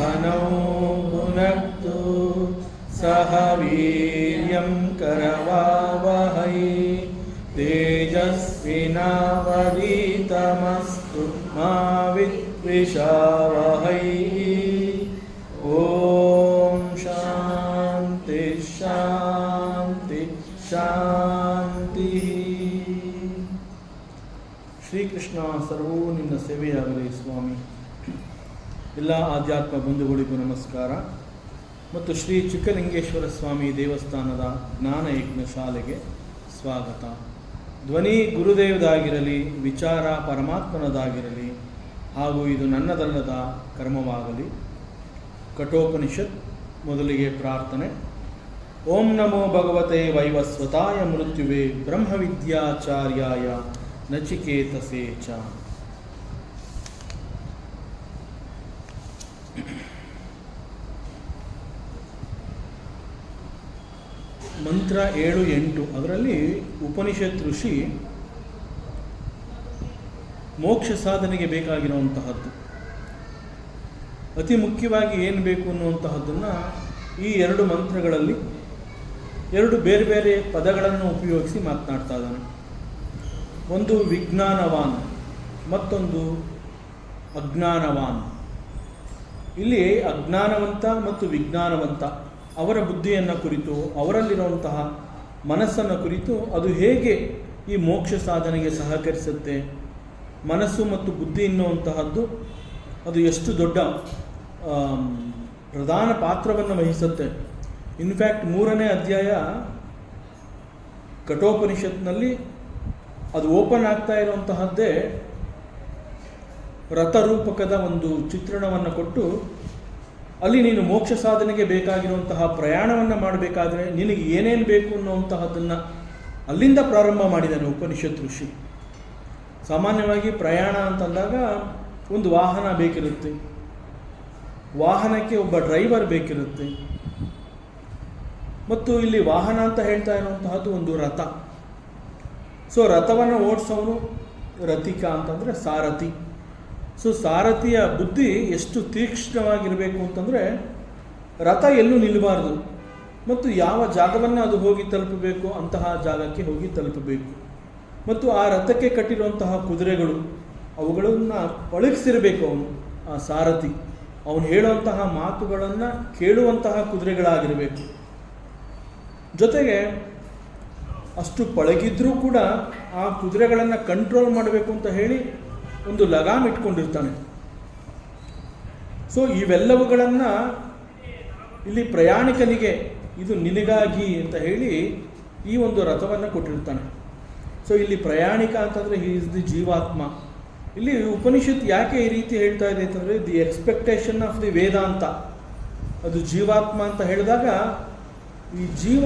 सहनौ भुनक्तु सह वीर्यं करवावहै तेजस्विनावधीतमस्तु मा विद्विषावहै। ओम शांति शांति शांति। ಶ್ರೀಕೃಷ್ಣ ಸರ್ವೂ ನಿನ್ನ ಸೇವೆಯಾಗಲಿ ಸ್ವಾಮಿ. ಎಲ್ಲ ಆಧ್ಯಾತ್ಮ ಬಂಧುಗಳಿಗೂ ನಮಸ್ಕಾರ ಮತ್ತು ಶ್ರೀ ಚಿಕ್ಕಲಿಂಗೇಶ್ವರ ಸ್ವಾಮಿ ದೇವಸ್ಥಾನದ ಜ್ಞಾನಯಜ್ಞ ಶಾಲೆಗೆ ಸ್ವಾಗತ. ಧ್ವನಿ ಗುರುದೇವದಾಗಿರಲಿ, ವಿಚಾರ ಪರಮಾತ್ಮನದಾಗಿರಲಿ, ಹಾಗೂ ಇದು ನನ್ನದಲ್ಲದ ಕರ್ಮವಾಗಲಿ. ಕಠೋಪನಿಷತ್. ಮೊದಲಿಗೆ ಪ್ರಾರ್ಥನೆ. ಓಂ ನಮೋ ಭಗವತೆ ವೈವಸ್ವತಾಯ ಮೃತ್ಯುವೇ ಬ್ರಹ್ಮವಿದ್ಯಾಚಾರ್ಯಾಯ ನಚಿಕೇತಸೇ ಚ. ಮಂತ್ರ 7-8 ಅದರಲ್ಲಿ ಉಪನಿಷತ್ ಋಷಿ ಮೋಕ್ಷ ಸಾಧನೆಗೆ ಬೇಕಾಗಿರುವಂತಹದ್ದು, ಅತಿ ಮುಖ್ಯವಾಗಿ ಏನು ಬೇಕು ಅನ್ನುವಂತಹದ್ದನ್ನು ಈ 2 ಮಂತ್ರಗಳಲ್ಲಿ 2 ಬೇರೆ ಬೇರೆ ಪದಗಳನ್ನು ಉಪಯೋಗಿಸಿ ಮಾತನಾಡ್ತಾ ಇದ್ದಾನೆ. ಒಂದು ವಿಜ್ಞಾನವಾನ್, ಮತ್ತೊಂದು ಅಜ್ಞಾನವಾನ್. ಇಲ್ಲಿ ಅಜ್ಞಾನವಂತ ಮತ್ತು ವಿಜ್ಞಾನವಂತ ಅವರ ಬುದ್ಧಿಯನ್ನು ಕುರಿತು, ಅವರಲ್ಲಿರುವಂತಹ ಮನಸ್ಸನ್ನು ಕುರಿತು ಅದು ಹೇಗೆ ಈ ಮೋಕ್ಷ ಸಾಧನೆಗೆ ಸಹಕರಿಸುತ್ತೆ, ಮನಸ್ಸು ಮತ್ತು ಬುದ್ಧಿ ಎನ್ನುವಂತಹದ್ದು ಅದು ಎಷ್ಟು ದೊಡ್ಡ ಪ್ರಧಾನ ಪಾತ್ರವನ್ನು ವಹಿಸುತ್ತೆ. ಇನ್ಫ್ಯಾಕ್ಟ್ 3ನೇ ಅಧ್ಯಾಯ ಕಠೋಪನಿಷತ್ನಲ್ಲಿ ಅದು ಓಪನ್ ಆಗ್ತಾ ಇರುವಂತಹದ್ದೇ ರಥರೂಪಕದ ಒಂದು ಚಿತ್ರಣವನ್ನು ಕೊಟ್ಟು, ಅಲ್ಲಿ ನೀನು ಮೋಕ್ಷ ಸಾಧನೆಗೆ ಬೇಕಾಗಿರುವಂತಹ ಪ್ರಯಾಣವನ್ನು ಮಾಡಬೇಕಾದ್ರೆ ನಿನಗೆ ಏನೇನು ಬೇಕು ಅನ್ನುವಂತಹದ್ದನ್ನು ಅಲ್ಲಿಂದ ಪ್ರಾರಂಭ ಮಾಡಿದ್ದಾನೆ ಉಪನಿಷತ್ ಋಷಿ. ಸಾಮಾನ್ಯವಾಗಿ ಪ್ರಯಾಣ ಅಂತಂದಾಗ ಒಂದು ವಾಹನ ಬೇಕಿರುತ್ತೆ, ವಾಹನಕ್ಕೆ ಒಬ್ಬ ಡ್ರೈವರ್ ಬೇಕಿರುತ್ತೆ, ಮತ್ತು ಇಲ್ಲಿ ವಾಹನ ಅಂತ ಹೇಳ್ತಾ ಇರುವಂತಹದ್ದು ಒಂದು ರಥ. ಸೊ ರಥವನ್ನು ಓಡಿಸೋನು ರಥಿಕ ಅಂತಂದರೆ ಸಾರಥಿ. ಸೊ ಸಾರಥಿಯ ಬುದ್ಧಿ ಎಷ್ಟು ತೀಕ್ಷ್ಣವಾಗಿರಬೇಕು ಅಂತಂದರೆ ರಥ ಎಲ್ಲೂ ನಿಲ್ಲಬಾರ್ದು ಮತ್ತು ಯಾವ ಜಾಗವನ್ನು ಅದು ಹೋಗಿ ತಲುಪಬೇಕು ಅಂತಹ ಜಾಗಕ್ಕೆ ಹೋಗಿ ತಲುಪಬೇಕು. ಮತ್ತು ಆ ರಥಕ್ಕೆ ಕಟ್ಟಿರುವಂತಹ ಕುದುರೆಗಳು ಅವುಗಳನ್ನು ಪಳಗಿಸಿರಬೇಕು ಅವನು, ಆ ಸಾರಥಿ. ಅವನು ಹೇಳುವಂತಹ ಮಾತುಗಳನ್ನು ಕೇಳುವಂತಹ ಕುದುರೆಗಳಾಗಿರಬೇಕು. ಜೊತೆಗೆ ಅಷ್ಟು ಪಳಗಿದ್ರೂ ಕೂಡ ಆ ಕುದುರೆಗಳನ್ನು ಕಂಟ್ರೋಲ್ ಮಾಡಬೇಕು ಅಂತ ಹೇಳಿ ಒಂದು ಲಗಾಮ್ ಇಟ್ಕೊಂಡಿರ್ತಾನೆ. ಸೊ ಇವೆಲ್ಲವುಗಳನ್ನು ಇಲ್ಲಿ ಪ್ರಯಾಣಿಕನಿಗೆ ಇದು ನಿನಗಾಗಿ ಅಂತ ಹೇಳಿ ಈ ಒಂದು ರಥವನ್ನು ಕೊಟ್ಟಿರ್ತಾನೆ. ಸೊ ಇಲ್ಲಿ ಪ್ರಯಾಣಿಕ ಅಂತಂದರೆ ಹಿ ಇಸ್ ದಿ ಜೀವಾತ್ಮ. ಇಲ್ಲಿ ಉಪನಿಷತ್ ಯಾಕೆ ಈ ರೀತಿ ಹೇಳ್ತಾ ಇದೆ ಅಂತಂದರೆ ದಿ ಎಕ್ಸ್ಪೆಕ್ಟೇಷನ್ ಆಫ್ ದಿ ವೇದಾಂತ, ಅದು ಜೀವಾತ್ಮ ಅಂತ ಹೇಳಿದಾಗ ಈ ಜೀವ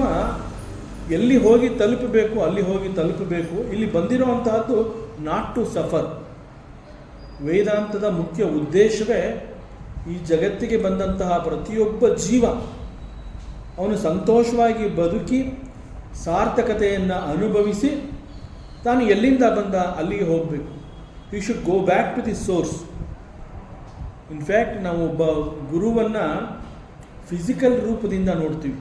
ಎಲ್ಲಿ ಹೋಗಿ ತಲುಪಬೇಕು ಅಲ್ಲಿ ಹೋಗಿ ತಲುಪಬೇಕು. ಇಲ್ಲಿ ಬಂದಿರುವಂತಹದ್ದು ನಾಟ್ ಟು ಸಫರ್. ವೇದಾಂತದ ಮುಖ್ಯ ಉದ್ದೇಶವೇ ಈ ಜಗತ್ತಿಗೆ ಬಂದಂತಹ ಪ್ರತಿಯೊಬ್ಬ ಜೀವ ಅವನು ಸಂತೋಷವಾಗಿ ಬದುಕಿ ಸಾರ್ಥಕತೆಯನ್ನು ಅನುಭವಿಸಿ ತಾನು ಎಲ್ಲಿಂದ ಬಂದ ಅಲ್ಲಿಗೆ ಹೋಗಬೇಕು. You should go back to the source. In fact ನಾವು ಒಬ್ಬ ಗುರುವನ್ನು ಫಿಸಿಕಲ್ ರೂಪದಿಂದ ನೋಡ್ತೀವಿ,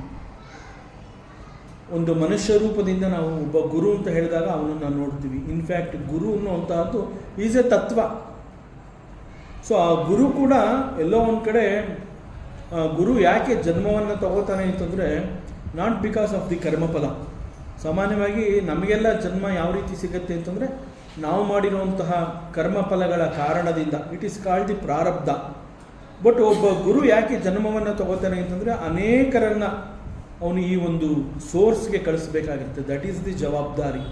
ಒಂದು ಮನುಷ್ಯ ರೂಪದಿಂದ ನಾವು ಒಬ್ಬ ಗುರು ಅಂತ ಹೇಳಿದಾಗ ಅವನನ್ನು ನೋಡ್ತೀವಿ. ಇನ್ಫ್ಯಾಕ್ಟ್ ಗುರು ಅನ್ನುವಂತಹದ್ದು ಈಸ್ ಎ ತತ್ವ. ಸೊ ಆ ಗುರು ಕೂಡ ಎಲ್ಲೋ ಒಂದು ಕಡೆ ಗುರು ಯಾಕೆ ಜನ್ಮವನ್ನು ತಗೋತಾನೆ ಅಂತಂದರೆ ನಾಟ್ ಬಿಕಾಸ್ ಆಫ್ ದಿ ಕರ್ಮಫಲ. ಸಾಮಾನ್ಯವಾಗಿ ನಮಗೆಲ್ಲ ಜನ್ಮ ಯಾವ ರೀತಿ ಸಿಗುತ್ತೆ ಅಂತಂದರೆ ನಾವು ಮಾಡಿರುವಂತಹ ಕರ್ಮಫಲಗಳ ಕಾರಣದಿಂದ. ಇಟ್ ಈಸ್ ಕಾಲ್ಡ್ ದಿ ಪ್ರಾರಬ್ಧ. ಬಟ್ ಒಬ್ಬ ಗುರು ಯಾಕೆ ಜನ್ಮವನ್ನು ತಗೋತಾನೆ ಅಂತಂದರೆ ಅನೇಕರನ್ನು ಅವನು ಈ ಒಂದು ಸೋರ್ಸ್ಗೆ ಕಳಿಸ್ಬೇಕಾಗಿರುತ್ತೆ. ದಟ್ ಈಸ್ ದಿ ಜವಾಬ್ದಾರಿ.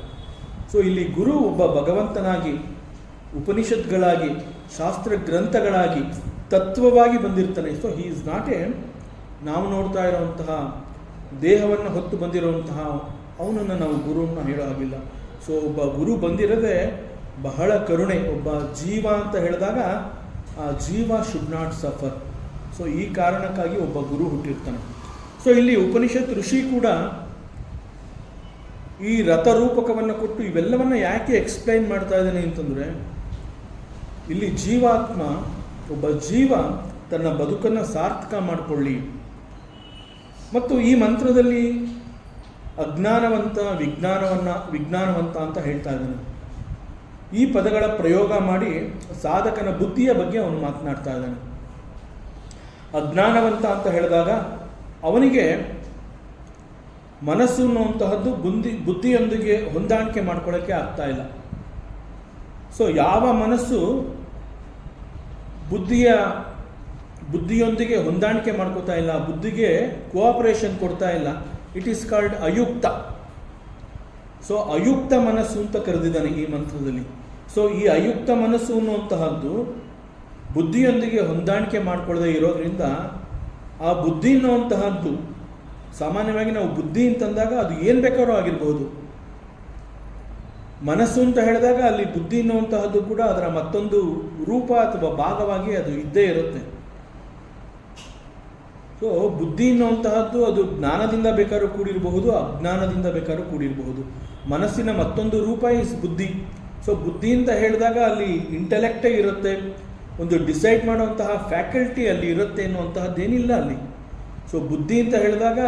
ಸೊ ಇಲ್ಲಿ ಗುರು ಒಬ್ಬ ಭಗವಂತನಾಗಿ, ಉಪನಿಷತ್ಗಳಾಗಿ, ಶಾಸ್ತ್ರ ಗ್ರಂಥಗಳಾಗಿ, ತತ್ವವಾಗಿ ಬಂದಿರ್ತಾನೆ. So he is not a ನಾವು ನೋಡ್ತಾ ಇರುವಂತಹ ದೇಹವನ್ನು ಹೊತ್ತು ಬಂದಿರುವಂತಹ ಅವನನ್ನು ನಾವು ಗುರುವನ್ನು ಹೇಳೋ ಹಾಗಿಲ್ಲ. ಸೊ ಒಬ್ಬ ಗುರು ಬಂದಿರೋದೇ ಬಹಳ ಕರುಣೆ. ಒಬ್ಬ ಜೀವ ಅಂತ ಹೇಳಿದಾಗ ಆ ಜೀವ ಶುಡ್ ನಾಟ್ ಸಫರ್. ಸೊ ಈ ಕಾರಣಕ್ಕಾಗಿ ಒಬ್ಬ ಗುರು ಹುಟ್ಟಿರ್ತಾನೆ. ಸೊ ಇಲ್ಲಿ ಉಪನಿಷತ್ ಋಷಿ ಕೂಡ ಈ ರಥರೂಪಕವನ್ನು ಕೊಟ್ಟು ಇವೆಲ್ಲವನ್ನು ಯಾಕೆ ಎಕ್ಸ್ಪ್ಲೈನ್ ಮಾಡ್ತಾ ಇದ್ದಾನೆ ಅಂತಂದರೆ, ಇಲ್ಲಿ ಜೀವಾತ್ಮ, ಒಬ್ಬ ಜೀವ ತನ್ನ ಬದುಕನ್ನು ಸಾರ್ಥಕ ಮಾಡಿಕೊಳ್ಳಿ. ಮತ್ತು ಈ ಮಂತ್ರದಲ್ಲಿ ಅಜ್ಞಾನವಂತ ವಿಜ್ಞಾನವಂತ ಅಂತ ಹೇಳ್ತಾ ಇದ್ದಾನೆ. ಈ ಪದಗಳ ಪ್ರಯೋಗ ಮಾಡಿ ಸಾಧಕನ ಬುದ್ಧಿಯ ಬಗ್ಗೆ ಅವನು ಮಾತನಾಡ್ತಾ ಇದ್ದಾನೆ. ಅಜ್ಞಾನವಂತ ಅಂತ ಹೇಳಿದಾಗ ಅವನಿಗೆ ಮನಸ್ಸು ಅನ್ನುವಂತಹದ್ದು ಬುದ್ಧಿಯೊಂದಿಗೆ ಹೊಂದಾಣಿಕೆ ಮಾಡ್ಕೊಳ್ಳೋಕ್ಕೆ ಆಗ್ತಾ ಇಲ್ಲ. ಸೊ ಯಾವ ಮನಸ್ಸು ಬುದ್ಧಿಯೊಂದಿಗೆ ಹೊಂದಾಣಿಕೆ ಮಾಡ್ಕೋತಾ ಇಲ್ಲ, ಬುದ್ಧಿಗೆ ಕೋಆಪರೇಷನ್ ಕೊಡ್ತಾ ಇಲ್ಲ, ಇಟ್ ಈಸ್ ಕಾಲ್ಡ್ ಅಯುಕ್ತ. ಸೊ ಅಯುಕ್ತ ಮನಸ್ಸು ಅಂತ ಕರೆದಿದ್ದಾನೆ ಈ ಮಂತ್ರದಲ್ಲಿ. ಸೊ ಈ ಅಯುಕ್ತ ಮನಸ್ಸು ಅನ್ನುವಂತಹದ್ದು ಬುದ್ಧಿಯೊಂದಿಗೆ ಹೊಂದಾಣಿಕೆ ಮಾಡಿಕೊಳ್ಳದೆ ಇರೋದ್ರಿಂದ ಆ ಬುದ್ಧಿ ಅನ್ನುವಂತಹದ್ದು, ಸಾಮಾನ್ಯವಾಗಿ ನಾವು ಬುದ್ಧಿ ಅಂತಂದಾಗ ಅದು ಏನು ಬೇಕಾದ್ರೂ ಆಗಿರ್ಬೋದು. ಮನಸ್ಸು ಅಂತ ಹೇಳಿದಾಗ ಅಲ್ಲಿ ಬುದ್ಧಿ ಅನ್ನುವಂತಹದ್ದು ಕೂಡ ಅದರ ಮತ್ತೊಂದು ರೂಪ ಅಥವಾ ಭಾಗವಾಗಿ ಅದು ಇದ್ದೇ ಇರುತ್ತೆ. ಸೊ ಬುದ್ಧಿ ಅನ್ನುವಂತಹದ್ದು ಅದು ಜ್ಞಾನದಿಂದ ಬೇಕಾದ್ರೂ ಕೂಡಿರಬಹುದು, ಅಜ್ಞಾನದಿಂದ ಬೇಕಾದ್ರೂ ಕೂಡಿರಬಹುದು. ಮನಸ್ಸಿನ ಮತ್ತೊಂದು ರೂಪ ಇಸ್ ಬುದ್ಧಿ. ಸೊ ಬುದ್ಧಿ ಅಂತ ಹೇಳಿದಾಗ ಅಲ್ಲಿ ಇಂಟೆಲೆಕ್ಟೇ ಇರುತ್ತೆ, ಒಂದು ಡಿಸೈಡ್ ಮಾಡುವಂತಹ ಫ್ಯಾಕಲ್ಟಿ ಅಲ್ಲಿ ಇರುತ್ತೆ ಅನ್ನುವಂತಹದ್ದೇನಿಲ್ಲ ಅಲ್ಲಿ. ಸೊ ಬುದ್ಧಿ ಅಂತ ಹೇಳಿದಾಗ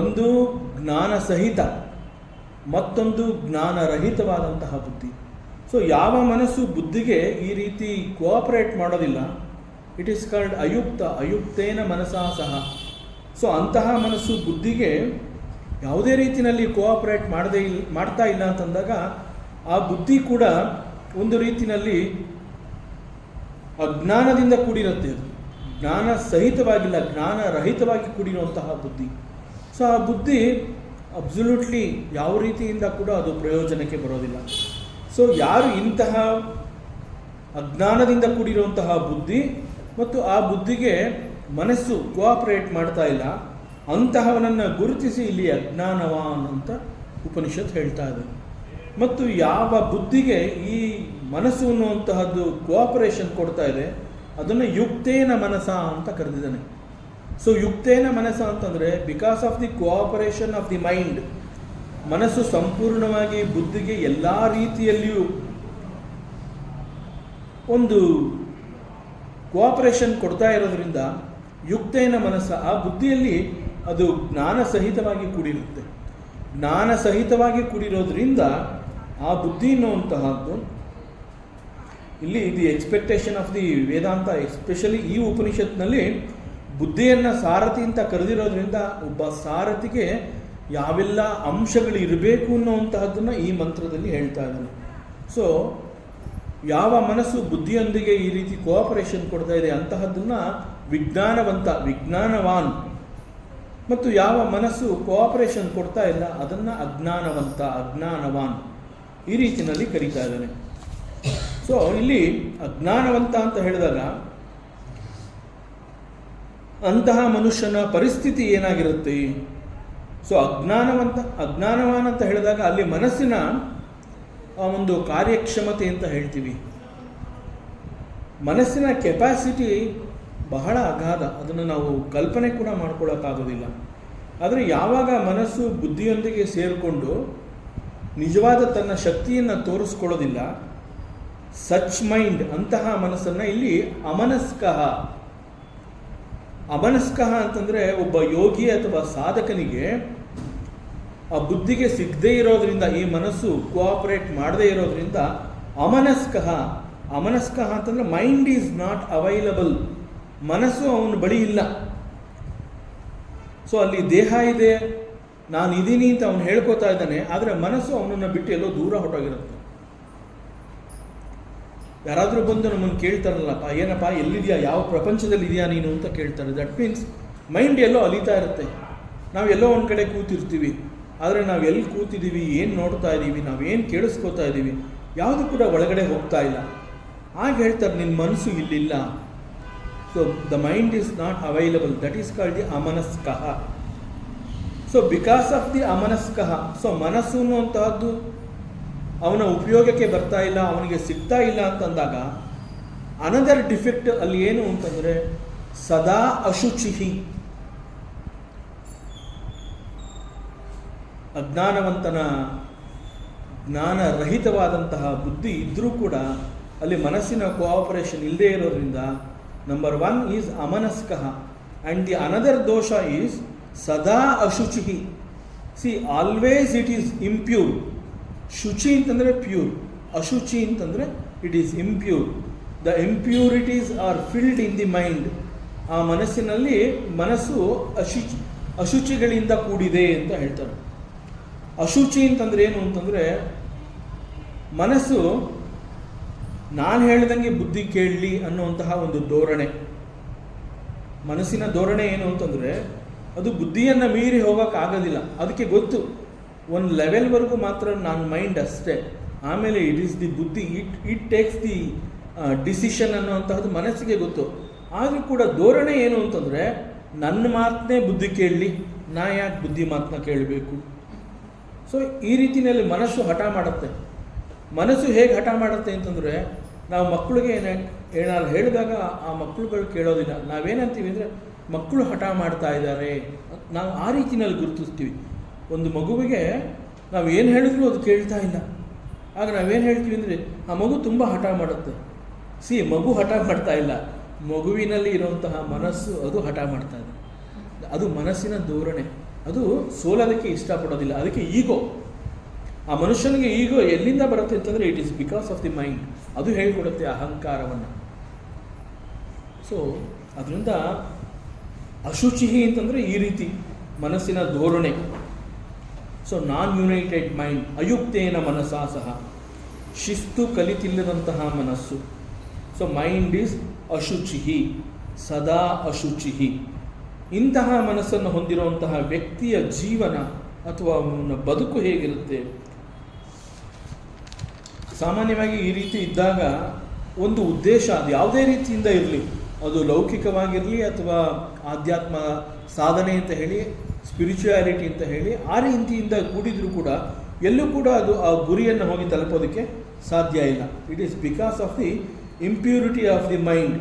ಒಂದು ಜ್ಞಾನ ಸಹಿತ, ಮತ್ತೊಂದು ಜ್ಞಾನರಹಿತವಾದಂತಹ ಬುದ್ಧಿ. ಸೊ ಯಾವ ಮನಸ್ಸು ಬುದ್ಧಿಗೆ ಈ ರೀತಿ ಕೋಆಪರೇಟ್ ಮಾಡೋದಿಲ್ಲ, ಇಟ್ ಈಸ್ ಕಾಲ್ಡ್ ಅಯುಕ್ತೇನ ಮನಸಾ ಸಹ. ಸೊ ಅಂತಹ ಮನಸ್ಸು ಬುದ್ಧಿಗೆ ಯಾವುದೇ ರೀತಿಯಲ್ಲಿ ಕೋಆಪರೇಟ್ ಮಾಡ್ತಾ ಇಲ್ಲ ಅಂತಂದಾಗ ಆ ಬುದ್ಧಿ ಕೂಡ ಒಂದು ರೀತಿಯಲ್ಲಿ ಅಜ್ಞಾನದಿಂದ ಕೂಡಿರುತ್ತೆ. ಅದು ಜ್ಞಾನ ಸಹಿತವಾಗಿಲ್ಲ, ಜ್ಞಾನರಹಿತವಾಗಿ ಕೂಡಿರುವಂತಹ ಬುದ್ಧಿ. ಸೊ ಆ ಬುದ್ಧಿ ಅಬ್ಸಲ್ಯೂಟ್ಲಿ ಯಾವ ರೀತಿಯಿಂದ ಕೂಡ ಅದು ಪ್ರಯೋಜನಕ್ಕೆ ಬರೋದಿಲ್ಲ. ಸೊ ಯಾರು ಇಂತಹ ಅಜ್ಞಾನದಿಂದ ಕೂಡಿರುವಂತಹ ಬುದ್ಧಿ ಮತ್ತು ಆ ಬುದ್ಧಿಗೆ ಮನಸ್ಸು ಕೋಆಪರೇಟ್ ಮಾಡ್ತಾ ಇಲ್ಲ, ಅಂತಹವನನ್ನು ಗುರುತಿಸಿ ಇಲ್ಲಿ ಅಜ್ಞಾನವಾನ್ ಅಂತ ಉಪನಿಷತ್ ಹೇಳ್ತಾ ಇದೆ. ಮತ್ತು ಯಾವ ಬುದ್ಧಿಗೆ ಈ ಮನಸ್ಸು ಅನ್ನುವಂತಹದ್ದು ಕೋಆಪರೇಷನ್ ಕೊಡ್ತಾ ಇದೆ ಅದನ್ನು ಯುಕ್ತೇನ ಮನಸ ಅಂತ ಕರೆದಿದ್ದಾನೆ. ಸೊ ಯುಕ್ತೇನ ಮನಸ ಅಂತಂದರೆ because of the cooperation of the mind, ಮನಸ್ಸು ಸಂಪೂರ್ಣವಾಗಿ ಬುದ್ಧಿಗೆ ಎಲ್ಲ ರೀತಿಯಲ್ಲಿಯೂ ಒಂದು ಕೋಆಪರೇಷನ್ ಕೊಡ್ತಾ ಇರೋದ್ರಿಂದ ಯುಕ್ತೇನ ಮನಸ್ಸ, ಆ ಬುದ್ಧಿಯಲ್ಲಿ ಅದು ಜ್ಞಾನ ಸಹಿತವಾಗಿ ಕೂಡಿರುತ್ತೆ. ಜ್ಞಾನ ಸಹಿತವಾಗಿ ಕೂಡಿರೋದ್ರಿಂದ ಆ ಬುದ್ಧಿ ಅನ್ನುವಂತಹದ್ದು ಇಲ್ಲಿ the expectation of the Vedanta, especially ಈ ಉಪನಿಷತ್ನಲ್ಲಿ ಬುದ್ಧಿಯನ್ನು ಸಾರಥಿ ಅಂತ ಕರೆದಿರೋದ್ರಿಂದ ಒಬ್ಬ ಸಾರಥಿಗೆ ಯಾವೆಲ್ಲ ಅಂಶಗಳು ಇರಬೇಕು ಅನ್ನುವಂತಹದ್ದನ್ನು ಈ ಮಂತ್ರದಲ್ಲಿ ಹೇಳ್ತಾ ಇದ್ದಾನೆ. ಸೊ ಯಾವ ಮನಸ್ಸು ಬುದ್ಧಿಯೊಂದಿಗೆ ಈ ರೀತಿ ಕೋಆಪರೇಷನ್ ಕೊಡ್ತಾ ಇದೆ ಅಂತಹದ್ದನ್ನು ವಿಜ್ಞಾನವಾನ್, ಮತ್ತು ಯಾವ ಮನಸ್ಸು ಕೋಆಪರೇಷನ್ ಕೊಡ್ತಾ ಇಲ್ಲ ಅದನ್ನು ಅಜ್ಞಾನವಾನ್ ಈ ರೀತಿಯಲ್ಲಿ ಕರೀತಾ ಇದ್ದಾನೆ. ಸೊ ಇಲ್ಲಿ ಅಜ್ಞಾನವಂತ ಅಂತ ಹೇಳಿದಾಗ ಅಂತಹ ಮನುಷ್ಯನ ಪರಿಸ್ಥಿತಿ ಏನಾಗಿರುತ್ತೆ? ಸೊ ಅಜ್ಞಾನವಾನ್ ಅಂತ ಹೇಳಿದಾಗ ಅಲ್ಲಿ ಮನಸ್ಸಿನ ಒಂದು ಕಾರ್ಯಕ್ಷಮತೆ ಅಂತ ಹೇಳ್ತೀವಿ. ಮನಸ್ಸಿನ ಕೆಪಾಸಿಟಿ ಬಹಳ ಅಗಾಧ, ಅದನ್ನು ನಾವು ಕಲ್ಪನೆ ಕೂಡ ಮಾಡ್ಕೊಳ್ಳೋಕ್ಕಾಗೋದಿಲ್ಲ. ಆದರೆ ಯಾವಾಗ ಮನಸ್ಸು ಬುದ್ಧಿಯೊಂದಿಗೆ ಸೇರಿಕೊಂಡು ನಿಜವಾದ ತನ್ನ ಶಕ್ತಿಯನ್ನು ತೋರಿಸ್ಕೊಳ್ಳೋದಿಲ್ಲ, ಸಚ್ ಮೈಂಡ್, ಅಂತಹ ಮನಸ್ಸನ್ನು ಇಲ್ಲಿ ಅಮನಸ್ಕಃ ಅಂತಂದರೆ ಒಬ್ಬ ಯೋಗಿ ಅಥವಾ ಸಾಧಕನಿಗೆ ಆ ಬುದ್ಧಿಗೆ ಸಿಗದೇ ಇರೋದ್ರಿಂದ, ಈ ಮನಸ್ಸು ಕೋಆಪರೇಟ್ ಮಾಡದೇ ಇರೋದ್ರಿಂದ ಅಮನಸ್ಕಃ ಅಂತಂದರೆ ಮೈಂಡ್ ಈಸ್ ನಾಟ್ ಅವೈಲಬಲ್, ಮನಸ್ಸು ಅವನ ಬಳಿ ಇಲ್ಲ. ಸೊ ಅಲ್ಲಿ ದೇಹ ಇದೆ, ನಾನು ಇದ್ದೀನಿ ಅಂತ ಅವನು ಹೇಳ್ಕೊತಾ ಇದ್ದಾನೆ, ಆದರೆ ಮನಸ್ಸು ಅವನನ್ನು ಬಿಟ್ಟು ಎಲ್ಲೋ ದೂರ ಹೊರಟೋಗಿರುತ್ತೆ. ಯಾರಾದರೂ ಬಂದು ನಮ್ಮನ್ನು ಕೇಳ್ತಾರಲ್ಲಪ್ಪ, ಏನಪ್ಪ ಎಲ್ಲಿದೆಯಾ, ಯಾವ ಪ್ರಪಂಚದಲ್ಲಿ ಇದೆಯಾ ನೀನು ಅಂತ ಕೇಳ್ತಾರೆ. ದಟ್ ಮೀನ್ಸ್ ಮೈಂಡ್ ಎಲ್ಲೋ ಅಲಿತಾ ಇರುತ್ತೆ. ನಾವೆಲ್ಲೋ ಒಂದು ಕಡೆ ಕೂತಿರ್ತೀವಿ, ಆದರೆ ನಾವು ಎಲ್ಲಿ ಕೂತಿದ್ದೀವಿ, ಏನು ನೋಡ್ತಾ ಇದ್ದೀವಿ, ನಾವೇನು ಕೇಳಿಸ್ಕೋತಾ ಇದ್ದೀವಿ, ಯಾವುದು ಕೂಡ ಒಳಗಡೆ ಹೋಗ್ತಾ ಇಲ್ಲ. ಆಗ ಹೇಳ್ತಾರೆ ನಿನ್ನ ಮನಸ್ಸು ಇಲ್ಲಿಲ್ಲ. So the mind is not available, that is called the ಅಮನಸ್ಕಃ. ಸೊ ಬಿಕಾಸ್ ಆಫ್ ದಿ ಅಮನಸ್ಕಃ, ಸೊ ಮನಸ್ಸು ಅನ್ನುವಂತಹದ್ದು ಅವನ ಉಪಯೋಗಕ್ಕೆ ಬರ್ತಾ ಇಲ್ಲ, ಅವನಿಗೆ ಸಿಗ್ತಾ ಇಲ್ಲ ಅಂತಂದಾಗ ಅನದರ್ ಡಿಫೆಕ್ಟ್ ಅಲ್ಲಿ ಏನು ಅಂತಂದರೆ ಸದಾ ಅಶುಚಿಹಿ. ಅಜ್ಞಾನವಂತನ ಜ್ಞಾನರಹಿತವಾದಂತಹ ಬುದ್ಧಿ ಇದ್ದರೂ ಕೂಡ ಅಲ್ಲಿ ಮನಸ್ಸಿನ ಕೋಆಪರೇಷನ್ ಇಲ್ಲದೇ ಇರೋದ್ರಿಂದ Number one is amanaskaha, and the another dosha is sada ashuchihi. See, always it is impure. Shuchi ಅಂತಂದರೆ ಪ್ಯೂರ್, ಅಶುಚಿ ಅಂತಂದರೆ it is impure. The impurities R filled in the mind. ಆ ಮನಸ್ಸಿನಲ್ಲಿ ಮನಸ್ಸು ಅಶುಚಿಗಳಿಂದ ಕೂಡಿದೆ ಅಂತ ಹೇಳ್ತಾರೆ. ಅಶುಚಿ ಅಂತಂದರೆ ಏನು ಅಂತಂದರೆ, ಮನಸ್ಸು ನಾನು ಹೇಳ್ದಂಗೆ ಬುದ್ಧಿ ಕೇಳಲಿ ಅನ್ನುವಂತಹ ಒಂದು ಧೋರಣೆ. ಮನಸ್ಸಿನ ಧೋರಣೆ ಏನು ಅಂತಂದರೆ, ಅದು ಬುದ್ಧಿಯನ್ನು ಮೀರಿ ಹೋಗೋಕ್ಕಾಗೋದಿಲ್ಲ. ಅದಕ್ಕೆ ಗೊತ್ತು, ಒಂದು ಲೆವೆಲ್ವರೆಗೂ ಮಾತ್ರ ನನ್ನ ಮೈಂಡ್ ಅಷ್ಟೇ, ಆಮೇಲೆ ಇಟ್ ಈಸ್ ದಿ ಬುದ್ಧಿ, ಇಟ್ ಟೇಕ್ಸ್ ದಿ ಡಿಸಿಷನ್ ಅನ್ನುವಂತಹದ್ದು ಮನಸ್ಸಿಗೆ ಗೊತ್ತು. ಆದರೂ ಕೂಡ ಧೋರಣೆ ಏನು ಅಂತಂದರೆ, ನನ್ನ ಮಾತನ್ನೇ ಬುದ್ಧಿ ಕೇಳಲಿ, ನಾ ಯಾಕೆ ಬುದ್ಧಿ ಮಾತನ್ನ ಕೇಳಬೇಕು. ಸೊ ಈ ರೀತಿಯಲ್ಲಿ ಮನಸ್ಸು ಹಠ ಮಾಡುತ್ತೆ. ಮನಸ್ಸು ಹೇಗೆ ಹಠ ಮಾಡುತ್ತೆ ಅಂತಂದರೆ, ನಾವು ಮಕ್ಕಳಿಗೆ ಏನಾದ್ರು ಹೇಳಿದಾಗ ಆ ಮಕ್ಕಳುಗಳು ಕೇಳೋದಿಲ್ಲ. ನಾವೇನಂತೀವಿ ಅಂದರೆ, ಮಕ್ಕಳು ಹಠ ಮಾಡ್ತಾ ಇದ್ದಾರೆ, ನಾವು ಆ ರೀತಿಯಲ್ಲಿ ಗುರುತಿಸ್ತೀವಿ. ಒಂದು ಮಗುವಿಗೆ ನಾವು ಏನು ಹೇಳಿದ್ರೂ ಅದು ಕೇಳ್ತಾ ಇಲ್ಲ. ಆಗ ನಾವೇನು ಹೇಳ್ತೀವಿ ಅಂದರೆ, ಆ ಮಗು ತುಂಬ ಹಠ ಮಾಡುತ್ತೆ. ಮಗು ಹಠ ಮಾಡ್ತಾ ಇಲ್ಲ, ಮಗುವಿನಲ್ಲಿ ಇರುವಂತಹ ಮನಸ್ಸು ಅದು ಹಠ ಮಾಡ್ತಾ ಇದೆ. ಅದು ಮನಸ್ಸಿನ ಧೋರಣೆ. ಅದು ಸೋಲೋದಕ್ಕೆ ಇಷ್ಟಪಡೋದಿಲ್ಲ. ಅದಕ್ಕೆ ಈಗೋ, ಆ ಮನುಷ್ಯನಿಗೆ ಈಗೋ ಎಲ್ಲಿಂದ ಬರುತ್ತೆ ಅಂತಂದರೆ, it is because of the mind. ಅದು ಹೇಳಿಕೊಡುತ್ತೆ ಅಹಂಕಾರವನ್ನು. ಸೊ ಅದರಿಂದ ಅಶುಚಿಹಿ ಅಂತಂದರೆ ಈ ರೀತಿ ಮನಸ್ಸಿನ ಧೋರಣೆ. ಸೊ ನಾನ್ ಯುನೈಟೆಡ್ ಮೈಂಡ್, ಅಯುಕ್ತೇನ ಮನಸ್ಸಾ ಸಹ, ಶಿಸ್ತು ಕಲಿತಿಲ್ಲದಂತಹ ಮನಸ್ಸು. ಸೊ ಮೈಂಡ್ ಈಸ್ ಅಶುಚಿಹಿ, ಸದಾ ಅಶುಚಿಹಿ. ಇಂತಹ ಮನಸ್ಸನ್ನು ಹೊಂದಿರುವಂತಹ ವ್ಯಕ್ತಿಯ ಜೀವನ ಅಥವಾ ಅವನ ಬದುಕು ಹೇಗಿರುತ್ತೆ? ಸಾಮಾನ್ಯವಾಗಿ ಈ ರೀತಿ ಇದ್ದಾಗ ಒಂದು ಉದ್ದೇಶ, ಅದು ಯಾವುದೇ ರೀತಿಯಿಂದ ಇರಲಿ, ಅದು ಲೌಕಿಕವಾಗಿರಲಿ ಅಥವಾ ಆಧ್ಯಾತ್ಮ ಸಾಧನೆ ಅಂತ ಹೇಳಿ, ಸ್ಪಿರಿಚುಯಾಲಿಟಿ ಅಂತ ಹೇಳಿ, ಆ ರೀತಿಯಿಂದ ಕೂಡಿದ್ರೂ ಕೂಡ ಎಲ್ಲೂ ಕೂಡ ಅದು ಆ ಗುರಿಯನ್ನು ಹೋಗಿ ತಲುಪೋದಕ್ಕೆ ಸಾಧ್ಯ ಇಲ್ಲ. It is because of the impurity of the mind.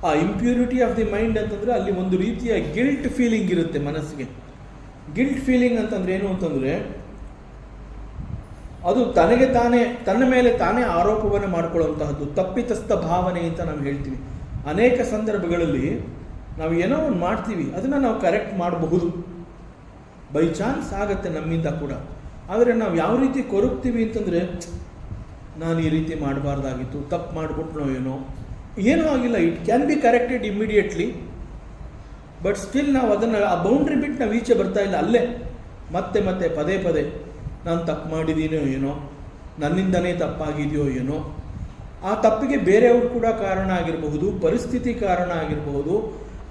ಆ ಇಂಪ್ಯೂರಿಟಿ ಆಫ್ ದಿ ಮೈಂಡ್ ಅಂತಂದರೆ ಅಲ್ಲಿ ಒಂದು ರೀತಿಯ ಗಿಲ್ಟ್ ಫೀಲಿಂಗ್ ಇರುತ್ತೆ ಮನಸ್ಸಿಗೆ. ಗಿಲ್ಟ್ ಫೀಲಿಂಗ್ ಅಂತಂದರೆ ಏನು ಅಂತಂದರೆ, ಅದು ತನಗೆ ತಾನೇ, ತನ್ನ ಮೇಲೆ ತಾನೇ ಆರೋಪವನ್ನು ಮಾಡಿಕೊಳ್ಳುವಂತಹದ್ದು, ತಪ್ಪಿತಸ್ಥ ಭಾವನೆ ಅಂತ ನಾವು ಹೇಳ್ತೀವಿ. ಅನೇಕ ಸಂದರ್ಭಗಳಲ್ಲಿ ನಾವು ಏನೋ ಒಂದು ಮಾಡ್ತೀವಿ, ಅದನ್ನು ನಾವು ಕರೆಕ್ಟ್ ಮಾಡಬಹುದು, ಬೈ ಚಾನ್ಸ್ ಆಗುತ್ತೆ ನಮ್ಮಿಂದ ಕೂಡ. ಆದರೆ ನಾವು ಯಾವ ರೀತಿ ಕೊರಗ್ತೀವಿ ಅಂತಂದರೆ, ನಾನು ಈ ರೀತಿ ಮಾಡಬಾರ್ದಾಗಿತ್ತು, ತಪ್ಪು ಮಾಡಿಬಿಟ್ನೋ ಏನೂ ಆಗಿಲ್ಲ, it can be corrected immediately, but still ನಾವು ಅದನ್ನು, ಆ ಬೌಂಡ್ರಿ ಬಿಟ್ಟು ನಾವು ಈಚೆ ಬರ್ತಾ ಇಲ್ಲ. ಅಲ್ಲೇ ಮತ್ತೆ ಮತ್ತೆ ಪದೇ ಪದೇ ನಾನು ತಪ್ಪು ಮಾಡಿದ್ದೀನೋ ನನ್ನಿಂದನೇ ತಪ್ಪಾಗಿದೆಯೋ ಆ ತಪ್ಪಿಗೆ ಬೇರೆಯವರು ಕೂಡ ಕಾರಣ ಆಗಿರಬಹುದು, ಪರಿಸ್ಥಿತಿ ಕಾರಣ ಆಗಿರಬಹುದು,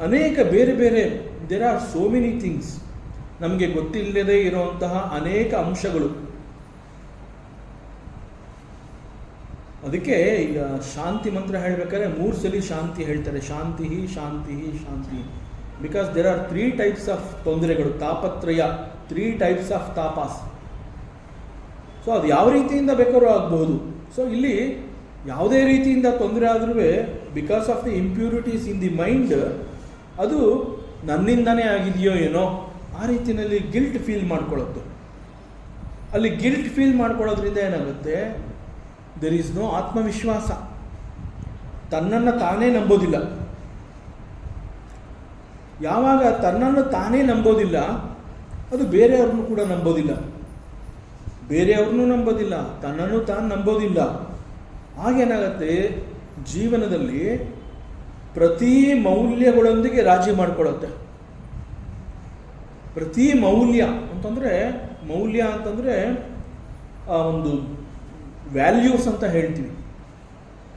ಅನೇಕ ಬೇರೆ ಬೇರೆ, there are so many things, ನಮಗೆ ಗೊತ್ತಿಲ್ಲದೇ ಇರುವಂತಹ ಅನೇಕ ಅಂಶಗಳು. ಅದಕ್ಕೆ ಈಗ ಶಾಂತಿ ಮಂತ್ರ ಹೇಳಬೇಕಾದ್ರೆ 3 ಸಲ ಶಾಂತಿ ಹೇಳ್ತಾರೆ. ಶಾಂತಿ ಶಾಂತಿ ಶಾಂತಿ. Because there are 3 types of ತೊಂದರೆಗಳು, ತಾಪತ್ರಯ, 3 ಟೈಪ್ಸ್ ಆಫ್ ತಾಪಾಸ್. ಸೊ ಅದು ಯಾವ ರೀತಿಯಿಂದ ಬೇಕಾದ್ರೂ ಆಗಬಹುದು. ಸೊ ಇಲ್ಲಿ ಯಾವುದೇ ರೀತಿಯಿಂದ ತೊಂದರೆ ಆದ್ರೂ because of the impurities in the mind, ಅದು ನನ್ನಿಂದನೇ ಆಗಿದೆಯೋ ಆ ರೀತಿಯಲ್ಲಿ ಗಿಲ್ಟ್ ಫೀಲ್ ಮಾಡ್ಕೊಳ್ಳೋದು. ಅಲ್ಲಿ ಗಿಲ್ಟ್ ಫೀಲ್ ಮಾಡ್ಕೊಳ್ಳೋದ್ರಿಂದ ಏನಾಗುತ್ತೆ, ದೇರ್ ಈಸ್ ನೋ ಆತ್ಮವಿಶ್ವಾಸ. ತನ್ನನ್ನು ತಾನೇ ನಂಬೋದಿಲ್ಲ. ಯಾವಾಗ ತನ್ನನ್ನು ತಾನೇ ನಂಬೋದಿಲ್ಲ, ಅದು ಬೇರೆಯವ್ರನ್ನೂ ಕೂಡ ನಂಬೋದಿಲ್ಲ, ಬೇರೆಯವ್ರನ್ನೂ ನಂಬೋದಿಲ್ಲ, ತನ್ನನ್ನು ತಾನು ನಂಬೋದಿಲ್ಲ. ಆಗೇನಾಗತ್ತೆ, ಜೀವನದಲ್ಲಿ ಪ್ರತಿ ಮೌಲ್ಯಗಳೊಂದಿಗೆ ರಾಜಿ ಮಾಡ್ಕೊಳ್ಳುತ್ತೆ. ಪ್ರತಿ ಮೌಲ್ಯ ಅಂತಂದರೆ ಒಂದು ವ್ಯಾಲ್ಯೂಸ್ ಅಂತ ಹೇಳ್ತೀವಿ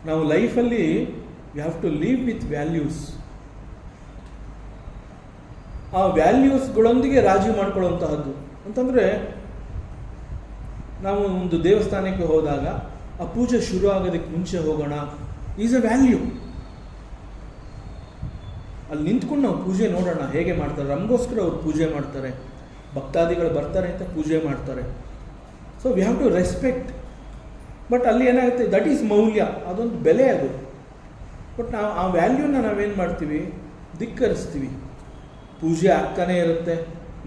ನಾವು. ಲೈಫಲ್ಲಿ we have to live with values. ಆ ವ್ಯಾಲ್ಯೂಸ್ಗಳೊಂದಿಗೆ ರಾಜಿ ಮಾಡ್ಕೊಳ್ಳುವಂತಹದ್ದು ಅಂತಂದರೆ, ನಾವು ಒಂದು ದೇವಸ್ಥಾನಕ್ಕೆ ಹೋದಾಗ ಆ ಪೂಜೆ ಶುರು ಆಗೋದಕ್ಕೆ ಮುಂಚೆ ಹೋಗೋಣ ಈಸ್ ಅ ವ್ಯಾಲ್ಯೂ. ಅಲ್ಲಿ ನಿಂತ್ಕೊಂಡು ನಾವು ಪೂಜೆ ನೋಡೋಣ ಹೇಗೆ ಮಾಡ್ತಾರೆ, ನಮಗೋಸ್ಕರ ಅವ್ರು ಪೂಜೆ ಮಾಡ್ತಾರೆ, ಭಕ್ತಾದಿಗಳು ಬರ್ತಾರೆ ಅಂತ ಪೂಜೆ ಮಾಡ್ತಾರೆ. So we have to respect. But ಅಲ್ಲಿ ಏನಾಗುತ್ತೆ, ದಟ್ ಈಸ್ ಮೌಲ್ಯ, ಅದೊಂದು ಬೆಲೆ ಅದು. ಬಟ್ ನಾವು ಆ ವ್ಯಾಲ್ಯೂನ ನಾವೇನು ಮಾಡ್ತೀವಿ, ಧಿಕ್ಕರಿಸ್ತೀವಿ. ಪೂಜೆ ಆಗ್ತಾನೇ ಇರುತ್ತೆ,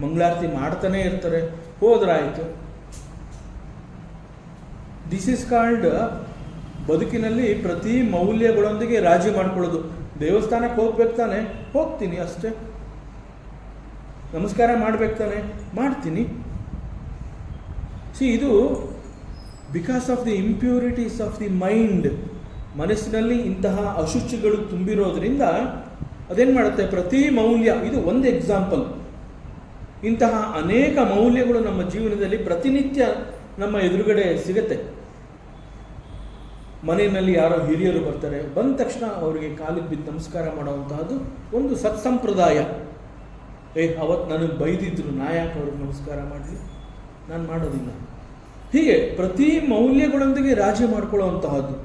ಮಂಗಳಾರತಿ ಮಾಡ್ತಾನೇ ಇರ್ತಾರೆ, ಹೋದ್ರಾಯಿತು. ದಿಸ್ ಈಸ್ ಕಾಲ್ಡ್ ಬದುಕಿನಲ್ಲಿ ಪ್ರತಿ ಮೌಲ್ಯಗಳೊಂದಿಗೆ ರಾಜಿ ಮಾಡ್ಕೊಳ್ಳೋದು. ದೇವಸ್ಥಾನಕ್ಕೆ ಹೋಗ್ಬೇಕು ತಾನೆ, ಹೋಗ್ತೀನಿ ಅಷ್ಟೇ. ನಮಸ್ಕಾರ ಮಾಡ್ಬೇಕು ತಾನೆ, ಮಾಡ್ತೀನಿ. ಇದು because of the impurities of the mind. ಮನಸ್ಸಿನಲ್ಲಿ ಇಂತಹ ಅಶುಚಿಗಳು ತುಂಬಿರೋದ್ರಿಂದ ಅದೇನು ಮಾಡುತ್ತೆ, ಪ್ರತಿ ಮೌಲ್ಯ, ಇದು ಒಂದು ಎಕ್ಸಾಂಪಲ್. ಇಂತಹ ಅನೇಕ ಮೌಲ್ಯಗಳು ನಮ್ಮ ಜೀವನದಲ್ಲಿ ಪ್ರತಿನಿತ್ಯ ನಮ್ಮ ಎದುರುಗಡೆ ಸಿಗುತ್ತೆ. ಮನೆಯಲ್ಲಿ ಯಾರೋ ಹಿರಿಯರು ಬರ್ತಾರೆ, ಬಂದ ತಕ್ಷಣ ಅವರಿಗೆ ಕಾಲಿಗೆ ಬಿದ್ದು ನಮಸ್ಕಾರ ಮಾಡುವಂತಹದ್ದು ಒಂದು ಸತ್ಸಂಪ್ರದಾಯ. ಅವತ್ತು ನನಗೆ ಬೈದಿದ್ರು, ನಾ ಯಾಕೆ ಅವ್ರಿಗೆ ನಮಸ್ಕಾರ ಮಾಡಲಿ, ನಾನು ಮಾಡೋದಿಲ್ಲ. ಹೀಗೆ ಪ್ರತಿ ಮೌಲ್ಯಗಳೊಂದಿಗೆ ರಾಜಿ ಮಾಡಿಕೊಳ್ಳುವಂತಹದ್ದು.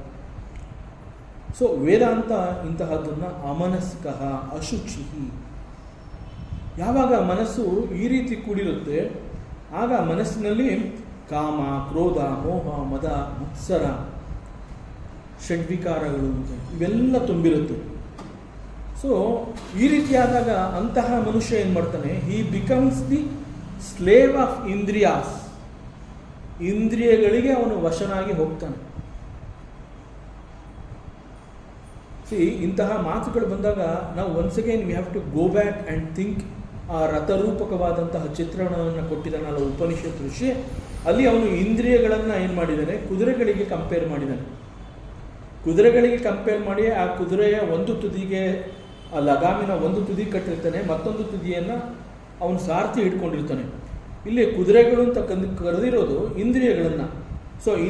ವೇದಾಂತ ಇಂತಹದ್ದನ್ನು ಅಮನಸ್ಕಃ ಅಶುಚಿ. ಯಾವಾಗ ಮನಸ್ಸು ಈ ರೀತಿ ಕೂಡಿರುತ್ತೆ, ಆಗ ಮನಸ್ಸಿನಲ್ಲಿ ಕಾಮ, ಕ್ರೋಧ, ಮೋಹ, ಮದ, ಮತ್ಸರ, ಷಡ್ವಿಕಾರಗಳು ಇವೆಲ್ಲ ತುಂಬಿರುತ್ತೆ. ಈ ರೀತಿಯಾದಾಗ ಅಂತಹ ಮನುಷ್ಯ ಏನು ಮಾಡ್ತಾನೆ, he becomes the slave of ಇಂದ್ರಿಯಾಸ್. ಇಂದ್ರಿಯಗಳಿಗೆ ಅವನು ವಶನಾಗಿ ಹೋಗ್ತಾನೆ. ಇಂತಹ ಮಾತುಗಳು ಬಂದಾಗ ನಾವು once again we have to go back and think. ಆ ರಥರೂಪಕವಾದಂತಹ ಚಿತ್ರಣವನ್ನು ಕೊಟ್ಟಿದ್ದಾನಲ್ಲ ಉಪನಿಷತ್ ಋಷಿ, ಅಲ್ಲಿ ಅವನು ಇಂದ್ರಿಯಗಳನ್ನು ಏನು ಮಾಡಿದ್ದಾನೆ, ಕುದುರೆಗಳಿಗೆ ಕಂಪೇರ್ ಮಾಡಿದ್ದಾನೆ. ಕುದುರೆಗಳಿಗೆ ಕಂಪೇರ್ ಮಾಡಿ ಆ ಕುದುರೆಯ ಒಂದು ತುದಿಗೆ, ಆ ಲಗಾಮಿನ ಒಂದು ತುದಿ ಕಟ್ಟಿರ್ತಾನೆ, ಮತ್ತೊಂದು ತುದಿಯನ್ನು ಅವನು ಸಾರಥಿ ಹಿಡ್ಕೊಂಡಿರ್ತಾನೆ. ಇಲ್ಲಿ ಕುದುರೆಗಳು ಅಂತ ಕರೆದಿರೋದು ಇಂದ್ರಿಯಗಳನ್ನು.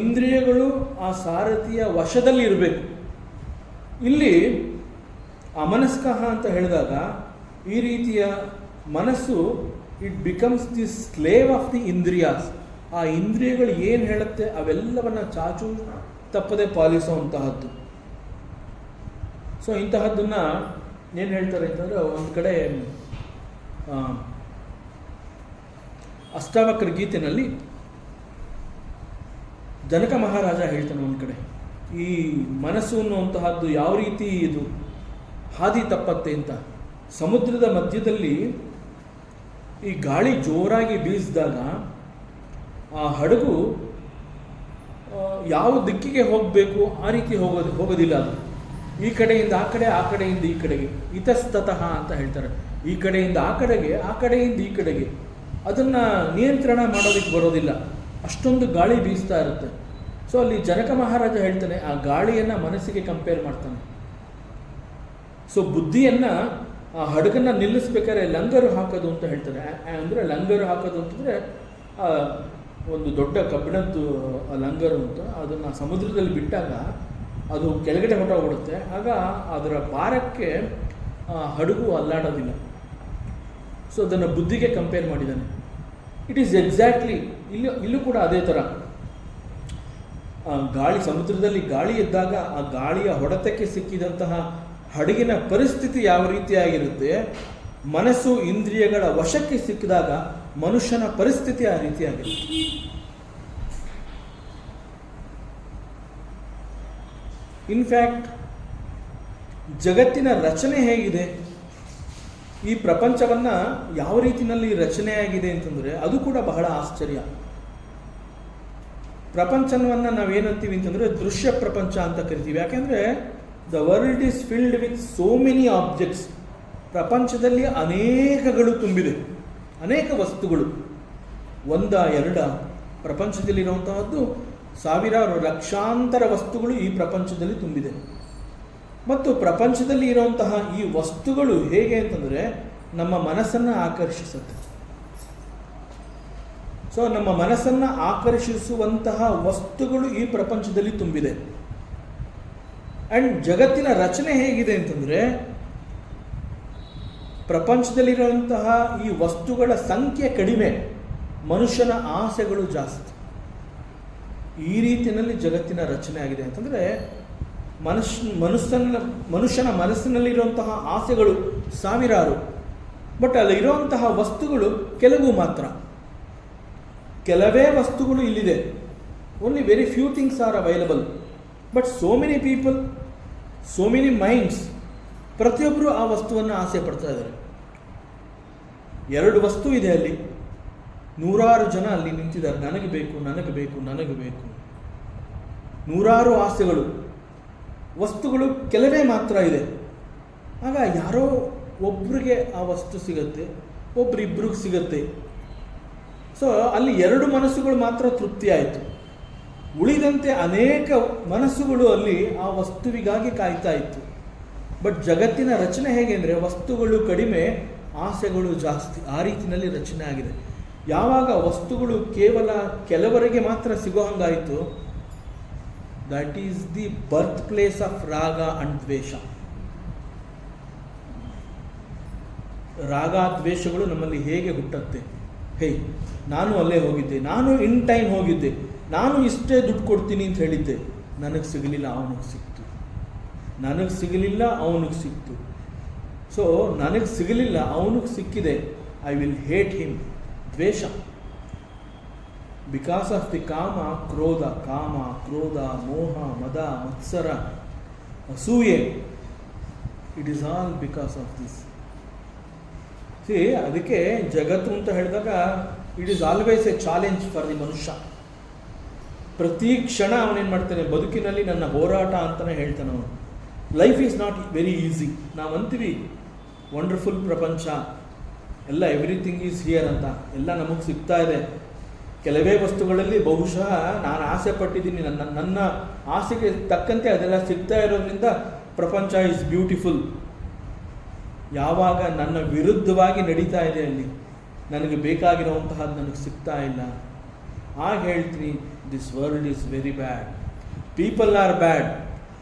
ಇಂದ್ರಿಯಗಳು ಆ ಸಾರಥಿಯ ವಶದಲ್ಲಿ ಇರಬೇಕು. ಇಲ್ಲಿ ಅಮನಸ್ಕಃ ಅಂತ ಹೇಳಿದಾಗ ಈ ರೀತಿಯ ಮನಸ್ಸು it becomes the slave of the ಇಂದ್ರಿಯಾಸ್. ಆ ಇಂದ್ರಿಯಗಳು ಏನು ಹೇಳುತ್ತೆ ಅವೆಲ್ಲವನ್ನು ಚಾಚು ತಪ್ಪದೆ ಪಾಲಿಸುವಂತಹದ್ದು. ಇಂತಹದ್ದನ್ನು ಏನು ಹೇಳ್ತಾರೆ ಅಂತಂದರೆ, ಒಂದು ಕಡೆ ಅಷ್ಟಾವಕ್ರ ಗೀತೆನಲ್ಲಿ ಜನಕ ಮಹಾರಾಜ ಹೇಳ್ತಾನೆ ಒಂದು ಕಡೆ, ಈ ಮನಸ್ಸು ಅನ್ನುವಂತಹದ್ದು ಯಾವ ರೀತಿ ಇದು ಹಾದಿ ತಪ್ಪತ್ತೆ ಅಂತ. ಸಮುದ್ರದ ಮಧ್ಯದಲ್ಲಿ ಈ ಗಾಳಿ ಜೋರಾಗಿ ಬೀಸಿದಾಗ ಆ ಹಡಗು ಯಾವ ದಿಕ್ಕಿಗೆ ಹೋಗಬೇಕು ಆ ರೀತಿ ಹೋಗೋದಿಲ್ಲ. ಅದು ಈ ಕಡೆಯಿಂದ ಆ ಕಡೆ, ಆ ಕಡೆಯಿಂದ ಈ ಕಡೆಗೆ, ಇತಸ್ತತಃ ಅಂತ ಹೇಳ್ತಾರೆ. ಈ ಕಡೆಯಿಂದ ಆ ಕಡೆಗೆ, ಆ ಕಡೆಯಿಂದ ಈ ಕಡೆಗೆ, ಅದನ್ನು ನಿಯಂತ್ರಣ ಮಾಡೋದಕ್ಕೆ ಬರೋದಿಲ್ಲ, ಅಷ್ಟೊಂದು ಗಾಳಿ ಬೀಸ್ತಾ ಇರುತ್ತೆ. ಅಲ್ಲಿ ಜನಕ ಮಹಾರಾಜ ಹೇಳ್ತಾನೆ, ಆ ಗಾಳಿಯನ್ನು ಮನಸ್ಸಿಗೆ ಕಂಪೇರ್ ಮಾಡ್ತಾನೆ. ಬುದ್ಧಿಯನ್ನು, ಆ ಹಡಗನ್ನು ನಿಲ್ಲಿಸ್ಬೇಕಾದ್ರೆ ಲಂಗರು ಹಾಕೋದು ಅಂತ ಹೇಳ್ತಾರೆ. ಅಂದರೆ ಲಂಗರು ಹಾಕೋದು ಅಂತಂದರೆ ಒಂದು ದೊಡ್ಡ ಕಬ್ಬಿಣದ್ದು ಲಂಗರು ಅಂತ, ಅದನ್ನು ಸಮುದ್ರದಲ್ಲಿ ಬಿಟ್ಟಾಗ ಅದು ಕೆಳಗಡೆ ಹೊರಟೋಗ್ಬಿಡುತ್ತೆ. ಆಗ ಅದರ ಭಾರಕ್ಕೆ ಹಡಗು ಅಲ್ಲಾಡೋದಿಲ್ಲ. ಅದನ್ನು ಬುದ್ಧಿಗೆ ಕಂಪೇರ್ ಮಾಡಿದ್ದಾನೆ. ಇಟ್ ಈಸ್ ಎಕ್ಸಾಕ್ಟ್ಲಿ ಇಲ್ಲೂ ಕೂಡ ಅದೇ ಥರ. ಗಾಳಿ, ಸಮುದ್ರದಲ್ಲಿ ಗಾಳಿ ಎದ್ದಾಗ ಆ ಗಾಳಿಯ ಹೊಡೆತಕ್ಕೆ ಸಿಕ್ಕಿದಂತಹ ಹಡಗಿನ ಪರಿಸ್ಥಿತಿ ಯಾವ ರೀತಿಯಾಗಿರುತ್ತೆ, ಮನಸ್ಸು ಇಂದ್ರಿಯಗಳ ವಶಕ್ಕೆ ಸಿಕ್ಕಿದಾಗ ಮನುಷ್ಯನ ಪರಿಸ್ಥಿತಿ ಆ ರೀತಿಯಾಗಿರುತ್ತೆ. ಇನ್ಫ್ಯಾಕ್ಟ್ ಜಗತ್ತಿನ ರಚನೆ ಹೇಗಿದೆ, ಈ ಪ್ರಪಂಚವನ್ನು ಯಾವ ರೀತಿಯಲ್ಲಿ ರಚನೆಯಾಗಿದೆ ಅಂತಂದರೆ ಅದು ಕೂಡ ಬಹಳ ಆಶ್ಚರ್ಯ. ಪ್ರಪಂಚವನ್ನು ನಾವೇನಂತೀವಿ ಅಂತಂದರೆ ದೃಶ್ಯ ಪ್ರಪಂಚ ಅಂತ ಕರಿತೀವಿ. ಯಾಕೆಂದರೆ the world is filled with so many objects. ಪ್ರಪಂಚದಲ್ಲಿ ಅನೇಕಗಳು ತುಂಬಿದೆ, ಅನೇಕ ವಸ್ತುಗಳು. ಒಂದ ಎರಡ, ಪ್ರಪಂಚದಲ್ಲಿರುವಂತಹದ್ದು ಸಾವಿರಾರು ಲಕ್ಷಾಂತರ ವಸ್ತುಗಳು ಈ ಪ್ರಪಂಚದಲ್ಲಿ ತುಂಬಿದೆ. ಮತ್ತು ಪ್ರಪಂಚದಲ್ಲಿ ಇರುವಂತಹ ಈ ವಸ್ತುಗಳು ಹೇಗೆ ಅಂತಂದರೆ ನಮ್ಮ ಮನಸ್ಸನ್ನು ಆಕರ್ಷಿಸುತ್ತೆ. ನಮ್ಮ ಮನಸ್ಸನ್ನು ಆಕರ್ಷಿಸುವಂತಹ ವಸ್ತುಗಳು ಈ ಪ್ರಪಂಚದಲ್ಲಿ ತುಂಬಿದೆ. ಆ್ಯಂಡ್ ಜಗತ್ತಿನ ರಚನೆ ಹೇಗಿದೆ ಅಂತಂದರೆ ಪ್ರಪಂಚದಲ್ಲಿರುವಂತಹ ಈ ವಸ್ತುಗಳ ಸಂಖ್ಯೆ ಕಡಿಮೆ, ಮನುಷ್ಯನ ಆಸೆಗಳು ಜಾಸ್ತಿ. ಈ ರೀತಿಯಲ್ಲಿ ಜಗತ್ತಿನ ರಚನೆ ಆಗಿದೆ ಅಂತಂದರೆ ಮನುಷ್ಯನ ಮನಸ್ಸಿನಲ್ಲಿರುವಂತಹ ಆಸೆಗಳು ಸಾವಿರಾರು, ಬಟ್ ಅಲ್ಲಿರುವಂತಹ ವಸ್ತುಗಳು ಕೆಲವು ಮಾತ್ರ. ಕೆಲವೇ ವಸ್ತುಗಳು ಇಲ್ಲಿದೆ. Only very few things are available, but so many people, so many minds, ಪ್ರತಿಯೊಬ್ಬರು ಆ ವಸ್ತುವನ್ನು ಆಸೆ ಪಡ್ತಾ ಇದ್ದಾರೆ. ಎರಡು ವಸ್ತು ಇದೆ ಅಲ್ಲಿ, ನೂರಾರು ಜನ ಅಲ್ಲಿ ನಿಂತಿದ್ದಾರೆ, ನನಗೆ ಬೇಕು, ನನಗೆ ಬೇಕು, ನನಗೆ ಬೇಕು. ನೂರಾರು ಆಸೆಗಳು, ವಸ್ತುಗಳು ಕೆಲವೇ ಮಾತ್ರ ಇದೆ. ಆಗ ಯಾರೋ ಒಬ್ರಿಗೆ ಆ ವಸ್ತು ಸಿಗತ್ತೆ, ಒಬ್ರಿಬ್ರಿಗೆ ಸಿಗತ್ತೆ. ಸೊ ಅಲ್ಲಿ 2 ಮನಸ್ಸುಗಳು ಮಾತ್ರ ತೃಪ್ತಿ ಆಯಿತು. ಉಳಿದಂತೆ ಅನೇಕ ಮನಸ್ಸುಗಳು ಅಲ್ಲಿ ಆ ವಸ್ತುವಿಗಾಗಿ ಕಾಯ್ತಾ ಇತ್ತು. ಬಟ್ ಜಗತ್ತಿನ ರಚನೆ ಹೇಗೆ ಅಂದರೆ ವಸ್ತುಗಳು ಕಡಿಮೆ, ಆಸೆಗಳು ಜಾಸ್ತಿ, ಆ ರೀತಿಯಲ್ಲಿ ರಚನೆ ಆಗಿದೆ. ಯಾವಾಗ ವಸ್ತುಗಳು ಕೇವಲ ಕೆಲವರಿಗೆ ಮಾತ್ರ ಸಿಗೋ ಹಂಗಾಯಿತು, that is the birth place of ರಾಗ ಅಂಡ್ ದ್ವೇಷ. ರಾಗ ದ್ವೇಷಗಳು ನಮ್ಮಲ್ಲಿ ಹೇಗೆ ಹುಟ್ಟುತ್ತೆ? ನಾನು ಅಲ್ಲೇ ಹೋಗಿದ್ದೆ, ನಾನು ಇನ್ ಟೈಮ್ ಹೋಗಿದ್ದೆ, ನಾನು ಇಷ್ಟೇ ದುಡ್ಡು ಕೊಡ್ತೀನಿ ಅಂತ ಹೇಳಿದ್ದೆ, ನನಗೆ ಸಿಗಲಿಲ್ಲ, ಅವನಿಗೆ ಸಿಕ್ತು. ನನಗೆ ಸಿಗಲಿಲ್ಲ, ಅವನಿಗೆ ಸಿಕ್ತು. ಸೊ ನನಗೆ ಸಿಗಲಿಲ್ಲ, ಅವನಿಗೆ ಸಿಕ್ಕಿದೆ, ಐ ವಿಲ್ ಹೇಟ್ ಹಿಮ್. ದ್ವೇಷ. ಬಿಕಾಸ್ ಆಫ್ ದಿ ಕಾಮ, ಕ್ರೋಧ, ಮೋಹ, ಮದ, ಮತ್ಸರ, ಅಸೂಯೆ. It is all because of this. ಅದಕ್ಕೆ ಜಗತ್ತು ಅಂತ ಹೇಳಿದಾಗ it is always A challenge for the ಮನುಷ್ಯ. ಪ್ರತಿ ಕ್ಷಣ ಅವನೇನು ಮಾಡ್ತಾನೆ, ಬದುಕಿನಲ್ಲಿ ನನ್ನ ಹೋರಾಟ ಅಂತಲೇ ಹೇಳ್ತಾನೆ ಅವನು. Life is not very easy. ನಾವು ಅಂತೀವಿ ವಂಡರ್ಫುಲ್ ಪ್ರಪಂಚ, ಎಲ್ಲ ಎವ್ರಿಥಿಂಗ್ ಈಸ್ ಹಿಯರ್ ಅಂತ, ಎಲ್ಲ ನಮಗೆ ಸಿಗ್ತಾ ಇದೆ. ಕೆಲವೇ ವಸ್ತುಗಳಲ್ಲಿ ಬಹುಶಃ ನಾನು ಆಸೆ ಪಟ್ಟಿದ್ದೀನಿ, ನನ್ನ ಆಸೆಗೆ ತಕ್ಕಂತೆ ಅದೆಲ್ಲ ಸಿಗ್ತಾ ಇರೋದ್ರಿಂದ ಪ್ರಪಂಚ ಈಸ್ ಬ್ಯೂಟಿಫುಲ್. ಯಾವಾಗ ನನ್ನ ವಿರುದ್ಧವಾಗಿ ನಡೀತಾ ಇದೆ, ಅಲ್ಲಿ ನನಗೆ ಬೇಕಾಗಿರುವಂತಹದ್ದು ನನಗೆ ಸಿಗ್ತಾ ಇಲ್ಲ, ಆಗ ಹೇಳ್ತೀನಿ this world is very bad, people are bad,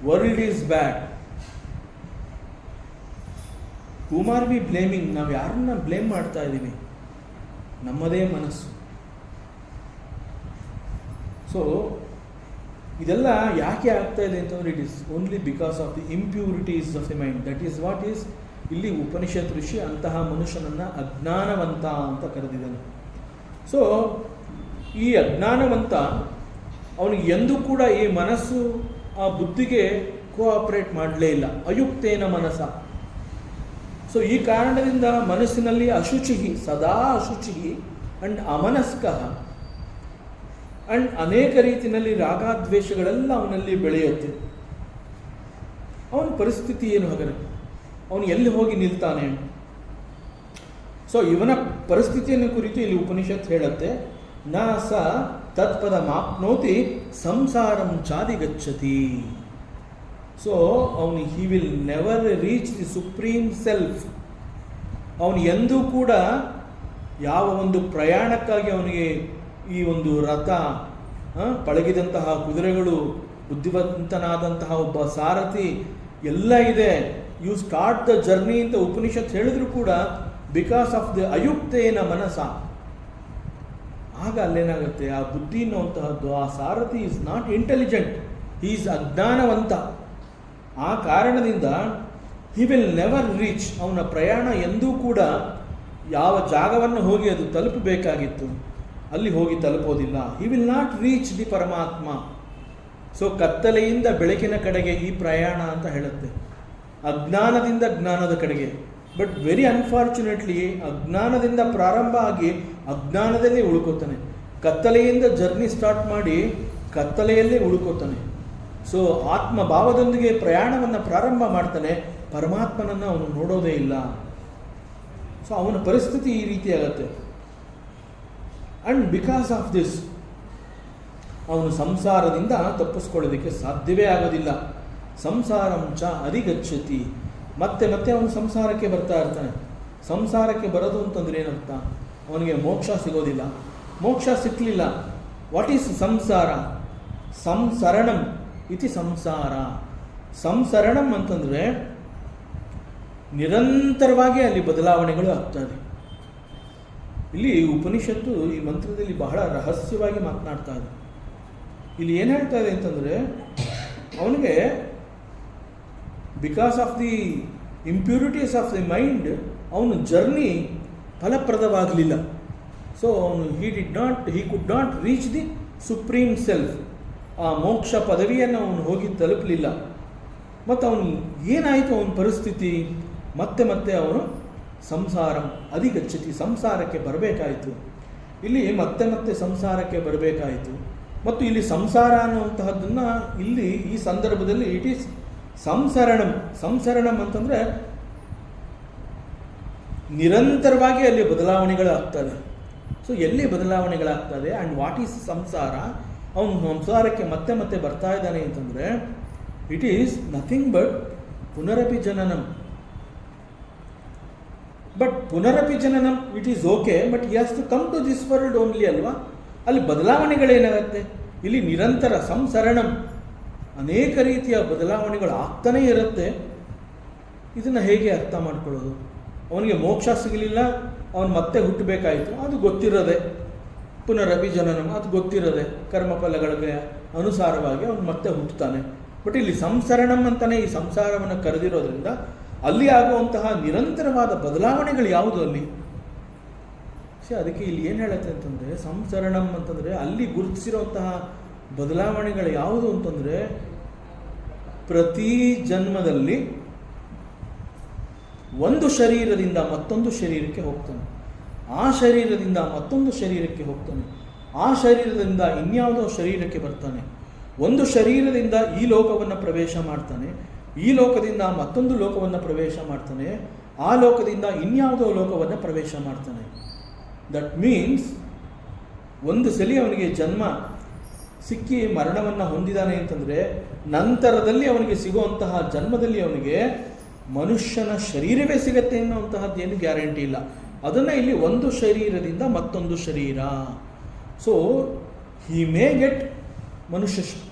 world is bad. Whom are we blaming? ನಾವು ಯಾರನ್ನ ಬ್ಲೇಮ್ ಮಾಡ್ತಾ ಇದ್ದೀವಿ? ನಮ್ಮದೇ ಮನಸ್ಸು. ಸೊ ಇದೆಲ್ಲ ಯಾಕೆ ಆಗ್ತಾ ಇದೆ ಅಂತಂದರೆ it is only because of the impurities of the mind. That is what is ಇಲ್ಲಿ ಉಪನಿಷತ್ ಋಷಿ ಅಂತಹ ಮನುಷ್ಯನನ್ನು ಅಜ್ಞಾನವಂತ ಅಂತ ಕರೆದಿದ್ದಾನೆ. ಸೊ ಈ ಅಜ್ಞಾನವಂತ ಅವನಿಗೆ ಎಂದೂ ಕೂಡ ಈ ಮನಸ್ಸು ಆ ಬುದ್ಧಿಗೆ ಕೋಆಪರೇಟ್ ಮಾಡಲೇ ಇಲ್ಲ. ಅಯುಕ್ತೇನ ಮನಸ. ಸೊ ಈ ಕಾರಣದಿಂದ ಮನಸ್ಸಿನಲ್ಲಿ ಅಶುಚಿ, ಸದಾ ಅಶುಚಿ ಅಂಡ್ ಅಮನಸ್ಕ ಅಂಡ್ ಅನೇಕ ರೀತಿಯಲ್ಲಿ ರಾಗದ್ವೇಷಗಳೆಲ್ಲ ಅವನಲ್ಲಿ ಬೆಳೆಯುತ್ತೆ. ಅವನ ಪರಿಸ್ಥಿತಿ ಏನು ಹಾಗಾದರೆ? ಅವನು ಎಲ್ಲಿ ಹೋಗಿ ನಿಲ್ತಾನೆ? ಸೊ ಇವನ ಪರಿಸ್ಥಿತಿಯನ್ನು ಕುರಿತು ಇಲ್ಲಿ ಉಪನಿಷತ್ ಹೇಳುತ್ತೆ, ನ ಸ ತತ್ಪದ ಮಾಪ್ನೋತಿ ಸಂಸಾರಂ ಚಾದಿಗಚ್ಚತಿ. ಸೊ ಅವನು he will never reach the supreme self. ಅವನು ಎಂದೂ ಕೂಡ ಯಾವ ಒಂದು ಪ್ರಯಾಣಕ್ಕಾಗಿ ಅವನಿಗೆ ಈ ಒಂದು ರಥ, ಪಳಗಿದಂತಹ ಕುದುರೆಗಳು, ಬುದ್ಧಿವಂತನಾದಂತಹ ಒಬ್ಬ ಸಾರಥಿ ಎಲ್ಲ ಇದೆ, ಯು ಸ್ಟಾರ್ಟ್ ದ ಜರ್ನಿ ಅಂತ ಉಪನಿಷತ್ ಹೇಳಿದ್ರು ಕೂಡ ಬಿಕಾಸ್ ಆಫ್ ದಿ ಅಯುಕ್ತೇನ ಮನಸ, ಆಗ ಅಲ್ಲೇನಾಗುತ್ತೆ, ಆ ಬುದ್ಧಿ ಅನ್ನುವಂತಹದ್ದು, ಆ ಸಾರಥಿ is not intelligent, he is ಅಜ್ಞಾನವಂತ. ಆ ಕಾರಣದಿಂದ ಹಿ ವಿಲ್ ನೆವರ್ ರೀಚ್, ಅವನ ಪ್ರಯಾಣ ಎಂದೂ ಕೂಡ ಯಾವ ಜಾಗವನ್ನು ಹೋಗಿ ಅದು ತಲುಪಬೇಕಾಗಿತ್ತು ಅಲ್ಲಿ ಹೋಗಿ ತಲುಪೋದಿಲ್ಲ. He will not reach the ಪರಮಾತ್ಮ. ಸೊ ಕತ್ತಲೆಯಿಂದ ಬೆಳಕಿನ ಕಡೆಗೆ ಈ ಪ್ರಯಾಣ ಅಂತ ಹೇಳುತ್ತೆ, ಅಜ್ಞಾನದಿಂದ ಜ್ಞಾನದ ಕಡೆಗೆ. ಬಟ್ ವೆರಿ ಅನ್ಫಾರ್ಚುನೇಟ್ಲಿ ಅಜ್ಞಾನದಿಂದ ಪ್ರಾರಂಭ ಆಗಿ ಅಜ್ಞಾನದಲ್ಲೇ ಉಳ್ಕೋತಾನೆ. ಕತ್ತಲೆಯಿಂದ ಜರ್ನಿ ಸ್ಟಾರ್ಟ್ ಮಾಡಿ ಕತ್ತಲೆಯಲ್ಲೇ ಉಳ್ಕೋತಾನೆ. ಸೊ ಆತ್ಮಭಾವದೊಂದಿಗೆ ಪ್ರಯಾಣವನ್ನು ಪ್ರಾರಂಭ ಮಾಡ್ತಾನೆ, ಪರಮಾತ್ಮನನ್ನು ಅವನು ನೋಡೋದೇ ಇಲ್ಲ. ಸೊ ಅವನ ಪರಿಸ್ಥಿತಿ ಈ ರೀತಿ ಆಗುತ್ತೆ. ಅಂಡ್ ಬಿಕಾಸ್ ಆಫ್ ದಿಸ್ ಅವನು ಸಂಸಾರದಿಂದ ತಪ್ಪಿಸ್ಕೊಳ್ಳೋದಕ್ಕೆ ಸಾಧ್ಯವೇ ಆಗೋದಿಲ್ಲ. ಸಂಸಾರಂ ಚ ಅಧಿಗಚ್ಚತಿ. ಮತ್ತೆ ಮತ್ತೆ ಅವನು ಸಂಸಾರಕ್ಕೆ ಬರ್ತಾ ಇರ್ತಾನೆ. ಸಂಸಾರಕ್ಕೆ ಬರೋದು ಅಂತಂದ್ರೆ ಏನರ್ಥ? ಅವನಿಗೆ ಮೋಕ್ಷ ಸಿಗೋದಿಲ್ಲ. ಮೋಕ್ಷ ಸಿಕ್ಕಲಿಲ್ಲ. ವಾಟ್ ಈಸ್ ಸಂಸಾರ? ಸಂಸರಣಂ ಇತಿ ಸಂಸಾರ. ಸಂಸರಣಂ ಅಂತಂದರೆ ನಿರಂತರವಾಗಿ ಅಲ್ಲಿ ಬದಲಾವಣೆಗಳು ಆಗ್ತದೆ. ಇಲ್ಲಿ ಉಪನಿಷತ್ತು ಈ ಮಂತ್ರದಲ್ಲಿ ಬಹಳ ರಹಸ್ಯವಾಗಿ ಮಾತನಾಡ್ತಾ ಇದೆ. ಇಲ್ಲಿ ಏನು ಹೇಳ್ತಾ ಇದೆ ಅಂತಂದರೆ, ಅವನಿಗೆ because of the impurities of the mind ಅವನು ಜರ್ನಿ ಫಲಪ್ರದವಾಗಲಿಲ್ಲ. ಸೊ ಅವನು he could not reach the supreme self. ಆ ಮೋಕ್ಷ ಪದವಿಯನ್ನು ಅವನು ಹೋಗಿ ತಲುಪಲಿಲ್ಲ. ಮತ್ತು ಅವನು ಏನಾಯಿತು ಅವನ ಪರಿಸ್ಥಿತಿ? ಮತ್ತೆ ಮತ್ತೆ ಅವನು ಸಂಸಾರಂ ಅಧಿಗಚ್ಚತಿ, ಸಂಸಾರಕ್ಕೆ ಬರಬೇಕಾಯಿತು. ಇಲ್ಲಿ ಮತ್ತೆ ಮತ್ತೆ ಸಂಸಾರಕ್ಕೆ ಬರಬೇಕಾಯಿತು. ಮತ್ತು ಇಲ್ಲಿ ಸಂಸಾರ ಅನ್ನುವಂತಹದ್ದನ್ನು ಇಲ್ಲಿ ಈ ಸಂದರ್ಭದಲ್ಲಿ ಇಟ್ ಈಸ್ ಸಂಸರಣಂ. ಸಂಸರಣಂ ಅಂತಂದರೆ ನಿರಂತರವಾಗಿ ಅಲ್ಲಿ ಬದಲಾವಣೆಗಳಾಗ್ತದೆ. ಸೊ ಎಲ್ಲಿ ಬದಲಾವಣೆಗಳಾಗ್ತದೆ ಆ್ಯಂಡ್ ವಾಟ್ ಈಸ್ ಸಂಸಾರ, ಅವನು ಸಂಸಾರಕ್ಕೆ ಮತ್ತೆ ಮತ್ತೆ ಬರ್ತಾ ಇದ್ದಾನೆ ಅಂತಂದರೆ ಇಟ್ ಈಸ್ ನಥಿಂಗ್ ಬಟ್ ಪುನರಪಿ ಜನನಂ. ಬಟ್ ಪುನರಪಿ ಜನನಂ it is okay, but he has to come to this world only ಅಲ್ವಾ. ಅಲ್ಲಿ ಬದಲಾವಣೆಗಳೇನಾಗತ್ತೆ, ಇಲ್ಲಿ ನಿರಂತರ ಸಂಸರಣಂ, ಅನೇಕ ರೀತಿಯ ಬದಲಾವಣೆಗಳು ಆಗ್ತಾನೇ ಇರುತ್ತೆ. ಇದನ್ನು ಹೇಗೆ ಅರ್ಥ ಮಾಡ್ಕೊಳ್ಳೋದು? ಅವನಿಗೆ ಮೋಕ್ಷ ಸಿಗಲಿಲ್ಲ, ಅವನು ಮತ್ತೆ ಹುಟ್ಟಬೇಕಾಯಿತು, ಅದು ಗೊತ್ತಿರೋದೆ. ಪುನರಪಿ ಜನನಂ ಅದು ಗೊತ್ತಿರೋದೆ, ಕರ್ಮಫಲಗಳಿಗೆ ಅನುಸಾರವಾಗಿ ಅವನು ಮತ್ತೆ ಹುಟ್ಟುತ್ತಾನೆ. ಬಟ್ ಇಲ್ಲಿ ಸಂಸರಣಂ ಅಂತಲೇ ಈ ಸಂಸಾರವನ್ನು ಕರೆದಿರೋದ್ರಿಂದ ಅಲ್ಲಿ ಆಗುವಂತಹ ನಿರಂತರವಾದ ಬದಲಾವಣೆಗಳು ಯಾವುದು ಅಲ್ಲಿ? ಅದಕ್ಕೆ ಇಲ್ಲಿ ಏನು ಹೇಳುತ್ತೆ ಅಂತಂದರೆ, ಸಂಸರಣಂ ಅಂತಂದರೆ ಅಲ್ಲಿ ಗುರುತಿಸಿರುವಂತಹ ಬದಲಾವಣೆಗಳು ಯಾವುದು ಅಂತಂದರೆ, ಪ್ರತಿ ಜನ್ಮದಲ್ಲಿ ಒಂದು ಶರೀರದಿಂದ ಮತ್ತೊಂದು ಶರೀರಕ್ಕೆ ಹೋಗ್ತಾನೆ, ಆ ಶರೀರದಿಂದ ಮತ್ತೊಂದು ಶರೀರಕ್ಕೆ ಹೋಗ್ತಾನೆ, ಆ ಶರೀರದಿಂದ ಇನ್ಯಾವುದೋ ಶರೀರಕ್ಕೆ ಬರ್ತಾನೆ, ಒಂದು ಶರೀರದಿಂದ ಈ ಲೋಕವನ್ನು ಪ್ರವೇಶ ಮಾಡ್ತಾನೆ, ಈ ಲೋಕದಿಂದ ಮತ್ತೊಂದು ಲೋಕವನ್ನು ಪ್ರವೇಶ ಮಾಡ್ತಾನೆ, ಆ ಲೋಕದಿಂದ ಇನ್ಯಾವುದೋ ಲೋಕವನ್ನು ಪ್ರವೇಶ ಮಾಡ್ತಾನೆ. ದಟ್ ಮೀನ್ಸ್ ಒಂದು ಸಲ ಅವನಿಗೆ ಜನ್ಮ ಸಿಕ್ಕಿ ಮರಣವನ್ನು ಹೊಂದಿದ್ದಾನೆ ಅಂತಂದರೆ ನಂತರದಲ್ಲಿ ಅವನಿಗೆ ಸಿಗುವಂತಹ ಜನ್ಮದಲ್ಲಿ ಅವನಿಗೆ ಮನುಷ್ಯನ ಶರೀರವೇ ಸಿಗತ್ತೆ ಅನ್ನುವಂತಹದ್ದೇನು ಗ್ಯಾರಂಟಿ ಇಲ್ಲ. ಅದನ್ನು ಇಲ್ಲಿ ಒಂದು ಶರೀರದಿಂದ ಮತ್ತೊಂದು ಶರೀರ. ಸೊ ಹಿ ಮೇ ಗೆಟ್ ಮನುಷ್ಯ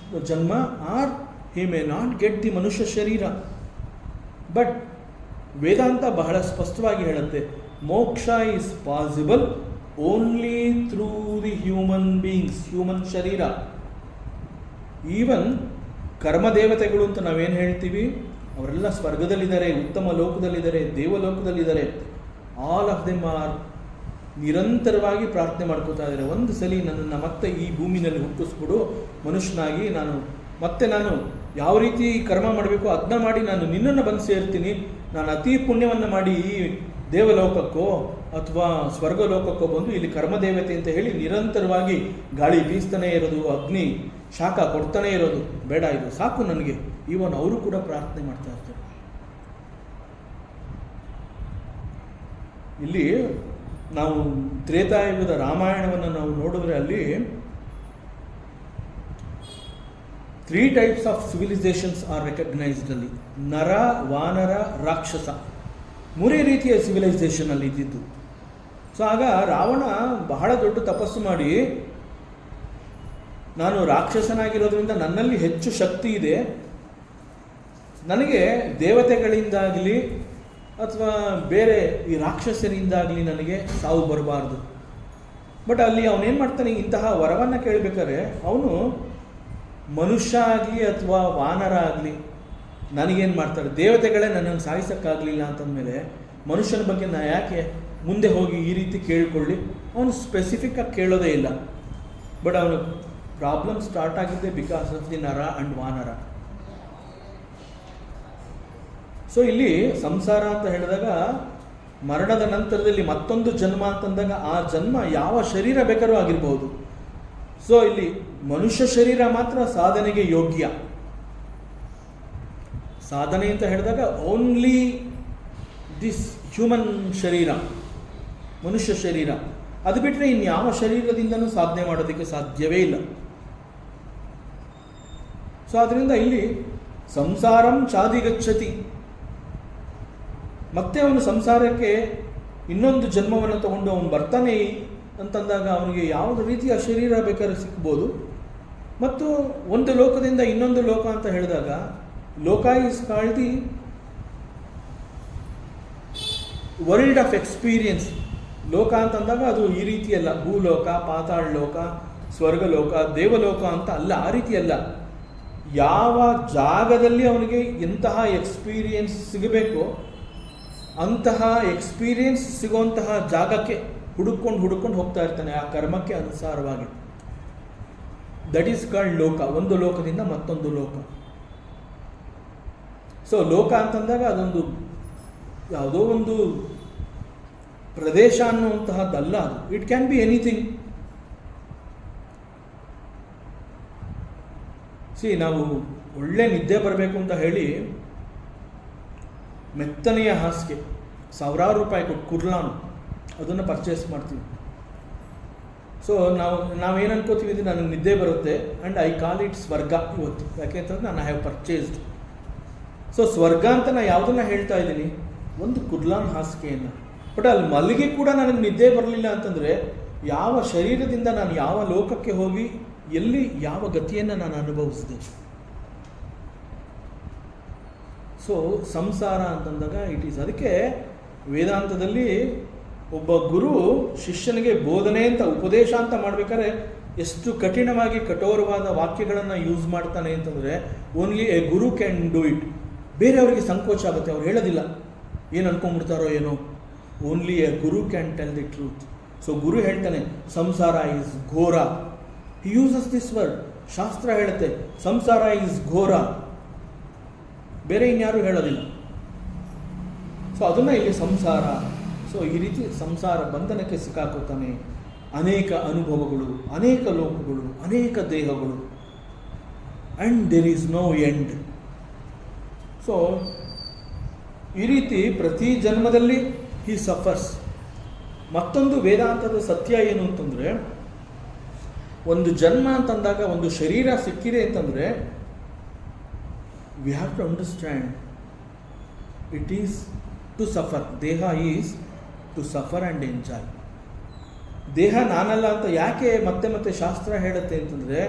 ಜನ್ಮ or he may not get the ಮನುಷ್ಯ ಶರೀರ. ಬಟ್ ವೇದಾಂತ ಬಹಳ ಸ್ಪಷ್ಟವಾಗಿ ಹೇಳುತ್ತೆ, moksha is possible only through the human beings, human ಶರೀರ. ಈವನ್ ಕರ್ಮದೇವತೆಗಳು ಅಂತ ನಾವೇನು ಹೇಳ್ತೀವಿ, ಅವರೆಲ್ಲ ಸ್ವರ್ಗದಲ್ಲಿದ್ದಾರೆ, ಉತ್ತಮ ಲೋಕದಲ್ಲಿದ್ದಾರೆ, ದೇವಲೋಕದಲ್ಲಿದ್ದಾರೆ. ಆಲ್ ಆಫ್ ದೆಮ್ ಆರ್ ನಿರಂತರವಾಗಿ ಪ್ರಾರ್ಥನೆ ಮಾಡ್ಕೋತಾ ಇದ್ದಾರೆ, ಒಂದು ಸಲ ನನ್ನನ್ನು ಮತ್ತೆ ಈ ಭೂಮಿನಲ್ಲಿ ಹುಟ್ಟಿಸ್ಬಿಡು ಮನುಷ್ಯನಾಗಿ, ನಾನು ಯಾವ ರೀತಿ ಕರ್ಮ ಮಾಡಬೇಕು ಅದನ್ನ ಮಾಡಿ ನಾನು ನಿನ್ನನ್ನು ಬಂದು ಸೇರ್ತೀನಿ, ನಾನು ಅತಿ ಪುಣ್ಯವನ್ನು ಮಾಡಿ ಈ ದೇವಲೋಕಕ್ಕೋ ಅಥವಾ ಸ್ವರ್ಗಲೋಕಕ್ಕೋ ಬಂದು ಇಲ್ಲಿ ಕರ್ಮದೇವತೆ ಅಂತ ಹೇಳಿ ನಿರಂತರವಾಗಿ ಗಾಳಿ ಬೀಸ್ತಾನೆ ಇರೋದು, ಅಗ್ನಿ ಶಾಖ ಕೊಡ್ತಾನೆ ಇರೋದು, ಬೇಡ ಇದು ಸಾಕು ನನಗೆ. ಈವನ್ ಅವರು ಕೂಡ ಪ್ರಾರ್ಥನೆ ಮಾಡ್ತಾ ಇರ್ತಾರೆ. ಇಲ್ಲಿ ನಾವು ತ್ರೇತಾಯುಗದ ರಾಮಾಯಣವನ್ನು ನಾವು ನೋಡಿದ್ರೆ ಅಲ್ಲಿ 3 types of civilizations are recognized. ಅಲ್ಲಿ ನರ, ವಾನರ, ರಾಕ್ಷಸ, 3 ರೀತಿಯ ಸಿವಿಲೈಸೇಷನ್ ಅಲ್ಲಿ ಇದ್ದಿದ್ದು. ಸೊ ಆಗ ರಾವಣ ಬಹಳ ದೊಡ್ಡ ತಪಸ್ಸು ಮಾಡಿ, ನಾನು ರಾಕ್ಷಸನಾಗಿರೋದ್ರಿಂದ ನನ್ನಲ್ಲಿ ಹೆಚ್ಚು ಶಕ್ತಿ ಇದೆ, ನನಗೆ ದೇವತೆಗಳಿಂದಾಗಲಿ ಅಥವಾ ಬೇರೆ ಈ ರಾಕ್ಷಸರಿಂದಾಗಲಿ ನನಗೆ ಸಾವು ಬರಬಾರ್ದು. ಬಟ್ ಅಲ್ಲಿ ಅವನೇನು ಮಾಡ್ತಾನೆ, ಇಂತಹ ವರವನ್ನು ಕೇಳಬೇಕಾದ್ರೆ ಅವನು ಮನುಷ್ಯ ಆಗಲಿ ಅಥವಾ ವಾನರ ಆಗಲಿ ನನಗೇನು ಮಾಡ್ತಾರೆ, ದೇವತೆಗಳೇ ನನ್ನನ್ನು ಸಾಯಿಸೋಕ್ಕಾಗಲಿಲ್ಲ ಅಂತಂದಮೇಲೆ ಮನುಷ್ಯನ ಬಗ್ಗೆ ನಾ ಯಾಕೆ ಮುಂದೆ ಹೋಗಿ ಈ ರೀತಿ ಕೇಳಿಕೊಳ್ಳಿ? ಅವನು ಸ್ಪೆಸಿಫಿಕ್ಕಾಗಿ ಕೇಳೋದೇ ಇಲ್ಲ. ಬಟ್ ಅವನು ಪ್ರಾಬ್ಲಮ್ ಸ್ಟಾರ್ಟ್ ಆಗಿದ್ದೆ ಬಿಕಾಸ್ ಆಫ್ ದಿ ನರ ಆ್ಯಂಡ್ ವಾನರ. ಸೊ ಇಲ್ಲಿ ಸಂಸಾರ ಅಂತ ಹೇಳಿದಾಗ ಮರಣದ ನಂತರದಲ್ಲಿ ಮತ್ತೊಂದು ಜನ್ಮ ಅಂತಂದಾಗ ಆ ಜನ್ಮ ಯಾವ ಶರೀರ ಬೇಕಾದ್ರೂ ಆಗಿರ್ಬೋದು. ಸೊ ಇಲ್ಲಿ ಮನುಷ್ಯ ಶರೀರ ಮಾತ್ರ ಸಾಧನೆಗೆ ಯೋಗ್ಯ. ಸಾಧನೆ ಅಂತ ಹೇಳಿದಾಗ ಓನ್ಲಿ ದಿಸ್ ಹ್ಯೂಮನ್ ಶರೀರ, ಮನುಷ್ಯ ಶರೀರ. ಅದು ಬಿಟ್ಟರೆ ಇನ್ಯಾವ ಶರೀರದಿಂದನೂ ಸಾಧನೆ ಮಾಡೋದಕ್ಕೆ ಸಾಧ್ಯವೇ ಇಲ್ಲ. ಸೊ ಅದರಿಂದ ಇಲ್ಲಿ ಸಂಸಾರಂ ಚಾದಿಗಚ್ಚತಿ, ಮತ್ತೆ ಅವನು ಸಂಸಾರಕ್ಕೆ ಇನ್ನೊಂದು ಜನ್ಮವನ್ನು ತಗೊಂಡು ಅವನು ಬರ್ತಾನೆ ಅಂತಂದಾಗ ಅವನಿಗೆ ಯಾವುದೇ ರೀತಿಯ ಶರೀರ ಬೇಕಾದ್ರೆ ಸಿಗ್ಬೋದು. ಮತ್ತು ಒಂದು ಲೋಕದಿಂದ ಇನ್ನೊಂದು ಲೋಕ ಅಂತ ಹೇಳಿದಾಗ ಲೋಕ is called the world of experience. ಲೋಕ ಅಂತಂದಾಗ ಅದು ಈ ರೀತಿಯಲ್ಲ, ಭೂಲೋಕ, ಪಾತಾಳ ಲೋಕ, ಸ್ವರ್ಗಲೋಕ, ದೇವಲೋಕ ಅಂತ ಅಲ್ಲ, ಆ ರೀತಿ ಅಲ್ಲ. ಯಾವ ಜಾಗದಲ್ಲಿ ಅವನಿಗೆ ಎಂತಹ ಎಕ್ಸ್ಪೀರಿಯನ್ಸ್ ಸಿಗಬೇಕೋ ಅಂತಹ ಎಕ್ಸ್ಪೀರಿಯನ್ಸ್ ಸಿಗುವಂತಹ ಜಾಗಕ್ಕೆ ಹುಡುಕೊಂಡು ಹೋಗ್ತಾ ಇರ್ತಾನೆ, ಆ ಕರ್ಮಕ್ಕೆ ಅನುಸಾರವಾಗಿ. ದಟ್ ಈಸ್ ಕಾಲ್ಡ್ ಲೋಕ, ಒಂದು ಲೋಕದಿಂದ ಮತ್ತೊಂದು ಲೋಕ. ಸೊ ಲೋಕ ಅಂತಂದಾಗ ಅದೊಂದು ಯಾವುದೋ ಒಂದು ಪ್ರದೇಶ ಅನ್ನುವಂತಹದ್ದಲ್ಲ, ಅದು ಇಟ್ ಕ್ಯಾನ್ ಬಿ ಎನಿಥಿಂಗ್. ನಾವು ಒಳ್ಳೆ ನಿದ್ದೆ ಬರಬೇಕು ಅಂತ ಹೇಳಿ ಮೆತ್ತನೆಯ ಹಾಸಿಗೆ ಸಾವಿರಾರು ರೂಪಾಯಿ ಕೊಟ್ಟು ಕುರ್ಲಾನ್ ಅದನ್ನು ಪರ್ಚೇಸ್ ಮಾಡ್ತೀವಿ. ಸೊ ನಾವೇನು ಅನ್ಕೋತೀವಿ ಅಂದರೆ ನನಗೆ ನಿದ್ದೆ ಬರುತ್ತೆ ಆ್ಯಂಡ್ ಐ ಕಾಲ್ ಇಟ್ ಸ್ವರ್ಗ ಇವತ್ತು. ಯಾಕೆ ಅಂತಂದ್ರೆ ನಾನು ಹ್ಯಾವ್ ಪರ್ಚೇಸ್ಡ್. ಸೊ ಸ್ವರ್ಗ ಅಂತ ನಾನು ಯಾವುದನ್ನು ಹೇಳ್ತಾ ಇದ್ದೀನಿ, ಒಂದು ಕುರ್ಲಾನ್ ಹಾಸಿಗೆಯನ್ನು. ಬಟ್ ಅಲ್ಲಿ ಮಲ್ಲಿಗೆ ಕೂಡ ನನಗೆ ನಿದ್ದೆ ಬರಲಿಲ್ಲ ಅಂತಂದರೆ ಯಾವ ಶರೀರದಿಂದ ನಾನು ಯಾವ ಲೋಕಕ್ಕೆ ಹೋಗಿ ಎಲ್ಲಿ ಯಾವ ಗತಿಯನ್ನು ನಾನು ಅನುಭವಿಸಿದೆ. ಸೊ ಸಂಸಾರ ಅಂತಂದಾಗ ಇಟ್ ಈಸ್. ಅದಕ್ಕೆ ವೇದಾಂತದಲ್ಲಿ ಒಬ್ಬ ಗುರು ಶಿಷ್ಯನಿಗೆ ಬೋಧನೆ ಅಂತ ಉಪದೇಶ ಅಂತ ಮಾಡಬೇಕಾದ್ರೆ ಎಷ್ಟು ಕಠಿಣವಾಗಿ ಕಠೋರವಾದ ವಾಕ್ಯಗಳನ್ನು ಯೂಸ್ ಮಾಡ್ತಾನೆ ಅಂತಂದರೆ only a guru can do it. ಬೇರೆಯವರಿಗೆ ಸಂಕೋಚ ಆಗುತ್ತೆ, ಅವ್ರು ಹೇಳೋದಿಲ್ಲ, ಏನು ಅನ್ಕೊಂಡ್ಬಿಡ್ತಾರೋ ಏನೋ. Only a guru can tell the truth. So ಗುರು ಹೇಳ್ತಾನೆ ಸಂಸಾರ ಈಸ್ ಘೋರ. He uses this word. ಶಾಸ್ತ್ರ ಹೇಳುತ್ತೆ ಸಂಸಾರ ಈಸ್ ಘೋರ, ಬೇರೆ ಇನ್ಯಾರು ಹೇಳೋದಿಲ್ಲ. ಸೊ ಅದನ್ನು ಇಲ್ಲಿ ಸಂಸಾರ. ಸೊ ಈ ರೀತಿ ಸಂಸಾರ ಬಂಧನಕ್ಕೆ ಸಿಕ್ಕಾಕೋತಾನೆ. ಅನೇಕ ಅನುಭವಗಳು, ಅನೇಕ ಲೋಕಗಳು, ಅನೇಕ ದೇಹಗಳು, and there is no end. So ಈ ರೀತಿ ಪ್ರತಿ ಜನ್ಮದಲ್ಲಿ ಹಿ ಸಫರ್ಸ್. ಮತ್ತೊಂದು ವೇದಾಂತದ ಸತ್ಯ ಏನು ಅಂತಂದರೆ, ಒಂದು ಜನ್ಮ ಅಂತಂದಾಗ ಒಂದು ಶರೀರ ಸಿಕ್ಕಿದೆ ಅಂತಂದರೆ we have to understand it is to suffer. ದೇಹ is to suffer and enjoy. ದೇಹ ನಾನಲ್ಲ ಅಂತ ಯಾಕೆ ಮತ್ತೆ ಮತ್ತೆ ಶಾಸ್ತ್ರ ಹೇಳುತ್ತೆ ಅಂತಂದರೆ,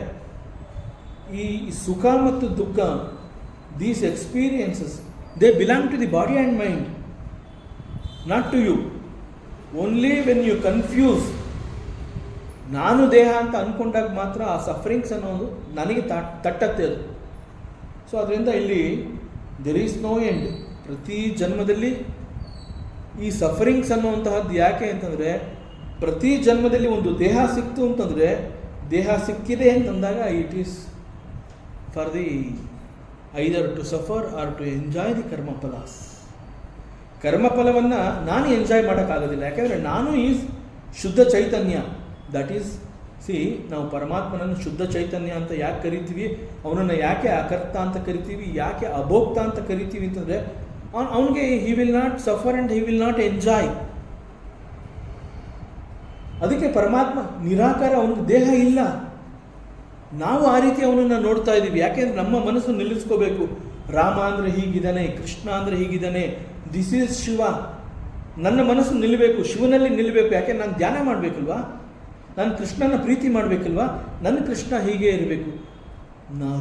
ಈ ಸುಖ ಮತ್ತು ದುಃಖ, these experiences they belong to the body and mind, not to you. Only when you confuse ನಾನು ದೇಹ ಅಂತ ಅಂದ್ಕೊಂಡಾಗ ಮಾತ್ರ ಆ ಸಫರಿಂಗ್ಸ್ ಅನ್ನೋದು ನನಗೆ ತಟ್ಟತ್ತೆ ಅದು. ಸೊ ಅದರಿಂದ ಇಲ್ಲಿ ದೆರ್ ಈಸ್ ನೋ ಎಂಡ್. ಪ್ರತಿ ಜನ್ಮದಲ್ಲಿ ಈ ಸಫರಿಂಗ್ಸ್ ಅನ್ನುವಂತಹದ್ದು ಯಾಕೆ ಅಂತಂದರೆ, ಪ್ರತಿ ಜನ್ಮದಲ್ಲಿ ಒಂದು ದೇಹ ಸಿಕ್ತು ಅಂತಂದರೆ, ದೇಹ ಸಿಕ್ಕಿದೆ ಅಂತಂದಾಗ it is for the either to suffer or to enjoy the ಕರ್ಮಫಲಾಸ್. ಕರ್ಮಫಲವನ್ನು ನಾನು ಎಂಜಾಯ್ ಮಾಡೋಕ್ಕಾಗೋದಿಲ್ಲ, ಯಾಕೆಂದರೆ ನಾನು ಈಸ್ ಶುದ್ಧ ಚೈತನ್ಯ. ದಟ್ ಈಸ್ ನಾವು ಪರಮಾತ್ಮನನ್ನು ಶುದ್ಧ ಚೈತನ್ಯ ಅಂತ ಯಾಕೆ ಕರಿತೀವಿ, ಅವನನ್ನು ಯಾಕೆ ಅಕರ್ತ ಅಂತ ಕರಿತೀವಿ, ಯಾಕೆ ಅಭೋಕ್ತ ಅಂತ ಕರಿತೀವಿ ಅಂತಂದರೆ, ಅವನಿಗೆ ಹಿ will not suffer and he will not enjoy. ಅದಕ್ಕೆ ಪರಮಾತ್ಮ ನಿರಾಕಾರ, ಅವನಿಗೆ ದೇಹ ಇಲ್ಲ. ನಾವು ಆ ರೀತಿ ಅವನನ್ನು ನೋಡ್ತಾ ಇದ್ದೀವಿ. ಯಾಕೆಂದರೆ ನಮ್ಮ ಮನಸ್ಸು ನಿಲ್ಲಿಸ್ಕೋಬೇಕು. ರಾಮ ಅಂದರೆ ಹೀಗಿದ್ದಾನೆ, ಕೃಷ್ಣ ಅಂದರೆ ಹೀಗಿದ್ದಾನೆ, ದಿಸ್ ಈಸ್ ಶಿವ. ನನ್ನ ಮನಸ್ಸು ನಿಲ್ಲಬೇಕು, ಶಿವನಲ್ಲಿ ನಿಲ್ಲಬೇಕು. ಯಾಕೆ ನಾನು ಧ್ಯಾನ ಮಾಡಬೇಕಲ್ವಾ, ನಾನು ಕೃಷ್ಣನ ಪ್ರೀತಿ ಮಾಡಬೇಕಲ್ವಾ, ನನ್ನ ಕೃಷ್ಣ ಹೀಗೆ ಇರಬೇಕು.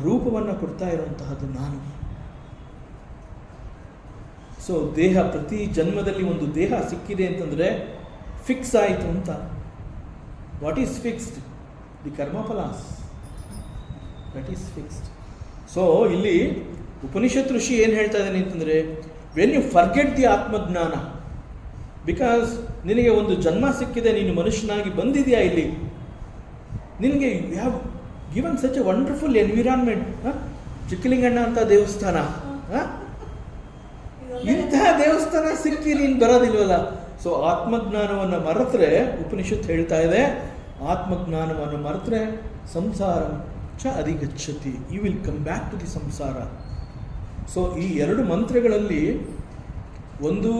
ರೂಪವನ್ನು ಕೊಡ್ತಾ ಇರುವಂತಹದ್ದು ನಾನು. ಸೊ ದೇಹ, ಪ್ರತಿ ಜನ್ಮದಲ್ಲಿ ಒಂದು ದೇಹ ಸಿಕ್ಕಿದೆ ಅಂತಂದರೆ ಫಿಕ್ಸ್ ಆಯಿತು ಅಂತ. What is fixed? ದಿ ಕರ್ಮಫಲಾಸ್, ದಟ್ ಈಸ್ ಫಿಕ್ಸ್ಡ್. ಸೊ ಇಲ್ಲಿ ಉಪನಿಷತ್ ಋಷಿ ಏನು ಹೇಳ್ತಾ ಇದ್ದಾನೆ ಅಂತಂದರೆ, ವೆನ್ ಯು ಫರ್ಗೆಟ್ ದಿ ಆತ್ಮಜ್ಞಾನ, ಬಿಕಾಸ್ ನಿನಗೆ ಒಂದು ಜನ್ಮ ಸಿಕ್ಕಿದೆ, ನೀನು ಮನುಷ್ಯನಾಗಿ ಬಂದಿದೆಯಾ ಇಲ್ಲಿ, ನಿನಗೆ you have given such a wonderful environment. ಚಿಕ್ಕಲಿಂಗಣ್ಣ ಅಂತ ದೇವಸ್ಥಾನ, ಇಂತಹ ದೇವಸ್ಥಾನ ಸಿಕ್ಕಿ ನೀನು ಬರೋದಿಲ್ವಲ್ಲ. ಸೊ ಆತ್ಮಜ್ಞಾನವನ್ನು ಮರೆತರೆ, ಉಪನಿಷತ್ ಹೇಳ್ತಾ ಇದೆ, ಆತ್ಮಜ್ಞಾನವನ್ನು ಮರೆತರೆ ಸಂಸಾರ ಚ ಅಧಿಗಚ್ಚತಿ, you will come back to the ಸಂಸಾರ. ಸೊ ಈ ಎರಡು ಮಂತ್ರಗಳಲ್ಲಿ ಒಂದು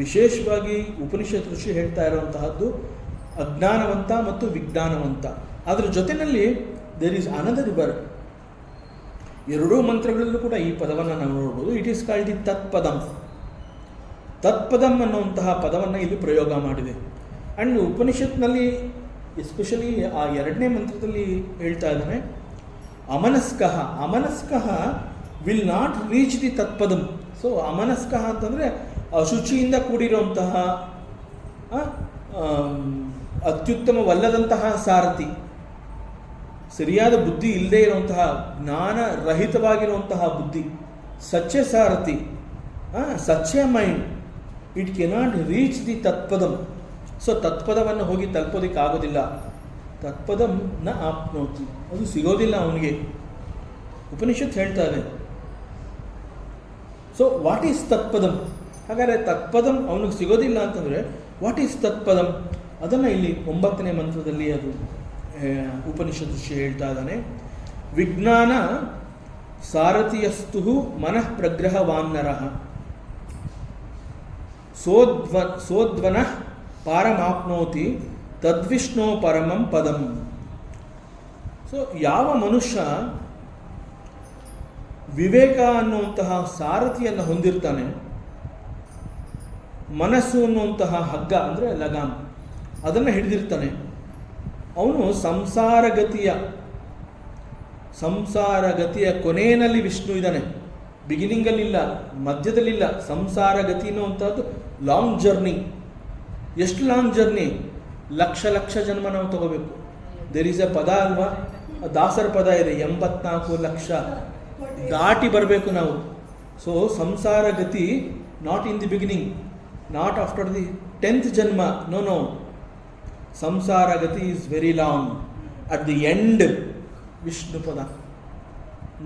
ವಿಶೇಷವಾಗಿ ಉಪನಿಷತ್ ಋಷಿ ಹೇಳ್ತಾ ಇರುವಂತಹದ್ದು ಅಜ್ಞಾನವಂತ ಮತ್ತು ವಿಜ್ಞಾನವಂತ. ಅದರ ಜೊತೆಯಲ್ಲಿ ದೇರ್ ಈಸ್ ಅನದರ್ ವರ್ಡ್. ಎರಡೂ ಮಂತ್ರಗಳಲ್ಲೂ ಕೂಡ ಈ ಪದವನ್ನು ನಾವು ನೋಡ್ಬೋದು. ಇಟ್ ಈಸ್ ಕಾಲ್ಡ್ ದಿ ತತ್ಪದಂ. ತತ್ಪದಂ ಅನ್ನುವಂತಹ ಪದವನ್ನು ಇಲ್ಲಿ ಪ್ರಯೋಗ ಮಾಡಿದೆ. ಆ್ಯಂಡ್ ಉಪನಿಷತ್ನಲ್ಲಿ ಎಸ್ಪೆಷಲಿ ಆ ಎರಡನೇ ಮಂತ್ರದಲ್ಲಿ ಹೇಳ್ತಾ ಇದ್ದಾನೆ, ಅಮನಸ್ಕಃ. ಅಮನಸ್ಕಃ ವಿಲ್ ನಾಟ್ ರೀಚ್ ದಿ ತತ್ಪದಂ. ಸೊ ಅಮನಸ್ಕಃ ಅಂತಂದರೆ ಅಶುಚಿಯಿಂದ ಕೂಡಿರುವಂತಹ, ಅತ್ಯುತ್ತಮವಲ್ಲದಂತಹ ಸಾರಥಿ, ಸರಿಯಾದ ಬುದ್ಧಿ ಇಲ್ಲದೆ ಇರುವಂತಹ, ಜ್ಞಾನರಹಿತವಾಗಿರುವಂತಹ ಬುದ್ಧಿ, ಸಚ್ಚೆ ಸಾರಥಿ, such a mind, it cannot reach the ತತ್ಪದಂ. ಸೊ ತತ್ಪದವನ್ನು ಹೋಗಿ ತಲುಪೋದಕ್ಕೆ ಆಗೋದಿಲ್ಲ. ತತ್ಪದಂ ನ ಆಪ್ನೋತಿ, ಅದು ಸಿಗೋದಿಲ್ಲ ಅವನಿಗೆ. ಉಪನಿಷತ್ ಹೇಳ್ತಾ ಇದೆ. ಸೊ ವಾಟ್ ಈಸ್ ತತ್ಪದಂ? ಹಾಗಾದರೆ ತತ್ಪದಂ ಅವನಿಗೆ ಸಿಗೋದಿಲ್ಲ ಅಂತಂದರೆ ವಾಟ್ ಈಸ್ ತತ್ಪದಂ? ಅದನ್ನು ಇಲ್ಲಿ 9ನೇ ಮಂತ್ರದಲ್ಲಿ ಅದು ಉಪನಿಷತ್ ಋಷಿ ಹೇಳ್ತಾ ಇದ್ದಾನೆ. ವಿಜ್ಞಾನ ಸಾರಥಿಯಸ್ತು ಮನಃ ಪ್ರಗ್ರಹವಾನ್ನರಃ. ಸೋದ್ವನ ಪಾರಮಾಪ್ನೋತಿ ತದ್ವಿಷ್ಣು ಪರಮಂ ಪದಂ. ಸೊ ಯಾವ ಮನುಷ್ಯ ವಿವೇಕ ಅನ್ನುವಂತಹ ಸಾರಥಿಯನ್ನು ಹೊಂದಿರ್ತಾನೆ, ಮನಸ್ಸು ಅನ್ನುವಂತಹ ಹಗ್ಗ ಅಂದರೆ ಲಗಾಮ್ ಅದನ್ನು ಹಿಡಿದಿರ್ತಾನೆ, ಅವನು ಸಂಸಾರಗತಿಯ ಕೊನೆಯಲ್ಲಿ ವಿಷ್ಣು ಇದ್ದಾನೆ. ಬಿಗಿನಿಂಗಲ್ಲಿಲ್ಲ, ಮಧ್ಯದಲ್ಲಿಲ್ಲ. ಸಂಸಾರ ಗತಿ ಅನ್ನುವಂಥದ್ದು ಲಾಂಗ್ ಜರ್ನಿ. ಎಷ್ಟು ಲಾಂಗ್ ಜರ್ನಿ? ಲಕ್ಷ ಜನ್ಮ ನಾವು ತಗೋಬೇಕು. ದೇರ್ ಈಸ್ ಎ ಪದ ಅಲ್ವಾ, ದಾಸರ ಪದ ಇದೆ, 84 ಲಕ್ಷ ದಾಟಿ ಬರಬೇಕು ನಾವು. ಸೊ ಸಂಸಾರ ಗತಿ not in the beginning, not after the 10th ಜನ್ಮ, ನೋ. ಸಂಸಾರ ಗತಿ is very long. At the end Vishnu ಪದ,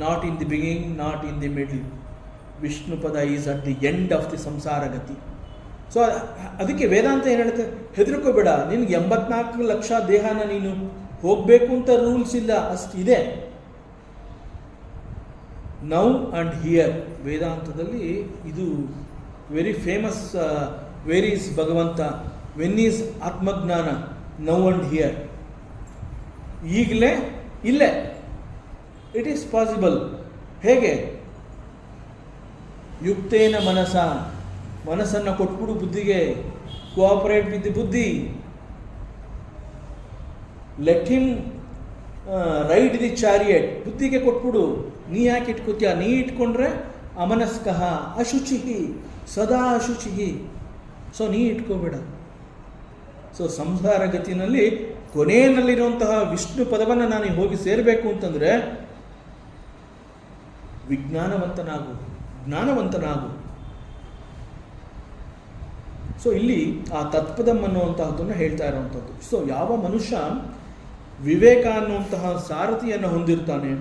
not in the beginning, not in the middle. Vishnu ಪದ is at the end of the ಸಂಸಾರ ಗತಿ. ಸೊ ಅದಕ್ಕೆ ವೇದಾಂತ ಏನು ಹೇಳುತ್ತೆ, ಹೆದರ್ಕೋಬೇಡ, ನಿನ್ಗೆ 84 ಲಕ್ಷ ದೇಹನ ನೀನು ಹೋಗಬೇಕು ಅಂತ ರೂಲ್ಸ್ ಇಲ್ಲ, ಅಷ್ಟಿದೆ. ನೌ ಆ್ಯಂಡ್ ಹಿಯರ್, ವೇದಾಂತದಲ್ಲಿ ಇದು very famous. Where is Bhagavanta, when is atmajnana? Now and here, ಈಗಲೇ ಇಲ್ಲೇ. It is possible. ಹೇಗೆ? ಯುಕ್ತೇನ ಮನಸ್ಸನ್ನು ಕೊಟ್ಬಿಡು ಬುದ್ಧಿಗೆ, cooperate with the buddhi, let him ride the chariot. ಬುದ್ಧಿಗೆ ಕೊಟ್ಬಿಡು. ನೀ ಯಾಕೆ ಇಟ್ಕೋತೀಯ? ನೀ ಇಟ್ಕೊಂಡ್ರೆ ಅಮನಸ್ಕಃ ಅಶುಚಿ, ಸದಾ ಅಶುಚಿ. ಸೊ ನೀ ಇಟ್ಕೋಬೇಡ. ಸೊ ಸಂಸಾರ ಗತಿನಲ್ಲಿ ಕೊನೆಯಲ್ಲಿರುವಂತಹ ವಿಷ್ಣು ಪದವನ್ನು ನಾನು ಹೋಗಿ ಸೇರಬೇಕು ಅಂತಂದರೆ ಜ್ಞಾನವಂತನಾಗು. ಸೊ ಇಲ್ಲಿ ಆ ತತ್ಪದಂ ಅನ್ನುವಂತಹದ್ದನ್ನು ಹೇಳ್ತಾ ಇರುವಂಥದ್ದು. ಸೊ ಯಾವ ಮನುಷ್ಯ ವಿವೇಕ ಅನ್ನುವಂತಹ ಸಾರಥಿಯನ್ನು ಹೊಂದಿರ್ತಾನೆ,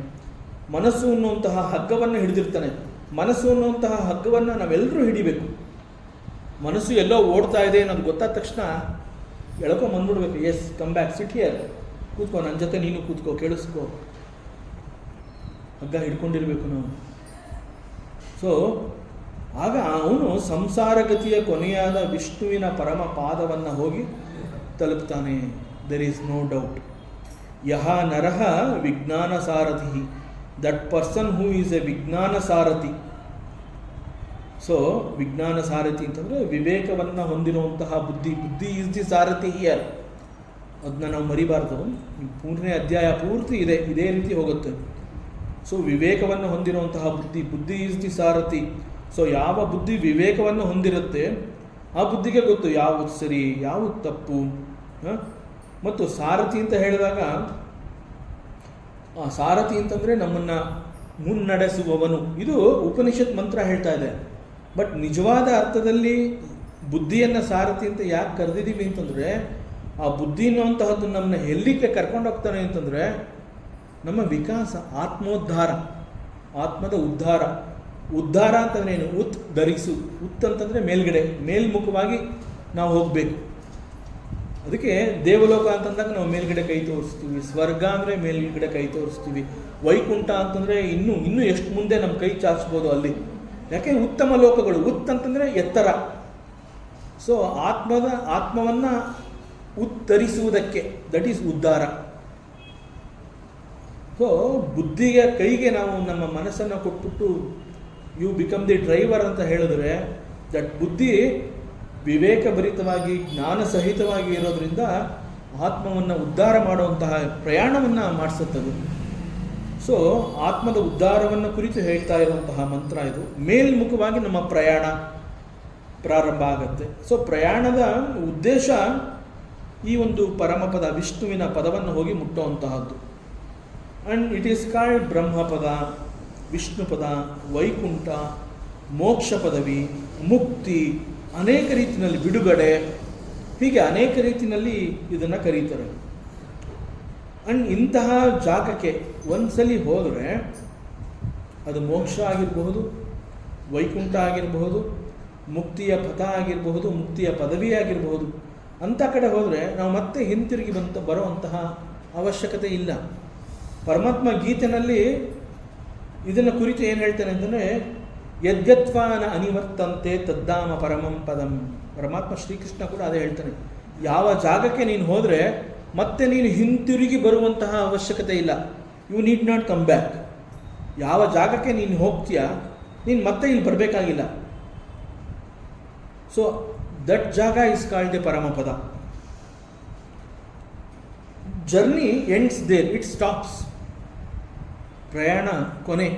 ಮನಸ್ಸು ಅನ್ನುವಂತಹ ಹಗ್ಗವನ್ನು ಹಿಡಿದಿರ್ತಾನೆ. ಮನಸ್ಸು ಅನ್ನುವಂತಹ ಹಗ್ಗವನ್ನು ನಾವೆಲ್ಲರೂ ಹಿಡಿಬೇಕು. ಮನಸ್ಸು ಎಲ್ಲೋ ಓಡ್ತಾ ಇದೆ ಅನ್ನೋದು ಗೊತ್ತಾದ ತಕ್ಷಣ ಎಳ್ಕೊಂಬಂದ್ಬಿಡ್ಬೇಕು. Yes, come back, sit here, ಕೂತ್ಕೋ, ನನ್ನ ಜೊತೆ ನೀನು ಕೂತ್ಕೋ, ಕೇಳಿಸ್ಕೋ. ಹಗ್ಗ ಹಿಡ್ಕೊಂಡಿರ್ಬೇಕು ನಾವು. ಸೊ ಆಗ ಅವನು ಸಂಸಾರ ಗತಿಯ ಕೊನೆಯಾದ ವಿಷ್ಣುವಿನ ಪರಮ ಪಾದವನ್ನು ಹೋಗಿ ತಲುಪ್ತಾನೆ. There is no doubt. ಯಹ ನರಃ ವಿಜ್ಞಾನ ಸಾರಥಿ, that person who is a ವಿಜ್ಞಾನ ಸಾರಥಿ. ಸೊ ವಿಜ್ಞಾನ ಸಾರಥಿ ಅಂತಂದರೆ ವಿವೇಕವನ್ನು ಹೊಂದಿರುವಂತಹ ಬುದ್ಧಿ ಈಸ್ ದಿ ಸಾರಥಿ ಹಿಯರ್. ಅದನ್ನ ನಾವು ಮರಿಬಾರ್ದು. ಪೂರ್ಣ ಅಧ್ಯಾಯ ಪೂರ್ತಿ ಇದೇ ರೀತಿ ಹೋಗುತ್ತೆ. ಸೊ ವಿವೇಕವನ್ನು ಹೊಂದಿರುವಂತಹ ಬುದ್ಧಿ ಈಸ್ ದಿ ಸಾರಥಿ. ಸೊ ಯಾವ ಬುದ್ಧಿ ವಿವೇಕವನ್ನು ಹೊಂದಿರುತ್ತೆ ಆ ಬುದ್ಧಿಗೆ ಗೊತ್ತು ಯಾವುದು ಸರಿ ಯಾವುದು ತಪ್ಪು. ಮತ್ತು ಸಾರಥಿ ಅಂತ ಹೇಳಿದಾಗ, ಸಾರಥಿ ಅಂತಂದರೆ ನಮ್ಮನ್ನು ಮುನ್ನಡೆಸುವವನು. ಇದು ಉಪನಿಷತ್ ಮಂತ್ರ ಹೇಳ್ತಾ ಇದೆ. ಬಟ್ ನಿಜವಾದ ಅರ್ಥದಲ್ಲಿ ಬುದ್ಧಿಯನ್ನು ಸಾರಥಿ ಅಂತ ಯಾಕೆ ಕರೆದಿದ್ದೀವಿ ಅಂತಂದರೆ, ಆ ಬುದ್ಧಿ ಅನ್ನುವಂತಹದ್ದು ನಮ್ಮನ್ನ ಎಲ್ಲಿಗೆ ಕರ್ಕೊಂಡು ಹೋಗ್ತಾನೆ ಅಂತಂದರೆ ನಮ್ಮ ವಿಕಾಸ, ಆತ್ಮೋದ್ಧಾರ, ಆತ್ಮದ ಉದ್ಧಾರ ಅಂತಂದ್ರೆ ಏನು? ಧರಿಸು. ಅಂತಂದರೆ ಮೇಲ್ಗಡೆ, ಮೇಲ್ಮುಖವಾಗಿ ನಾವು ಹೋಗಬೇಕು. ಅದಕ್ಕೆ ದೇವಲೋಕ ಅಂತಂದಾಗ ನಾವು ಮೇಲ್ಗಡೆ ಕೈ ತೋರಿಸ್ತೀವಿ, ಸ್ವರ್ಗ ಅಂದರೆ ಮೇಲ್ಗಡೆ ಕೈ ತೋರಿಸ್ತೀವಿ, ವೈಕುಂಠ ಅಂತಂದರೆ ಇನ್ನೂ ಎಷ್ಟು ಮುಂದೆ ನಮ್ಮ ಕೈ ಚಾಚಿಸ್ಬೋದು ಅಲ್ಲಿ. ಯಾಕೆ? ಉತ್ತಮ ಲೋಕಗಳು. ಅಂತಂದರೆ ಎತ್ತರ. ಸೊ ಆತ್ಮವನ್ನು ಉತ್ತರಿಸುವುದಕ್ಕೆ, ದಟ್ ಈಸ್ ಉದ್ಧಾರ. ಸೊ ಬುದ್ಧಿಯ ಕೈಗೆ ನಾವು ನಮ್ಮ ಮನಸ್ಸನ್ನು ಕೊಟ್ಬಿಟ್ಟು ಯು ಬಿಕಮ್ ದಿ ಡ್ರೈವರ್ ಅಂತ ಹೇಳಿದ್ರೆ, ದಟ್ ಬುದ್ಧಿ ವಿವೇಕಭರಿತವಾಗಿ ಜ್ಞಾನ ಸಹಿತವಾಗಿ ಇರೋದ್ರಿಂದ ಆತ್ಮವನ್ನು ಉದ್ಧಾರ ಮಾಡುವಂತಹ ಪ್ರಯಾಣವನ್ನು ಮಾಡಿಸುತ್ತದೆ. ಸೊ ಆತ್ಮದ ಉದ್ಧಾರವನ್ನು ಕುರಿತು ಹೇಳ್ತಾ ಇರುವಂತಹ ಮಂತ್ರ ಇದು. ಮೇಲ್ಮುಖವಾಗಿ ನಮ್ಮ ಪ್ರಯಾಣ ಪ್ರಾರಂಭ ಆಗುತ್ತೆ. ಸೊ ಪ್ರಯಾಣದ ಉದ್ದೇಶ ಈ ಒಂದು ಪರಮಪದ ವಿಷ್ಣುವಿನ ಪದವನ್ನು ಹೋಗಿ ಮುಟ್ಟುವಂತಹದ್ದು. ಆ್ಯಂಡ್ ಇಟ್ ಈಸ್ ಕಾಲ್ಡ್ ಬ್ರಹ್ಮಪದ, ವಿಷ್ಣುಪದ, ವೈಕುಂಠ, ಮೋಕ್ಷ ಪದವಿ, ಮುಕ್ತಿ, ಅನೇಕ ರೀತಿಯಲ್ಲಿ ಬಿಡುಗಡೆ, ಹೀಗೆ ಅನೇಕ ರೀತಿಯಲ್ಲಿ ಇದನ್ನು ಕರೀತಾರೆ. ಆ್ಯಂಡ್ ಇಂತಹ ಜಾಗಕ್ಕೆ ಒಂದ್ಸಲಿ ಹೋದರೆ ಅದು ಮೋಕ್ಷ ಆಗಿರಬಹುದು, ವೈಕುಂಠ ಆಗಿರಬಹುದು, ಮುಕ್ತಿಯ ಪಥ ಆಗಿರಬಹುದು, ಮುಕ್ತಿಯ ಪದವಿ ಆಗಿರಬಹುದು. ಅಂಥ ಕಡೆ ಹೋದರೆ ನಾವು ಮತ್ತೆ ಹಿಂತಿರುಗಿ ಬರುವಂತಹ ಅವಶ್ಯಕತೆ ಇಲ್ಲ. ಪರಮಾತ್ಮ ಗೀತೆಯಲ್ಲಿ ಇದನ್ನು ಕುರಿತು ಏನು ಹೇಳ್ತಾನೆ ಅಂತಂದರೆ, ಯದ್ಗತ್ವಾನ ಅನಿವರ್ತಂತೆ ತದ್ದಾಮ ಪರಮಂ ಪದಂ. ಪರಮಾತ್ಮ ಶ್ರೀಕೃಷ್ಣ ಕೂಡ ಅದೇ ಹೇಳ್ತಾನೆ, ಯಾವ ಜಾಗಕ್ಕೆ ನೀನು ಹೋದರೆ ಮತ್ತೆ ನೀನು ಹಿಂತಿರುಗಿ ಬರುವಂತಹ ಅವಶ್ಯಕತೆ ಇಲ್ಲ. You need not come back. ಯಾವ ಜಾಗಕ್ಕೆ ನೀನು ಹೋಗ್ತೀಯ, ನೀನು ಮತ್ತೆ ಇಲ್ಲಿ ಬರಬೇಕಾಗಿಲ್ಲ. ಸೊ ದಟ್ ಜಾಗ ಇಸ್ ಕಾಲ್ಡ್ ಎ ಪರಮಪದ. Journey ends there, it stops. ಪ್ರಯಾಣ ಕೊನೆ,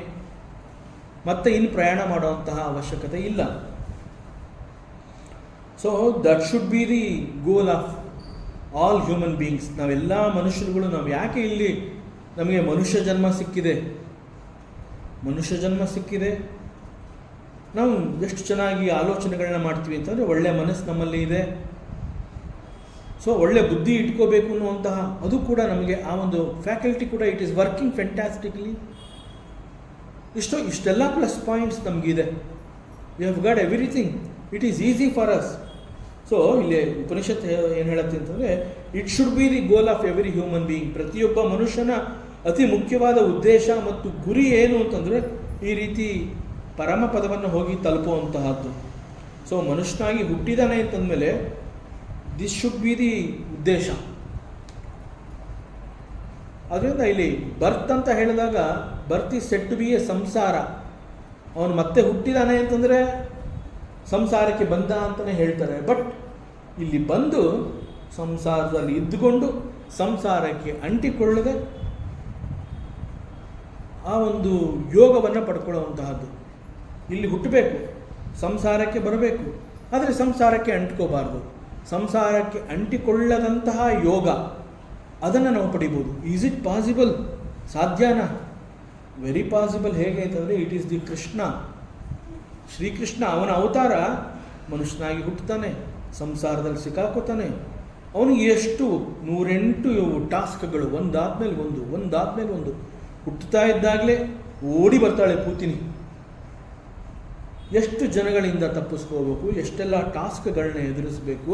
ಮತ್ತೆ ಇನ್ನು ಪ್ರಯಾಣ ಮಾಡುವಂತಹ ಅವಶ್ಯಕತೆ ಇಲ್ಲ. So that should be the goal of all human beings. ನಾವೆಲ್ಲ ಮನುಷ್ಯರುಗಳು, ನಾವು ಯಾಕೆ ಇಲ್ಲಿ ನಮಗೆ ಮನುಷ್ಯ ಜನ್ಮ ಸಿಕ್ಕಿದೆ, ನಾವು ಎಷ್ಟು ಚೆನ್ನಾಗಿ ಆಲೋಚನೆಗಳನ್ನ ಮಾಡ್ತೀವಿ ಅಂತಂದರೆ ಒಳ್ಳೆಯ ಮನಸ್ಸು ನಮ್ಮಲ್ಲಿ ಇದೆ. ಸೊ ಒಳ್ಳೆ ಬುದ್ಧಿ ಇಟ್ಕೋಬೇಕು ಅನ್ನುವಂತಹ ಅದು ಕೂಡ ನಮಗೆ ಆ ಒಂದು ಫ್ಯಾಕಲ್ಟಿ ಕೂಡ ಇಟ್ ಈಸ್ ವರ್ಕಿಂಗ್ ಫ್ಯಾಂಟಾಸ್ಟಿಕ್ಲಿ. ಇಷ್ಟೆಲ್ಲ ಪ್ಲಸ್ ಪಾಯಿಂಟ್ಸ್ ನಮಗಿದೆ. You have got everything, it is easy for us. So ಇಲ್ಲಿ ಉಪನಿಷತ್ ಏನು ಹೇಳುತ್ತೆ ಅಂತಂದರೆ, it should be the goal of every human being. ಪ್ರತಿಯೊಬ್ಬ ಮನುಷ್ಯನ ಅತಿ ಮುಖ್ಯವಾದ ಉದ್ದೇಶ ಮತ್ತು ಗುರಿ ಏನು ಅಂತಂದರೆ ಈ ರೀತಿ ಪರಮ ಪದವನ್ನು ಹೋಗಿ ತಲುಪುವಂತಹದ್ದು. ಸೊ ಮನುಷ್ಯನಾಗಿ ಹುಟ್ಟಿದಾನೆ ಅಂತಂದಮೇಲೆ this should be the uddesha. ಅದರಿಂದ ಇಲ್ಲಿ ಬರ್ತ್ ಅಂತ ಹೇಳಿದಾಗ birth is set to be a samsara. ಅವನು ಮತ್ತೆ ಹುಟ್ಟಿದಾನೆ ಅಂತಂದರೆ ಸಂಸಾರಕ್ಕೆ ಬಂದ ಅಂತಲೇ ಹೇಳ್ತಾರೆ. ಬಟ್ ಇಲ್ಲಿ ಬಂದು ಸಂಸಾರದಲ್ಲಿ ಇದ್ದುಕೊಂಡು ಸಂಸಾರಕ್ಕೆ ಅಂಟಿಕೊಳ್ಳದೆ ಆ ಒಂದು ಯೋಗವನ್ನು ಪಡ್ಕೊಳ್ಳುವಂತಹದ್ದು. ಇಲ್ಲಿ ಹುಟ್ಟಬೇಕು, ಸಂಸಾರಕ್ಕೆ ಬರಬೇಕು, ಆದರೆ ಸಂಸಾರಕ್ಕೆ ಅಂಟ್ಕೋಬಾರ್ದು. ಸಂಸಾರಕ್ಕೆ ಅಂಟಿಕೊಳ್ಳದಂತಹ ಯೋಗ, ಅದನ್ನು ನಾವು ಪಡಿಬೋದು. Is it possible? ಸಾಧ್ಯನಾ? Very possible. ಹೇಗೆ ಅಂತಂದರೆ it is the Krishna, Srikrishna. ಅವನ ಅವತಾರ ಮನುಷ್ಯನಾಗಿ ಹುಟ್ಟುತ್ತಾನೆ, ಸಂಸಾರದಲ್ಲಿ ಸಿಕ್ಕಾಕೋತಾನೆ. ಅವನಿಗೆ ಎಷ್ಟು 108 ಟಾಸ್ಕ್ಗಳು, ಒಂದಾದ್ಮೇಲೆ ಒಂದು. ಹುಟ್ಟುತ್ತಾ ಇದ್ದಾಗಲೇ ಓಡಿ ಬರ್ತಾಳೆ ಪೂತಿನಿ. ಎಷ್ಟು ಜನಗಳಿಂದ ತಪ್ಪಿಸ್ಕೋಬೇಕು, ಎಷ್ಟೆಲ್ಲ ಟಾಸ್ಕ್ಗಳನ್ನ ಎದುರಿಸಬೇಕು.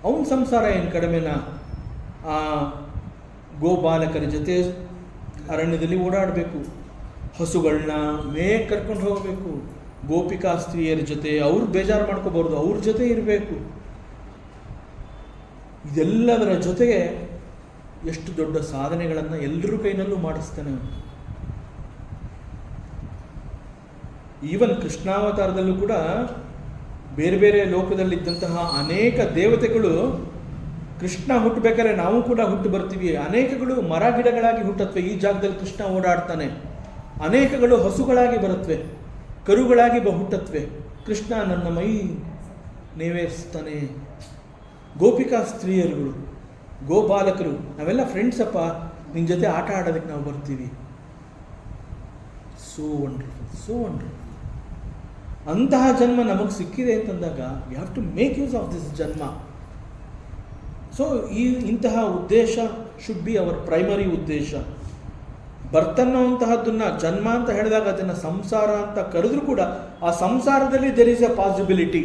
ಅವನ ಸಂಸಾರ ಏನು ಕಡಿಮೆನಾ? ಆ ಗೋಪಾಲಕರ ಜೊತೆ ಅರಣ್ಯದಲ್ಲಿ ಓಡಾಡಬೇಕು, ಹಸುಗಳನ್ನ ಕರ್ಕೊಂಡು ಹೋಗಬೇಕು, ಗೋಪಿಕಾ ಸ್ತ್ರೀಯರ ಜೊತೆ ಅವ್ರು ಬೇಜಾರು ಮಾಡ್ಕೋಬಾರ್ದು, ಅವ್ರ ಜೊತೆ ಇರಬೇಕು. ಇದೆಲ್ಲದರ ಜೊತೆಗೆ ಎಷ್ಟು ದೊಡ್ಡ ಸಾಧನೆಗಳನ್ನು ಎಲ್ಲರ ಕೈನಲ್ಲೂ ಮಾಡಿಸ್ತಾನೆ. ಈವನ್ ಕೃಷ್ಣಾವತಾರದಲ್ಲೂ ಕೂಡ ಬೇರೆ ಬೇರೆ ಲೋಕದಲ್ಲಿದ್ದಂತಹ ಅನೇಕ ದೇವತೆಗಳು ಕೃಷ್ಣ ಹುಟ್ಟಬೇಕಾದ್ರೆ ನಾವು ಕೂಡ ಹುಟ್ಟು ಬರ್ತೀವಿ. ಅನೇಕಗಳು ಮರ ಗಿಡಗಳಾಗಿ ಹುಟ್ಟತ್ವೆ, ಈ ಜಾಗದಲ್ಲಿ ಕೃಷ್ಣ ಓಡಾಡ್ತಾನೆ. ಅನೇಕಗಳು ಹಸುಗಳಾಗಿ ಬರುತ್ತವೆ, ಕರುಗಳಾಗಿ ಹುಟ್ಟತ್ವೆ. ಕೃಷ್ಣ ನನ್ನ ಮೈ ನೇವೇರಿಸ್ತಾನೆ. ಗೋಪಿಕಾ ಸ್ತ್ರೀಯರುಗಳು, ಗೋಪಾಲಕರು, ನಾವೆಲ್ಲ ಫ್ರೆಂಡ್ಸಪ್ಪ, ನಿನ್ನ ಜೊತೆ ಆಟ ಆಡೋದಕ್ಕೆ ನಾವು ಬರ್ತೀವಿ. So wonderful. ಅಂತಹ ಜನ್ಮ ನಮಗೆ ಸಿಕ್ಕಿದೆ ಅಂತಂದಾಗ we have to make use of this janma. So ಇಂತಹ ಉದ್ದೇಶ ಶುಡ್ ಬಿ ಅವರ್ ಪ್ರೈಮರಿ ಉದ್ದೇಶ. ಬರ್ತನ್ನೋಂತಹದ್ದನ್ನು ಜನ್ಮ ಅಂತ ಹೇಳಿದಾಗ ಅದನ್ನು ಸಂಸಾರ ಅಂತ ಕರೆದ್ರೂ ಕೂಡ ಆ ಸಂಸಾರದಲ್ಲಿ there is A possibility.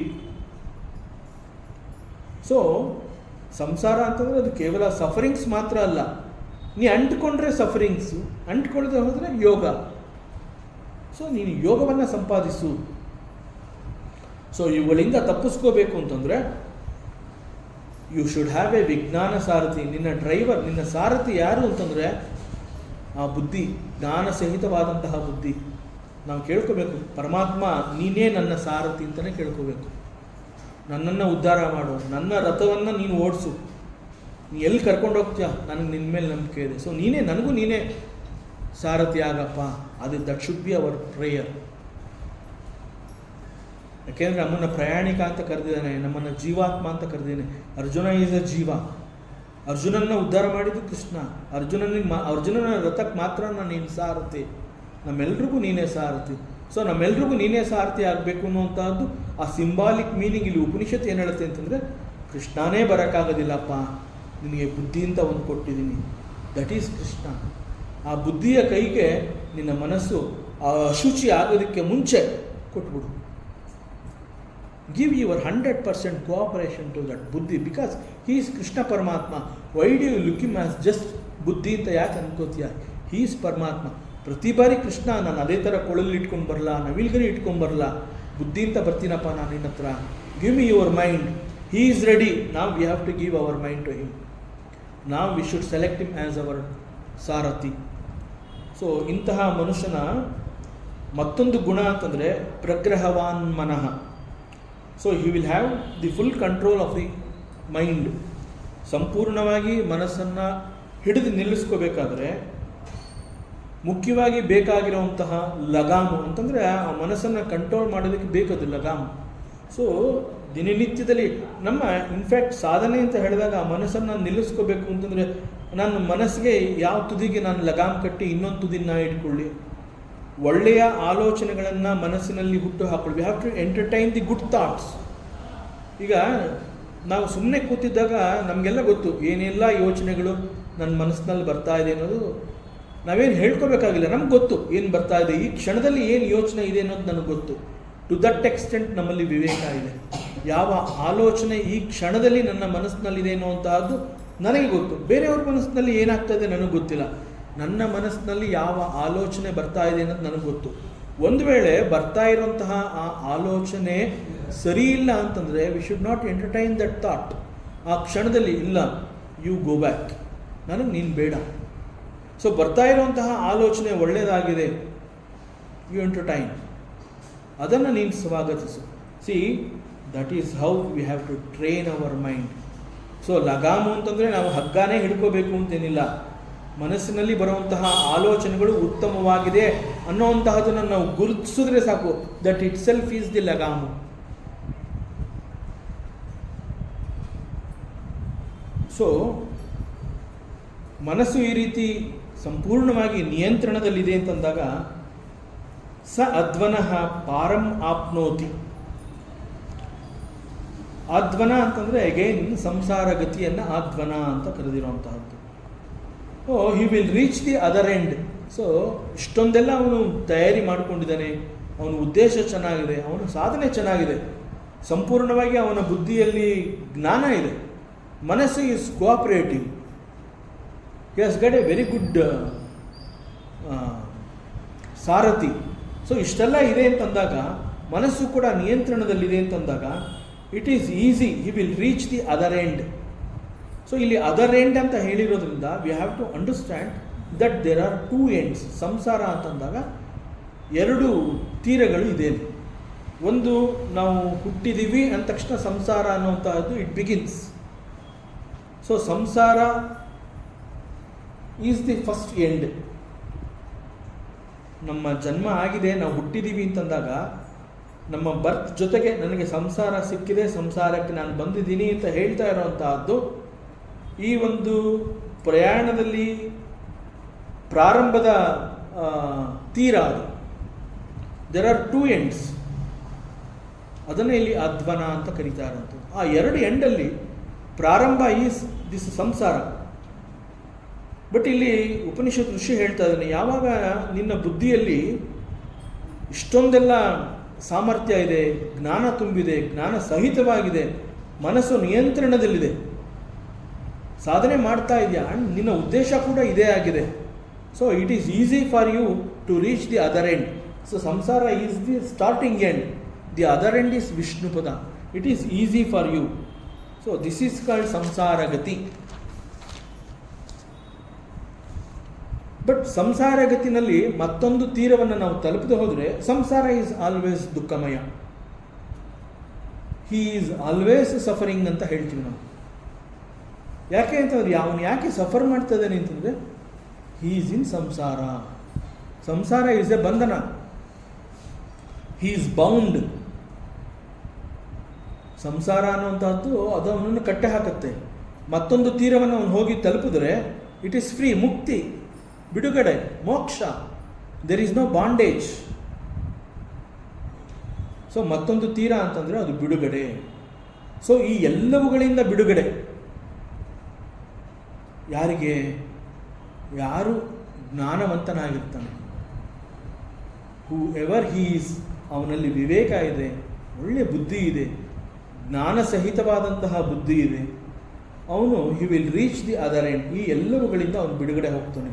So ಸಂಸಾರ ಅಂತಂದರೆ ಅದು ಕೇವಲ ಸಫರಿಂಗ್ಸ್ ಮಾತ್ರ ಅಲ್ಲ. ನೀ ಅಂಟ್ಕೊಂಡ್ರೆ ಸಫರಿಂಗ್ಸು, ಅಂಟ್ಕೊಳ್ಳದೆ ಹೋದರೆ ಯೋಗ. ಸೊ ನೀನು ಯೋಗವನ್ನು ಸಂಪಾದಿಸು. ಸೊ ಇವುಗಳಿಂದ ತಪ್ಪಿಸ್ಕೋಬೇಕು ಅಂತಂದರೆ ಯು ಶುಡ್ ಹ್ಯಾವ್ ಎ ವಿಜ್ಞಾನ ಸಾರಥಿ. ನಿನ್ನ ಡ್ರೈವರ್, ನಿನ್ನ ಸಾರಥಿ ಯಾರು ಅಂತಂದರೆ ಆ ಬುದ್ಧಿ, ಜ್ಞಾನ ಸಹಿತವಾದಂತಹ ಬುದ್ಧಿ. ನಾವು ಕೇಳ್ಕೋಬೇಕು, ಪರಮಾತ್ಮ ನೀನೇ ನನ್ನ ಸಾರಥಿ ಅಂತಲೇ ಕೇಳ್ಕೋಬೇಕು. ನನ್ನನ್ನು ಉದ್ಧಾರ ಮಾಡು, ನನ್ನ ರಥವನ್ನು ನೀನು ಓಡಿಸು, ನೀ ಎಲ್ಲಿ ಕರ್ಕೊಂಡು ಹೋಗ್ತೀಯ, ನನಗೆ ನಿನ್ನ ಮೇಲೆ ನಂಬಿಕೆ ಇದೆ. ಸೊ ನನಗೂ ನೀನೇ ಸಾರಥಿ ಆಗಪ್ಪ. That should be our prayer. ಯಾಕೆಂದರೆ ನಮ್ಮನ್ನು ಪ್ರಯಾಣಿಕ ಅಂತ ಕರೆದಿದ್ದಾನೆ, ನಮ್ಮನ್ನು ಜೀವಾತ್ಮ ಅಂತ ಕರೆದಿದ್ದಾನೆ. ಅರ್ಜುನ ಈಸ್ ಅ ಜೀವ. ಅರ್ಜುನನ್ನ ಉದ್ಧಾರ ಮಾಡಿದ್ದು ಕೃಷ್ಣ. ಅರ್ಜುನನ ರಥಕ್ಕೆ ಮಾತ್ರ ನೀನು ಸಾರಥಿ, ನಮ್ಮೆಲ್ರಿಗೂ ನೀನೇ ಸಾರಥಿ. ಸೊ ನಮ್ಮೆಲ್ರಿಗೂ ನೀನೇ ಸಾರಥಿ ಆಗಬೇಕು ಅನ್ನುವಂಥದ್ದು ಆ ಸಿಂಬಾಲಿಕ್ ಮೀನಿಂಗ್. ಇಲ್ಲಿ ಉಪನಿಷತ್ತು ಏನು ಹೇಳುತ್ತೆ ಅಂತಂದರೆ, ಕೃಷ್ಣನೇ ಬರೋಕ್ಕಾಗೋದಿಲ್ಲಪ್ಪ, ನಿನಗೆ ಬುದ್ಧಿ ಅಂತ ಒಂದು ಕೊಟ್ಟಿದ್ದೀನಿ, ದಟ್ ಈಸ್ ಕೃಷ್ಣ. ಆ ಬುದ್ಧಿಯ ಕೈಗೆ ನಿನ್ನ ಮನಸ್ಸು ಆ ಅಶುಚಿ ಆಗೋದಕ್ಕೆ ಮುಂಚೆ ಕೊಟ್ಬಿಡು. Give your 100% cooperation to that ಬುದ್ಧಿ, ಬಿಕಾಸ್ ಹೀ ಈಸ್ ಕೃಷ್ಣ ಪರಮಾತ್ಮ. Why do you look him as just ಬುದ್ಧಿ ಅಂತ ಯಾಕೆ ಅನ್ಕೋತೀಯ? ಹೀ ಈಸ್ ಪರಮಾತ್ಮ. ಪ್ರತಿ ಬಾರಿ ಕೃಷ್ಣ, ನಾನು ಅದೇ ಥರ ಕೊಳಲ್ಲಿ ಇಟ್ಕೊಂಡು ಬರಲ್ಲ, ನವಿಲ್ಗರಿ ಇಟ್ಕೊಂಡು ಬರಲ್ಲ, ಬುದ್ಧಿ ಅಂತ ಬರ್ತೀನಪ್ಪ ನಾನು ನಿನ್ನ ಹತ್ರ. Give me your mind. He is ready. Now we have to give our mind to him. Now we should select him as our sarathi. So ಇಂತಹ ಮನುಷ್ಯನ ಮತ್ತೊಂದು ಗುಣ ಅಂತಂದರೆ ಪ್ರಗ್ರಹವಾನ್ ಮನಃ. So he will have the full control of the mind. ಸಂಪೂರ್ಣವಾಗಿ ಮನಸ್ಸನ್ನು ಹಿಡಿದು ನಿಲ್ಲಿಸ್ಕೋಬೇಕಾದ್ರೆ ಮುಖ್ಯವಾಗಿ ಬೇಕಾಗಿರುವಂತಹ ಲಗಾಮು ಅಂತಂದರೆ ಆ ಮನಸ್ಸನ್ನು ಕಂಟ್ರೋಲ್ ಮಾಡೋದಕ್ಕೆ ಬೇಕದು ಲಗಾಮು. ಸೊ ದಿನನಿತ್ಯದಲ್ಲಿ ನಮ್ಮ ಇನ್ಫ್ಯಾಕ್ಟ್ ಸಾಧನೆ ಅಂತ ಹೇಳಿದಾಗ ಆ ಮನಸ್ಸನ್ನು ನಿಲ್ಲಿಸ್ಕೋಬೇಕು ಅಂತಂದರೆ ನನ್ನ ಮನಸ್ಸಿಗೆ ಯಾವ ತುದಿಗೆ ನಾನು ಲಗಾಮ್ ಕಟ್ಟಿ ಇನ್ನೊಂದು ತುದಿನ ಇಟ್ಕೊಳ್ಳಿ, ಒಳ್ಳೆಯ ಆಲೋಚನೆಗಳನ್ನು ಮನಸ್ಸಿನಲ್ಲಿ ಹುಟ್ಟು ಹಾಕೊಳ್ಳಿ. We have to entertain the good thoughts. ಈಗ ನಾವು ಸುಮ್ಮನೆ ಕೂತಿದ್ದಾಗ ನಮಗೆಲ್ಲ ಗೊತ್ತು ಏನೆಲ್ಲ ಯೋಚನೆಗಳು ನನ್ನ ಮನಸ್ಸಿನಲ್ಲಿ ಬರ್ತಾ ಇದೆ ಅನ್ನೋದು ನಾವೇನು ಹೇಳ್ಕೋಬೇಕಾಗಿಲ್ಲ, ನಮ್ಗೆ ಗೊತ್ತು ಏನು ಬರ್ತಾ ಇದೆ, ಈ ಕ್ಷಣದಲ್ಲಿ ಏನು ಯೋಚನೆ ಇದೆ ಅನ್ನೋದು ನನಗೆ ಗೊತ್ತು. ಟು ದಟ್ ಎಕ್ಸ್ಟೆಂಟ್ ನಮ್ಮಲ್ಲಿ ವಿವೇಕ ಇದೆ. ಯಾವ ಆಲೋಚನೆ ಈ ಕ್ಷಣದಲ್ಲಿ ನನ್ನ ಮನಸ್ಸಿನಲ್ಲಿದೆ ಅನ್ನುವಂತಹದ್ದು ನನಗೆ ಗೊತ್ತು. ಬೇರೆಯವ್ರ ಮನಸ್ಸಿನಲ್ಲಿ ಏನಾಗ್ತದೆ ನನಗೆ ಗೊತ್ತಿಲ್ಲ. ನನ್ನ ಮನಸ್ಸಿನಲ್ಲಿ ಯಾವ ಆಲೋಚನೆ ಬರ್ತಾ ಇದೆ ಅನ್ನೋದು ನನಗೆ ಗೊತ್ತು. ಒಂದು ವೇಳೆ ಬರ್ತಾ ಇರುವಂತಹ ಆ ಆಲೋಚನೆ ಸರಿ ಇಲ್ಲ ಅಂತಂದರೆ we should not entertain that thought. ಆ ಕ್ಷಣದಲ್ಲಿ ಇಲ್ಲ, ಯು ಗೋ ಬ್ಯಾಕ್, ನನಗೆ ನೀನು ಬೇಡ. ಸೊ ಬರ್ತಾ ಇರುವಂತಹ ಆಲೋಚನೆ ಒಳ್ಳೆಯದಾಗಿದೆ, ಯು ಎಂಟರ್ಟೈನ್, ಅದನ್ನು ನೀನು ಸ್ವಾಗತಿಸು. See that is how we have to train our mind. So ಲಗಾಮು ಅಂತಂದರೆ ನಾವು ಹಗ್ಗಾನೇ ಹಿಡ್ಕೋಬೇಕು ಅಂತೇನಿಲ್ಲ. ಮನಸ್ಸಿನಲ್ಲಿ ಬರುವಂತಹ ಆಲೋಚನೆಗಳು ಉತ್ತಮವಾಗಿದೆ ಅನ್ನೋವಂತಹದನ್ನು ನಾವು ಗುರುತಿಸಿದ್ರೆ ಸಾಕು. That itself is the ಲಗಾಮು. ಸೊ ಮನಸ್ಸು ಈ ರೀತಿ ಸಂಪೂರ್ಣವಾಗಿ ನಿಯಂತ್ರಣದಲ್ಲಿದೆ ಅಂತಂದಾಗ ಸ ಅಧ್ವನಃ ಪಾರಂ ಆಪ್ನೋತಿ. ಆಧ್ವನ ಅಂತಂದರೆ ಅಗೈನ್ ಸಂಸಾರ ಗತಿಯನ್ನು ಆಧ್ವನ ಅಂತ ಕರೆದಿರುವಂತಹದ್ದು. He will reach the other end. So ಇಷ್ಟೊಂದೆಲ್ಲ ಅವನು ತಯಾರಿ ಮಾಡಿಕೊಂಡಿದ್ದಾನೆ, ಅವನ ಉದ್ದೇಶ ಚೆನ್ನಾಗಿದೆ, ಅವನ ಸಾಧನೆ ಚೆನ್ನಾಗಿದೆ, ಸಂಪೂರ್ಣವಾಗಿ ಅವನ ಬುದ್ಧಿಯಲ್ಲಿ ಜ್ಞಾನ ಇದೆ, ಮನಸ್ಸು is cooperative, he has got a very good ಸಾರಥಿ. ಸೊ ಇಷ್ಟೆಲ್ಲ ಇದೆ ಅಂತಂದಾಗ, ಮನಸ್ಸು ಕೂಡ ನಿಯಂತ್ರಣದಲ್ಲಿದೆ ಅಂತಂದಾಗ it is easy, he will reach the other end. So ಇಲ್ಲಿ ಅದರ್ ಎಂಡ್ ಅಂತ ಹೇಳಿರೋದ್ರಿಂದ we have to understand that there are two ends. ಸಂಸಾರ ಅಂತಂದಾಗ ಎರಡು ತೀರಗಳು ಇದೆ. ಒಂದು, ನಾವು ಹುಟ್ಟಿದ್ದೀವಿ ಅಂದ ತಕ್ಷಣ ಸಂಸಾರ ಅನ್ನುವಂತಹದ್ದು ಇಟ್ ಬಿಗಿನ್ಸ್. ಸೊ ಸಂಸಾರ ಈಸ್ ದಿ ಫಸ್ಟ್ ಎಂಡ್. ನಮ್ಮ ಜನ್ಮ ಆಗಿದೆ, ನಾವು ಹುಟ್ಟಿದ್ದೀವಿ ಅಂತಂದಾಗ ನಮ್ಮ ಬರ್ತ್ ಜೊತೆಗೆ ನನಗೆ ಸಂಸಾರ ಸಿಕ್ಕಿದೆ, ಸಂಸಾರಕ್ಕೆ ನಾನು ಬಂದಿದ್ದೀನಿ ಅಂತ ಹೇಳ್ತಾ ಇರೋವಂತಹದ್ದು ಈ ಒಂದು ಪ್ರಯಾಣದಲ್ಲಿ ಪ್ರಾರಂಭದ ತೀರ ಅದು. There are two ends. ಅದನ್ನೇ ಇಲ್ಲಿ ಅಧ್ವನ ಅಂತ ಕರೀತಾ ಇರೋಂಥದ್ದು. ಆ ಎರಡು ಎಂಡಲ್ಲಿ ಪ್ರಾರಂಭ ಈಸ್ ದಿಸ್ ಸಂಸಾರ. ಬಟ್ ಇಲ್ಲಿ ಉಪನಿಷತ್ ಋಷಿ ಹೇಳ್ತಾ ಇದ್ದಾನೆ, ಯಾವಾಗ ನಿನ್ನ ಬುದ್ಧಿಯಲ್ಲಿ ಇಷ್ಟೊಂದೆಲ್ಲ ಸಾಮರ್ಥ್ಯ ಇದೆ, ಜ್ಞಾನ ತುಂಬಿದೆ, ಜ್ಞಾನ ಸಹಿತವಾಗಿದೆ, ಮನಸ್ಸು ನಿಯಂತ್ರಣದಲ್ಲಿದೆ, ಸಾಧನೆ ಮಾಡ್ತಾ ಇದೆಯಾ, ಆ್ಯಂಡ್ ನಿನ್ನ ಉದ್ದೇಶ ಕೂಡ ಇದೇ ಆಗಿದೆ. So it is easy for you to reach the other end. So ಸಂಸಾರ is the starting end, the other end is ವಿಷ್ಣುಪದ. It is easy for you. So this is called ಸಂಸಾರ ಗತಿ. ಬಟ್ ಸಂಸಾರ ಗತಿನಲ್ಲಿ ಮತ್ತೊಂದು ತೀರವನ್ನು ನಾವು ತಲುಪದೆ ಹೋದರೆ ಸಂಸಾರ ಈಸ್ ಆಲ್ವೇಸ್ ದುಃಖಮಯ. ಹಿ ಈಸ್ ಆಲ್ವೇಸ್ ಸಫರಿಂಗ್ ಅಂತ ಹೇಳ್ತೀವಿ ನಾವು. ಯಾಕೆ ಅಂತಂದ್ರೆ ಅವನು ಯಾಕೆ ಸಫರ್ ಮಾಡ್ತಾ ಇದ್ದಾನೆ ಅಂತಂದರೆ ಹಿ ಈಸ್ ಇನ್ ಸಂಸಾರ. ಸಂಸಾರ ಈಸ್ ಎ ಬಂಧನ. He is bound. ಸಂಸಾರ ಅನ್ನುವಂಥದ್ದು ಅದು ಅವನನ್ನು ಕಟ್ಟೆ ಹಾಕುತ್ತೆ. ಮತ್ತೊಂದು ತೀರವನ್ನು ಅವನು ಹೋಗಿ ತಲುಪಿದ್ರೆ ಇಟ್ ಈಸ್ ಫ್ರೀ, ಮುಕ್ತಿ, ಬಿಡುಗಡೆ, ಮೋಕ್ಷ. There is no bondage. So ಮತ್ತೊಂದು ತೀರ ಅಂತಂದರೆ ಅದು ಬಿಡುಗಡೆ. ಸೊ ಈ ಎಲ್ಲವುಗಳಿಂದ ಬಿಡುಗಡೆ ಯಾರಿಗೆ? ಯಾರು ಜ್ಞಾನವಂತನಾಗಿರ್ತಾನೆ. ಹೂ ಎವರ್ ಹೀ ಈಸ್, ಅವನಲ್ಲಿ ವಿವೇಕ ಇದೆ, ಒಳ್ಳೆಯ ಬುದ್ಧಿ ಇದೆ, ಜ್ಞಾನ ಸಹಿತವಾದಂತಹ ಬುದ್ಧಿ ಇದೆ, ಅವನು ಹಿ will reach the other end. ಈ ಎಲ್ಲವುಗಳಿಂದ ಅವನು ಬಿಡುಗಡೆ ಹೋಗ್ತಾನೆ.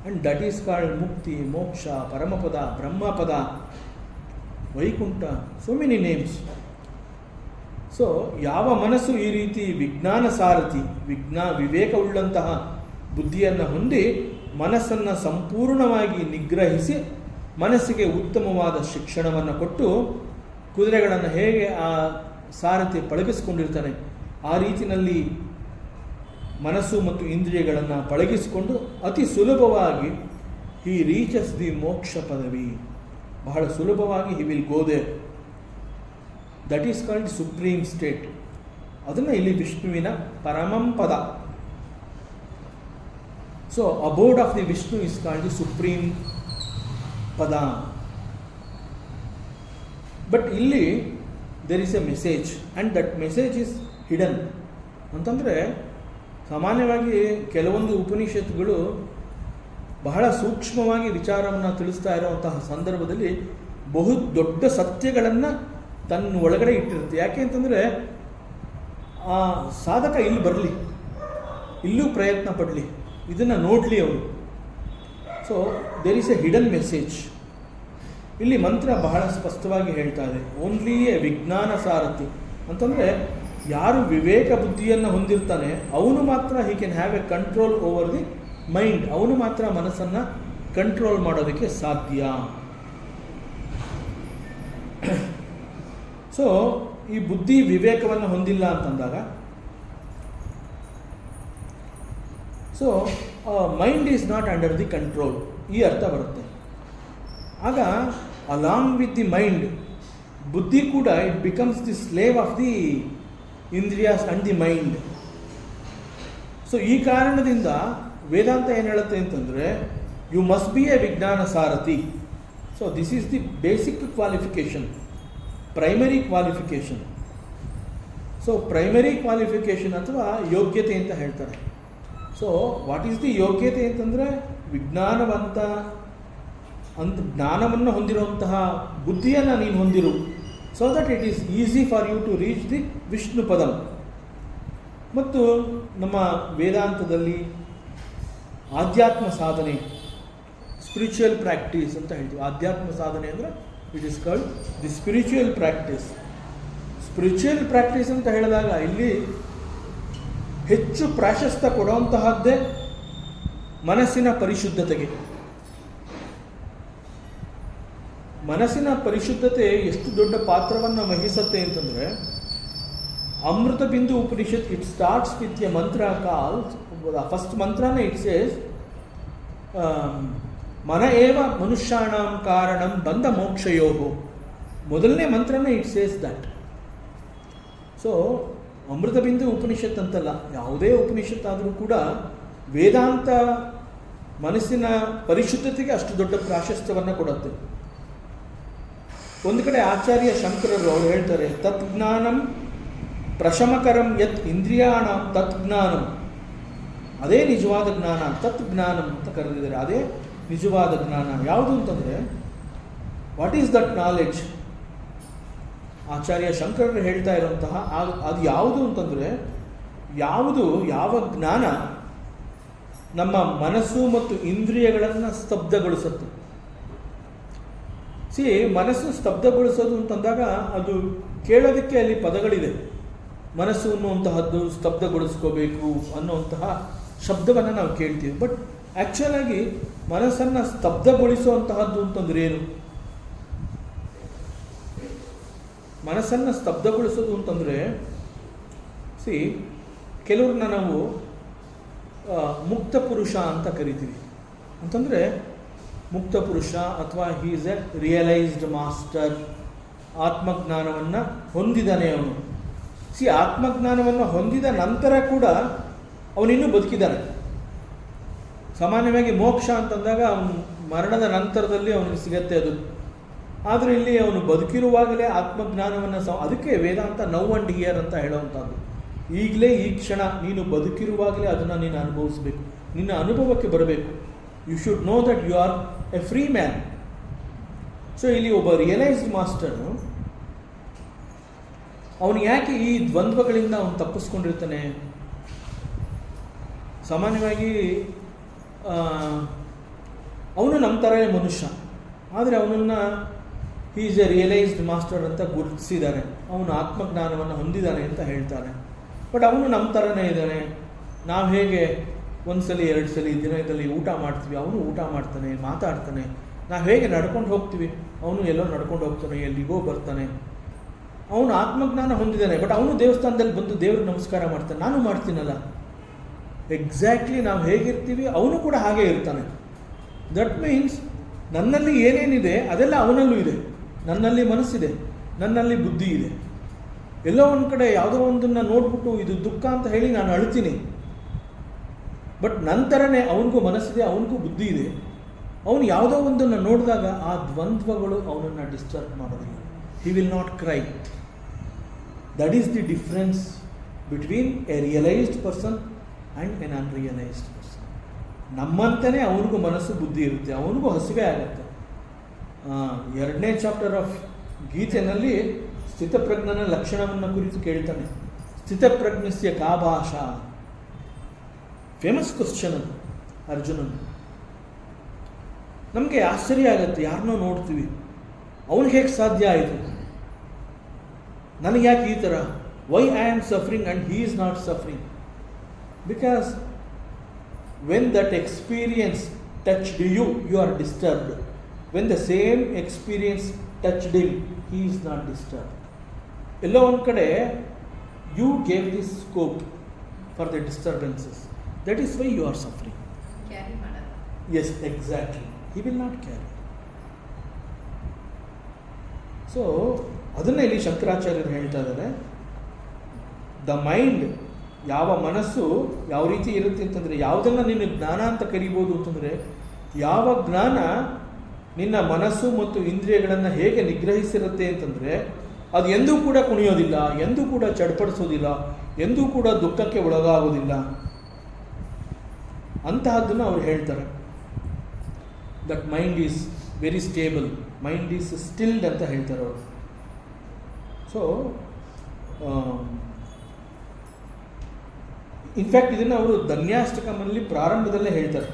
ಆ್ಯಂಡ್ ದಟ್ ಈಸ್ ಕಾಲ್ಡ್ ಮುಕ್ತಿ, ಮೋಕ್ಷ, ಪರಮಪದ, ಬ್ರಹ್ಮಪದ, Vaikuntha, so many names. So ಯಾವ ಮನಸ್ಸು ಈ ರೀತಿ ವಿಜ್ಞಾನ ಸಾರಥಿ ವಿವೇಕವುಳ್ಳಂತಹ ಬುದ್ಧಿಯನ್ನು ಹೊಂದಿ ಮನಸ್ಸನ್ನು ಸಂಪೂರ್ಣವಾಗಿ ನಿಗ್ರಹಿಸಿ ಮನಸ್ಸಿಗೆ ಉತ್ತಮವಾದ ಶಿಕ್ಷಣವನ್ನು ಕೊಟ್ಟು ಕುದುರೆಗಳನ್ನು ಹೇಗೆ ಆ ಸಾರಥಿ ಪಳಗಿಸಿಕೊಂಡಿರ್ತಾನೆ ಆ ರೀತಿಯಲ್ಲಿ ಮನಸ್ಸು ಮತ್ತು ಇಂದ್ರಿಯಗಳನ್ನು ಪಳಗಿಸಿಕೊಂಡು ಅತಿ ಸುಲಭವಾಗಿ ಹಿ ರೀಚಸ್ ದಿ ಮೋಕ್ಷ ಪದವಿ, ಬಹಳ ಸುಲಭವಾಗಿ he will go there. That is called supreme state. ಅದನ್ನು ಇಲ್ಲಿ ವಿಷ್ಣುವಿನ ಪರಮಂ ಪದ. So abode of the Vishnu is called the supreme pada. But ಇಲ್ಲಿ there is a message and that message is hidden. ಅಂತಂದರೆ ಸಾಮಾನ್ಯವಾಗಿ ಕೆಲವೊಂದು ಉಪನಿಷತ್ತುಗಳು ಬಹಳ ಸೂಕ್ಷ್ಮವಾಗಿ ವಿಚಾರವನ್ನು ತಿಳಿಸ್ತಾ ಇರುವಂತಹ ಸಂದರ್ಭದಲ್ಲಿ ಬಹು ದೊಡ್ಡ ಸತ್ಯಗಳನ್ನು ತನ್ನ ಒಳಗಡೆ ಇಟ್ಟಿರುತ್ತೆ. ಯಾಕೆ ಅಂತಂದರೆ ಆ ಸಾಧಕ ಇಲ್ಲಿ ಬರಲಿ, ಇಲ್ಲೂ ಪ್ರಯತ್ನ ಪಡಲಿ, ಇದನ್ನು ನೋಡಲಿ ಅವರು. So there is a hidden message. ಇಲ್ಲಿ ಮಂತ್ರ ಬಹಳ ಸ್ಪಷ್ಟವಾಗಿ ಹೇಳ್ತಾ ಇದೆ, ಓನ್ಲಿ ಎ ವಿಜ್ಞಾನ ಸಾರಥಿ ಅಂತಂದರೆ ಯಾರು ವಿವೇಕ ಬುದ್ಧಿಯನ್ನು ಹೊಂದಿರ್ತಾನೆ ಅವನು ಮಾತ್ರ he can have A control over the mind. ಅವನು ಮಾತ್ರ ಮನಸ್ಸನ್ನು ಕಂಟ್ರೋಲ್ ಮಾಡೋದಕ್ಕೆ ಸಾಧ್ಯ. ಸೊ ಈ ಬುದ್ಧಿ ವಿವೇಕವನ್ನು ಹೊಂದಿಲ್ಲ ಅಂತಂದಾಗ so mind is not under the control, ಈ ಅರ್ಥ ಬರುತ್ತೆ. ಆಗ ಅಲಾಂಗ್ ವಿತ್ ದಿ ಮೈಂಡ್ ಬುದ್ಧಿ ಕೂಡ it becomes the slave of the ಇಂದ್ರಿಯಾಸ್ ಅಂಡ್ ದಿ ಮೈಂಡ್. ಸೊ ಈ ಕಾರಣದಿಂದ ವೇದಾಂತ ಏನು ಹೇಳುತ್ತೆ ಅಂತಂದರೆ ಯು ಮಸ್ಟ್ ಬಿ ಎ ವಿಜ್ಞಾನ ಸಾರಥಿ. So this is the basic qualification, primary qualification. So primary qualification ಅಥವಾ ಯೋಗ್ಯತೆ ಅಂತ ಹೇಳ್ತಾರೆ. ಸೊ ವಾಟ್ ಈಸ್ ದಿ ಯೋಗ್ಯತೆ ಅಂತಂದರೆ ವಿಜ್ಞಾನವಂತ ಜ್ಞಾನವನ್ನು ಹೊಂದಿರುವಂತಹ ಬುದ್ಧಿಯನ್ನು ನೀನು ಹೊಂದಿರು. So that it is easy for you to reach the Vishnu ಪದಂ. ಮತ್ತು ನಮ್ಮ ವೇದಾಂತದಲ್ಲಿ ಆಧ್ಯಾತ್ಮ ಸಾಧನೆ, ಸ್ಪಿರಿಚುವಲ್ ಪ್ರಾಕ್ಟೀಸ್ ಅಂತ ಹೇಳ್ತೀವಿ. ಆಧ್ಯಾತ್ಮ ಸಾಧನೆ ಅಂದರೆ it is called the spiritual practice. Spiritual practice ಅಂತ ಹೇಳಿದಾಗ ಇಲ್ಲಿ ಹೆಚ್ಚು ಪ್ರಾಶಸ್ತ್ಯ ಕೊಡುವಂತಹದ್ದೇ ಮನಸ್ಸಿನ ಪರಿಶುದ್ಧತೆಗೆ. ಮನಸ್ಸಿನ ಪರಿಶುದ್ಧತೆ ಎಷ್ಟು ದೊಡ್ಡ ಪಾತ್ರವನ್ನು ವಹಿಸುತ್ತೆ ಅಂತಂದರೆ ಅಮೃತ ಬಿಂದು Upanishad it starts with A ಮಂತ್ರ ಕಾಲ್, ಫಸ್ಟ್ ಮಂತ್ರನೇ ಇಟ್ ಸೇಸ್ ಮನ ಏವ ಮನುಷ್ಯಾಣಂ ಕಾರಣಂ ಬಂಧ ಮೋಕ್ಷಯೋ. ಮೊದಲನೇ ಮಂತ್ರನೇ ಇಟ್ ಸೇಸ್ ದಟ್. ಸೊ ಅಮೃತ ಬಿಂದು ಉಪನಿಷತ್ ಅಂತಲ್ಲ, ಯಾವುದೇ ಉಪನಿಷತ್ ಆದರೂ ಕೂಡ ವೇದಾಂತ ಮನಸ್ಸಿನ ಪರಿಶುದ್ಧತೆಗೆ ಅಷ್ಟು ದೊಡ್ಡ ಪ್ರಾಶಸ್ತ್ಯವನ್ನು ಕೊಡುತ್ತೆ. ಒಂದು ಕಡೆ ಆಚಾರ್ಯ ಶಂಕರರು ಅವರು ಹೇಳ್ತಾರೆ, ತತ್ಜ್ಞಾನಂ ಪ್ರಶಮಕರಂ ಯತ್ ಇಂದ್ರಿಯಾಣಂ ತತ್ಜ್ಞಾನಂ. ಅದೇ ನಿಜವಾದ ಜ್ಞಾನ, ತತ್ಜ್ಞಾನಂ ಅಂತ ಕರೆದಿದ್ದಾರೆ. ಅದೇ ನಿಜವಾದ ಜ್ಞಾನ ಯಾವುದು ಅಂತಂದರೆ ವಾಟ್ ಈಸ್ ದಟ್ ನಾಲೆಡ್ಜ್? ಆಚಾರ್ಯ ಶಂಕರರು ಹೇಳ್ತಾ ಇರುವಂತಹ ಅದು ಯಾವುದು ಅಂತಂದರೆ ಯಾವ ಜ್ಞಾನ ನಮ್ಮ ಮನಸ್ಸು ಮತ್ತು ಇಂದ್ರಿಯಗಳನ್ನು ಸ್ತಬ್ಧಗೊಳಿಸುತ್ತೆ. ಮನಸ್ಸು ಸ್ತಬ್ಧಗೊಳಿಸೋದು ಅಂತಂದಾಗ ಅದು ಕೇಳೋದಕ್ಕೆ ಅಲ್ಲಿ ಪದಗಳಿದೆ. ಮನಸ್ಸು ಅನ್ನುವಂತಹದ್ದು ಸ್ತಬ್ಧಗೊಳಿಸ್ಕೋಬೇಕು ಅನ್ನುವಂತಹ ಶಬ್ದವನ್ನು ನಾವು ಕೇಳ್ತೀವಿ. ಬಟ್ ಆ್ಯಕ್ಚುಲ್ ಆಗಿ ಮನಸ್ಸನ್ನು ಸ್ತಬ್ಧಗೊಳಿಸುವಂತಹದ್ದು ಅಂತಂದ್ರೆ ಏನು? ಮನಸ್ಸನ್ನು ಸ್ತಬ್ಧಗೊಳಿಸೋದು ಅಂತಂದರೆ ಕೆಲವ್ರನ್ನ ನಾವು ಮುಕ್ತ ಪುರುಷ ಅಂತ ಕರಿತೀವಿ. ಅಂತಂದರೆ ಮುಕ್ತ ಪುರುಷ ಅಥವಾ he is a realised master, ಆತ್ಮಜ್ಞಾನವನ್ನು ಹೊಂದಿದ್ದಾನೆ ಅವನು. ಆತ್ಮಜ್ಞಾನವನ್ನು ಹೊಂದಿದ ನಂತರ ಕೂಡ ಅವನಿನ್ನೂ ಬದುಕಿದ್ದಾನೆ. ಸಾಮಾನ್ಯವಾಗಿ ಮೋಕ್ಷ ಅಂತಂದಾಗ ಅವನು ಮರಣದ ನಂತರದಲ್ಲಿ ಅವನಿಗೆ ಸಿಗತ್ತೆ ಅದು. ಆದರೆ ಇಲ್ಲಿ ಅವನು ಬದುಕಿರುವಾಗಲೇ ಆತ್ಮಜ್ಞಾನವನ್ನು ಅದಕ್ಕೆ ವೇದಾಂತ ನೌ ಅಂಡ್ ಹಿಯರ್ ಅಂತ ಹೇಳುವಂಥದ್ದು. ಈಗಲೇ ಈ ಕ್ಷಣ ನೀನು ಬದುಕಿರುವಾಗಲೇ ಅದನ್ನು ನೀನು ಅನುಭವಿಸಬೇಕು, ನಿನ್ನ ಅನುಭವಕ್ಕೆ ಬರಬೇಕು. You should know that you are a free man. So ಇಲ್ಲಿ ಒಬ್ಬ ರಿಯಲೈಸ್ಡ್ ಮಾಸ್ಟರು ಅವನು ಯಾಕೆ ಈ ದ್ವಂದ್ವಗಳಿಂದ ಅವನು ತಪ್ಪಿಸ್ಕೊಂಡಿರ್ತಾನೆ? ಸಾಮಾನ್ಯವಾಗಿ ಅವನು ನಮ್ಮ ಥರನೇ ಮನುಷ್ಯ, ಆದರೆ ಅವನನ್ನು ಈಸ್ ಎ ರಿಯಲೈಸ್ಡ್ ಮಾಸ್ಟರ್ ಅಂತ ಗುರುತಿಸಿದ್ದಾರೆ, ಅವನು ಆತ್ಮಜ್ಞಾನವನ್ನು ಹೊಂದಿದ್ದಾನೆ ಅಂತ ಹೇಳ್ತಾರೆ. ಬಟ್ ಅವನು ನಮ್ಮ ಥರನೇ ಇದ್ದಾನೆ. ನಾವು ಹೇಗೆ ಒಂದ್ಸಲಿ 2 ಸಲ ದಿನದಲ್ಲಿ ಊಟ ಮಾಡ್ತೀವಿ, ಅವನು ಊಟ ಮಾಡ್ತಾನೆ, ಮಾತಾಡ್ತಾನೆ. ನಾವು ಹೇಗೆ ನಡ್ಕೊಂಡು ಹೋಗ್ತೀವಿ, ಅವನು ಎಲ್ಲೋ ನಡ್ಕೊಂಡು ಹೋಗ್ತಾನೆ, ಎಲ್ಲಿಗೋ ಬರ್ತಾನೆ. ಅವನು ಆತ್ಮಜ್ಞಾನ ಹೊಂದಿದ್ದಾನೆ, ಬಟ್ ಅವನು ದೇವಸ್ಥಾನದಲ್ಲಿ ಬಂದು ದೇವ್ರಿಗೆ ನಮಸ್ಕಾರ ಮಾಡ್ತಾನೆ, ನಾನು ಮಾಡ್ತೀನಲ್ಲ. ಎಕ್ಸಾಕ್ಟ್ಲಿ ನಾವು ಹೇಗಿರ್ತೀವಿ ಅವನು ಕೂಡ ಹಾಗೆ ಇರ್ತಾನೆ. ದಟ್ ಮೀನ್ಸ್ ನನ್ನಲ್ಲಿ ಏನೇನಿದೆ ಅದೆಲ್ಲ ಅವನಲ್ಲೂ ಇದೆ. ನನ್ನಲ್ಲಿ ಮನಸ್ಸಿದೆ, ನನ್ನಲ್ಲಿ ಬುದ್ಧಿ ಇದೆ. ಎಲ್ಲೋ ಒಂದು ಕಡೆ ಯಾವುದೋ ಒಂದನ್ನು ನೋಡ್ಬಿಟ್ಟು ಇದು ದುಃಖ ಅಂತ ಹೇಳಿ ನಾನು ಅಳ್ತೀನಿ. ಬಟ್ ನಂತರನೇ ಅವನಿಗೂ ಮನಸ್ಸಿದೆ, ಅವನಿಗೂ ಬುದ್ಧಿ ಇದೆ. ಅವನು ಯಾವುದೋ ಒಂದನ್ನು ನೋಡಿದಾಗ ಆ ದ್ವಂದ್ವಗಳು ಅವನನ್ನು ಡಿಸ್ಟರ್ಬ್ ಮಾಡೋದಿಲ್ಲ. He will not cry. That is the difference between a realised person and an unrealised person. ನಮ್ಮಂತಲೇ ಅವನಿಗೂ ಮನಸ್ಸು ಬುದ್ಧಿ ಇರುತ್ತೆ, ಅವನಿಗೂ ಹಸಿವೆ ಆಗುತ್ತೆ. 2ನೇ ಚಾಪ್ಟರ್ ಆಫ್ ಗೀತೆಯಲ್ಲಿ ಸ್ಥಿತಪ್ರಜ್ಞನ ಲಕ್ಷಣವನ್ನು ಕುರಿತು ಕೇಳ್ತಾನೆ. ಸ್ಥಿತಪ್ರಜ್ಞಸ್ಯ ಕಾ ಭಾಷಾ, ಫೇಮಸ್ ಕ್ವಶ್ಚನ್ ಅದು ಅರ್ಜುನನ್. ನಮಗೆ ಆಶ್ಚರ್ಯ ಆಗುತ್ತೆ, ಯಾರನ್ನೋ ನೋಡ್ತೀವಿ, ಅವನು ಹೇಗೆ ಸಾಧ್ಯ ಆಯಿತು, ನನಗೆ ಯಾಕೆ ಈ ಥರ, why I am suffering and he is not suffering? Because when that experience touched you, you are disturbed. When the same experience touched him, he is not disturbed. ಎಲ್ಲೋ ಒಂದು ಕಡೆ you gave this scope for the disturbances. That is why you are suffering. Carry ಮಾಡಲ್ಲ. Yes, exactly. He will not carry. So ಅದನ್ನೇ ಇಲ್ಲಿ ಶಂಕರಾಚಾರ್ಯರು ಹೇಳ್ತಾ ಇದ್ದಾರೆ, the mind, ಯಾವ ಮನಸ್ಸು ಯಾವ ರೀತಿ ಇರುತ್ತೆ ಅಂತಂದರೆ, ಯಾವುದನ್ನು ನೀನು ಜ್ಞಾನ ಅಂತ ಕರಿಬೋದು ಅಂತಂದರೆ, ಯಾವ ಜ್ಞಾನ ನಿನ್ನ ಮನಸ್ಸು ಮತ್ತು ಇಂದ್ರಿಯಗಳನ್ನು ಹೇಗೆ ನಿಗ್ರಹಿಸಿರುತ್ತೆ ಅಂತಂದರೆ, ಅದು ಎಂದೂ ಕೂಡ ಕುಣಿಯೋದಿಲ್ಲ, ಎಂದೂ ಕೂಡ ಚಡ್ಪಡಿಸೋದಿಲ್ಲ, ಎಂದೂ ಕೂಡ ದುಃಖಕ್ಕೆ ಒಳಗಾಗೋದಿಲ್ಲ. ಅಂತಹದ್ದನ್ನು ಅವ್ರು ಹೇಳ್ತಾರೆ. That mind is very stable, mind is stilled ಅಂತ ಹೇಳ್ತಾರೆ ಅವರು. ಸೊ ಇನ್ಫ್ಯಾಕ್ಟ್ ಇದನ್ನು ಅವರು ಧನ್ಯಾಷ್ಟಕಮಲ್ಲಿ ಪ್ರಾರಂಭದಲ್ಲೇ ಹೇಳ್ತಾರೆ.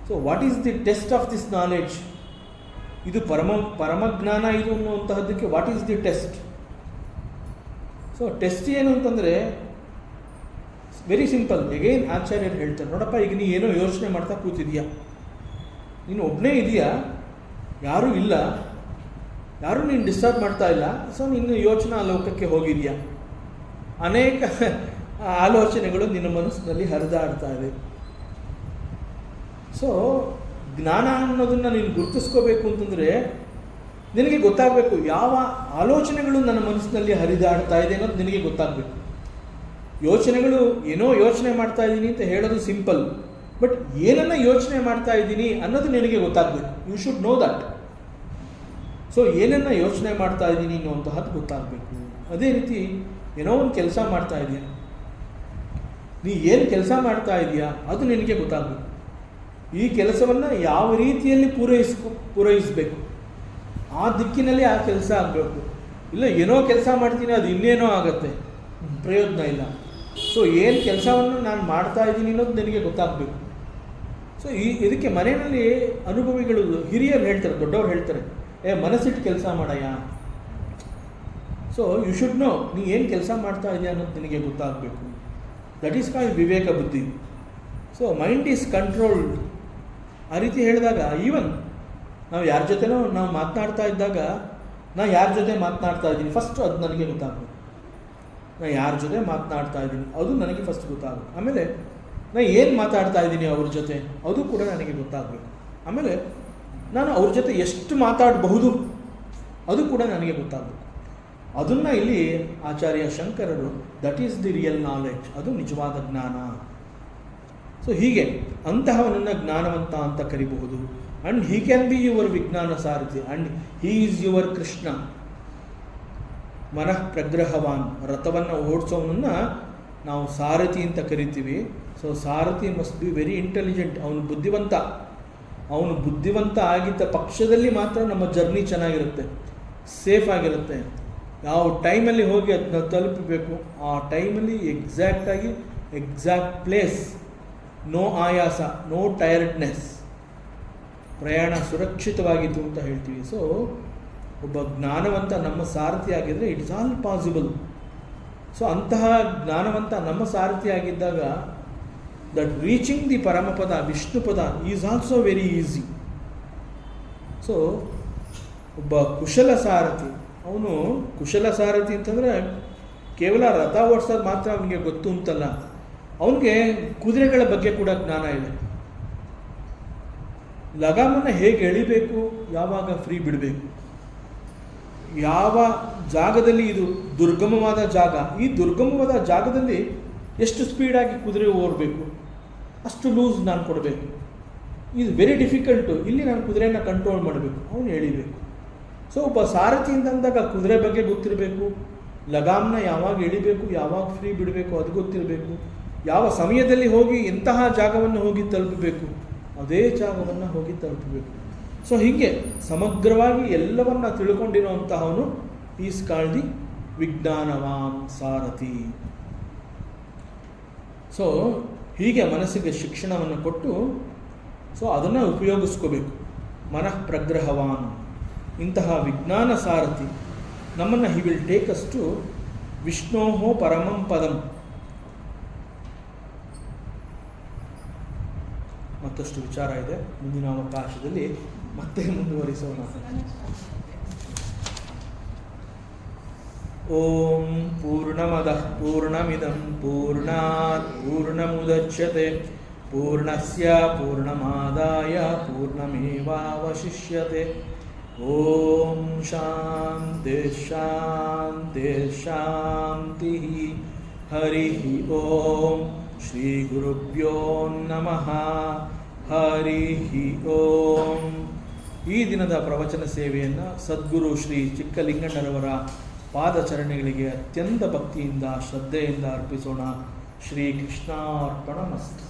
So what is the test of this knowledge? ಇದು ಪರಮಜ್ಞಾನ ಇದು ಅನ್ನುವಂತಹದ್ದಕ್ಕೆ what is the test? So test ಏನು ಅಂತಂದರೆ ವೆರಿ ಸಿಂಪಲ್. ಎಗೈನ್ ಆಚಾರ್ಯರು ಹೇಳ್ತಾರೆ, ನೋಡಪ್ಪ, ಈಗ ನೀ ಏನೋ ಯೋಚನೆ ಮಾಡ್ತಾ ಕೂತಿದೀಯಾ, ನೀನು ಒಬ್ಬನೇ ಇದೆಯಾ, ಯಾರೂ ಇಲ್ಲ, ಯಾರೂ ನೀನು ಡಿಸ್ಟರ್ಬ್ ಮಾಡ್ತಾ ಇಲ್ಲ. ಸೊ ನೀನು ಯೋಚನಾ ಲೋಕಕ್ಕೆ ಹೋಗಿದೆಯಾ, ಅನೇಕ ಆಲೋಚನೆಗಳು ನಿನ್ನ ಮನಸ್ಸಿನಲ್ಲಿ ಹರಿದಾಡ್ತಾ ಇದೆ. ಸೊ ಜ್ಞಾನ ಅನ್ನೋದನ್ನು ನೀನು ಗುರುತಿಸ್ಕೋಬೇಕು ಅಂತಂದರೆ ನಿನಗೆ ಗೊತ್ತಾಗಬೇಕು ಯಾವ ಆಲೋಚನೆಗಳು ನನ್ನ ಮನಸ್ಸಿನಲ್ಲಿ ಹರಿದಾಡ್ತಾ ಇದೆ ಅನ್ನೋದು ನಿನಗೆ ಗೊತ್ತಾಗಬೇಕು. ಯೋಚನೆಗಳು ಏನೋ ಯೋಚನೆ ಮಾಡ್ತಾ ಇದ್ದೀನಿ ಅಂತ ಹೇಳೋದು ಸಿಂಪಲ್, ಬಟ್ ಏನನ್ನ ಯೋಚನೆ ಮಾಡ್ತಾ ಇದ್ದೀನಿ ಅನ್ನೋದು ನಿನಗೆ ಗೊತ್ತಾಗಬೇಕು. You should know that. So ಏನನ್ನ ಯೋಚನೆ ಮಾಡ್ತಾ ಇದ್ದೀನಿ ಅನ್ನುವಂತಹದ್ದು ಗೊತ್ತಾಗಬೇಕು. ಅದೇ ರೀತಿ ಏನೋ ಒಂದು ಕೆಲಸ ಮಾಡ್ತಾ ಇದೆಯಾ, ನೀ ಏನು ಕೆಲಸ ಮಾಡ್ತಾ ಇದೆಯಾ ಅದು ನಿನಗೆ ಗೊತ್ತಾಗಬೇಕು. ಈ ಕೆಲಸವನ್ನು ಯಾವ ರೀತಿಯಲ್ಲಿ ಪೂರೈಸಬೇಕು, ಆ ದಿಕ್ಕಿನಲ್ಲಿ ಆ ಕೆಲಸ ಆಗಬೇಕು. ಇಲ್ಲ ಏನೋ ಕೆಲಸ ಮಾಡ್ತೀನಿ ಅದು ಇನ್ನೇನೋ ಆಗುತ್ತೆ, ಪ್ರಯೋಜನ ಇಲ್ಲ. ಸೊ ಏನು ಕೆಲಸವನ್ನು ನಾನು ಮಾಡ್ತಾ ಇದ್ದೀನಿ ಅನ್ನೋದು ನಿನಗೆ ಗೊತ್ತಾಗಬೇಕು. ಸೊ ಇದಕ್ಕೆ ಮನೆಯಲ್ಲಿ ಅನುಭವಿಗಳು, ಹಿರಿಯರು ಹೇಳ್ತಾರೆ, ದೊಡ್ಡವ್ರು ಹೇಳ್ತಾರೆ, ಮನಸ್ಸಿಟ್ಟು ಕೆಲಸ ಮಾಡಯ್ಯ. ಸೊ ಯು ಶುಡ್ ನೋ, ನೀ ಏನು ಕೆಲಸ ಮಾಡ್ತಾ ಇದೆಯಾ ಅನ್ನೋದು ನಿನಗೆ ಗೊತ್ತಾಗಬೇಕು. ದಟ್ ಈಸ್ ಕಾಲ್ಡ್ ವಿವೇಕ ಬುದ್ಧಿ. So mind is controlled. ಆ ರೀತಿ ಹೇಳಿದಾಗ ಈವನ್ ನಾವು ಯಾರ ಜೊತೆನೋ ನಾವು ಮಾತನಾಡ್ತಾ ಇದ್ದಾಗ, ನಾ ಯಾರ ಜೊತೆ ಮಾತನಾಡ್ತಾ ಇದ್ದೀನಿ ಫಸ್ಟ್ ಅದು ನನಗೆ ಗೊತ್ತಾಗಬೇಕು. ನಾ ಯಾರ ಜೊತೆ ಮಾತನಾಡ್ತಾ ಇದ್ದೀನಿ ಅದು ನನಗೆ ಫಸ್ಟ್ ಗೊತ್ತಾಗಬೇಕು. ಆಮೇಲೆ ನಾ ಏನು ಮಾತಾಡ್ತಾ ಇದ್ದೀನಿ ಅವ್ರ ಜೊತೆ ಅದು ಕೂಡ ನನಗೆ ಗೊತ್ತಾಗಬೇಕು. ಆಮೇಲೆ ನಾನು ಅವ್ರ ಜೊತೆ ಎಷ್ಟು ಮಾತಾಡಬಹುದು ಅದು ಕೂಡ ನನಗೆ ಗೊತ್ತಾಗಬೇಕು. ಅದನ್ನು ಇಲ್ಲಿ ಆಚಾರ್ಯ ಶಂಕರರು that is the real knowledge, ಅದು ನಿಜವಾದ ಜ್ಞಾನ. ಸೊ ಹೀಗೆ ಅಂತಹವನನ್ನು ಜ್ಞಾನವಂತ ಅಂತ ಕರಿಬಹುದು. And he can be your ವಿಜ್ಞಾನ ಸಾರಥಿ and he is your Krishna. ಮನಃ ಪ್ರಗ್ರಹವಾನ್, ರಥವನ್ನು ಓಡಿಸೋವನನ್ನು ನಾವು ಸಾರಥಿ ಅಂತ ಕರಿತೀವಿ. ಸೊ ಸಾರಥಿ ಮಸ್ಟ್ ಬಿ ವೆರಿ ಇಂಟೆಲಿಜೆಂಟ್. ಅವನು ಬುದ್ಧಿವಂತ ಆಗಿದ್ದ ಪಕ್ಷದಲ್ಲಿ ಮಾತ್ರ ನಮ್ಮ ಜರ್ನಿ ಚೆನ್ನಾಗಿರುತ್ತೆ, ಸೇಫ್ ಆಗಿರುತ್ತೆ. ಯಾವ ಟೈಮಲ್ಲಿ ಹೋಗಿ ಅದನ್ನ ತಲುಪಬೇಕು ಆ ಟೈಮಲ್ಲಿ ಎಕ್ಸಾಕ್ಟಾಗಿ ಎಕ್ಸಾಕ್ಟ್ ಪ್ಲೇಸ್, ನೋ ಆಯಾಸ, ನೋ ಟಯರ್ಡ್ನೆಸ್. ಪ್ರಯಾಣ ಸುರಕ್ಷಿತವಾಗಿತ್ತು ಅಂತ ಹೇಳ್ತೀವಿ. ಸೊ ಒಬ್ಬ ಜ್ಞಾನವಂತ ನಮ್ಮ ಸಾರಥಿ ಆಗಿದ್ದರೆ it is all possible. So ಅಂತಹ ಜ್ಞಾನವಂತ ನಮ್ಮ ಸಾರಥಿ ಆಗಿದ್ದಾಗ ದಟ್ ರೀಚಿಂಗ್ ದಿ ಪರಮಪದ ವಿಷ್ಣುಪದ is also very easy. So ಒಬ್ಬ ಕುಶಲ ಸಾರಥಿ, ಅವನು ಕುಶಲ ಸಾರಥಿ ಅಂತಂದರೆ ಕೇವಲ ರಥ ಓಡಿಸೋದು ಮಾತ್ರ ಅವನಿಗೆ ಗೊತ್ತು ಅಂತಲ್ಲ, ಅವನಿಗೆ ಕುದುರೆಗಳ ಬಗ್ಗೆ ಕೂಡ ಜ್ಞಾನ ಇದೆ. ಲಗಾಮನ್ನು ಹೇಗೆ ಎಳಿಬೇಕು, ಯಾವಾಗ ಫ್ರೀ ಬಿಡಬೇಕು, ಯಾವ ಜಾಗದಲ್ಲಿ ಇದು ದುರ್ಗಮವಾದ ಜಾಗ, ಈ ದುರ್ಗಮವಾದ ಜಾಗದಲ್ಲಿ ಎಷ್ಟು ಸ್ಪೀಡಾಗಿ ಕುದುರೆ ಓಡಬೇಕು, ಅಷ್ಟು ಲೂಸ್ ನಾನು ಕೊಡಬೇಕು. ಇದು ವೆರಿ ಡಿಫಿಕಲ್ಟು. ಇಲ್ಲಿ ನಾನು ಕುದುರೆಯನ್ನು ಕಂಟ್ರೋಲ್ ಮಾಡಬೇಕು, ಅವನು ಎಳಿಬೇಕು. ಸೊ ಒಬ್ಬ ಸಾರಥಿ ಅಂತಂದಾಗ ಕುದುರೆ ಬಗ್ಗೆ ಗೊತ್ತಿರಬೇಕು, ಲಗಾಮ್ನ ಯಾವಾಗ ಎಳಿಬೇಕು, ಯಾವಾಗ ಫ್ರೀ ಬಿಡಬೇಕು ಅದು ಗೊತ್ತಿರಬೇಕು, ಯಾವ ಸಮಯದಲ್ಲಿ ಹೋಗಿ ಎಂತಹ ಜಾಗವನ್ನು ಹೋಗಿ ತಲುಪಬೇಕು ಅದೇ ಜಾಗವನ್ನು ಹೋಗಿ ತಲುಪಬೇಕು. ಸೊ ಹೀಗೆ ಸಮಗ್ರವಾಗಿ ಎಲ್ಲವನ್ನ ತಿಳ್ಕೊಂಡಿರುವಂತಹವನು ಈಸ್ ಕಾಲ್ಡ್ ದಿ ವಿಜ್ಞಾನವಾನ್ ಸಾರಥಿ. ಸೊ ಹೀಗೆ ಮನಸ್ಸಿಗೆ ಶಿಕ್ಷಣವನ್ನು ಕೊಟ್ಟು ಸೊ ಅದನ್ನು ಉಪಯೋಗಿಸ್ಕೋಬೇಕು. ಮನಃ ಪ್ರಗ್ರಹವಾನ್, ಇಂತಹ ವಿಜ್ಞಾನ ಸಾರಥಿ ನಮ್ಮನ್ನು he will take us to ವಿಷ್ಣೋಹೋ ಪರಮಂ ಪದಂ. ಮತ್ತಷ್ಟು ವಿಚಾರ ಇದೆ, ಮುಂದಿನ ಅವಕಾಶದಲ್ಲಿ ಮತ್ತೆ ಮುಂದುವರಿಸೋಣ. ಓಂ ಪೂರ್ಣಮದಃ ಪೂರ್ಣಮಿದಂ ಪೂರ್ಣಾತ್ ಪೂರ್ಣಮುದಚ್ಯತೆ ಪೂರ್ಣಸ್ಯ ಪೂರ್ಣಮಾದಾಯ ಪೂರ್ಣಮೇವಾವಶಿಷ್ಯತೆ. ಓಂ ಶಾಂತಿ ಶಾಂತಿ ಶಾಂತಿ. ಹರಿ ಓಂ ಶ್ರೀ ಗುರುಭ್ಯೋ ನಮಃ. ಹರಿ ಓಂ. ಈ ದಿನದ ಪ್ರವಚನ ಸೇವೆಯನ್ನು ಸದ್ಗುರು ಶ್ರೀ ಚಿಕ್ಕಲಿಂಗಣ್ಣರವರ ಪಾದಚರಣೆಗಳಿಗೆ ಅತ್ಯಂತ ಭಕ್ತಿಯಿಂದ ಶ್ರದ್ಧೆಯಿಂದ ಅರ್ಪಿಸೋಣ. ಶ್ರೀ ಕೃಷ್ಣಾರ್ಪಣಮಸ್ತು.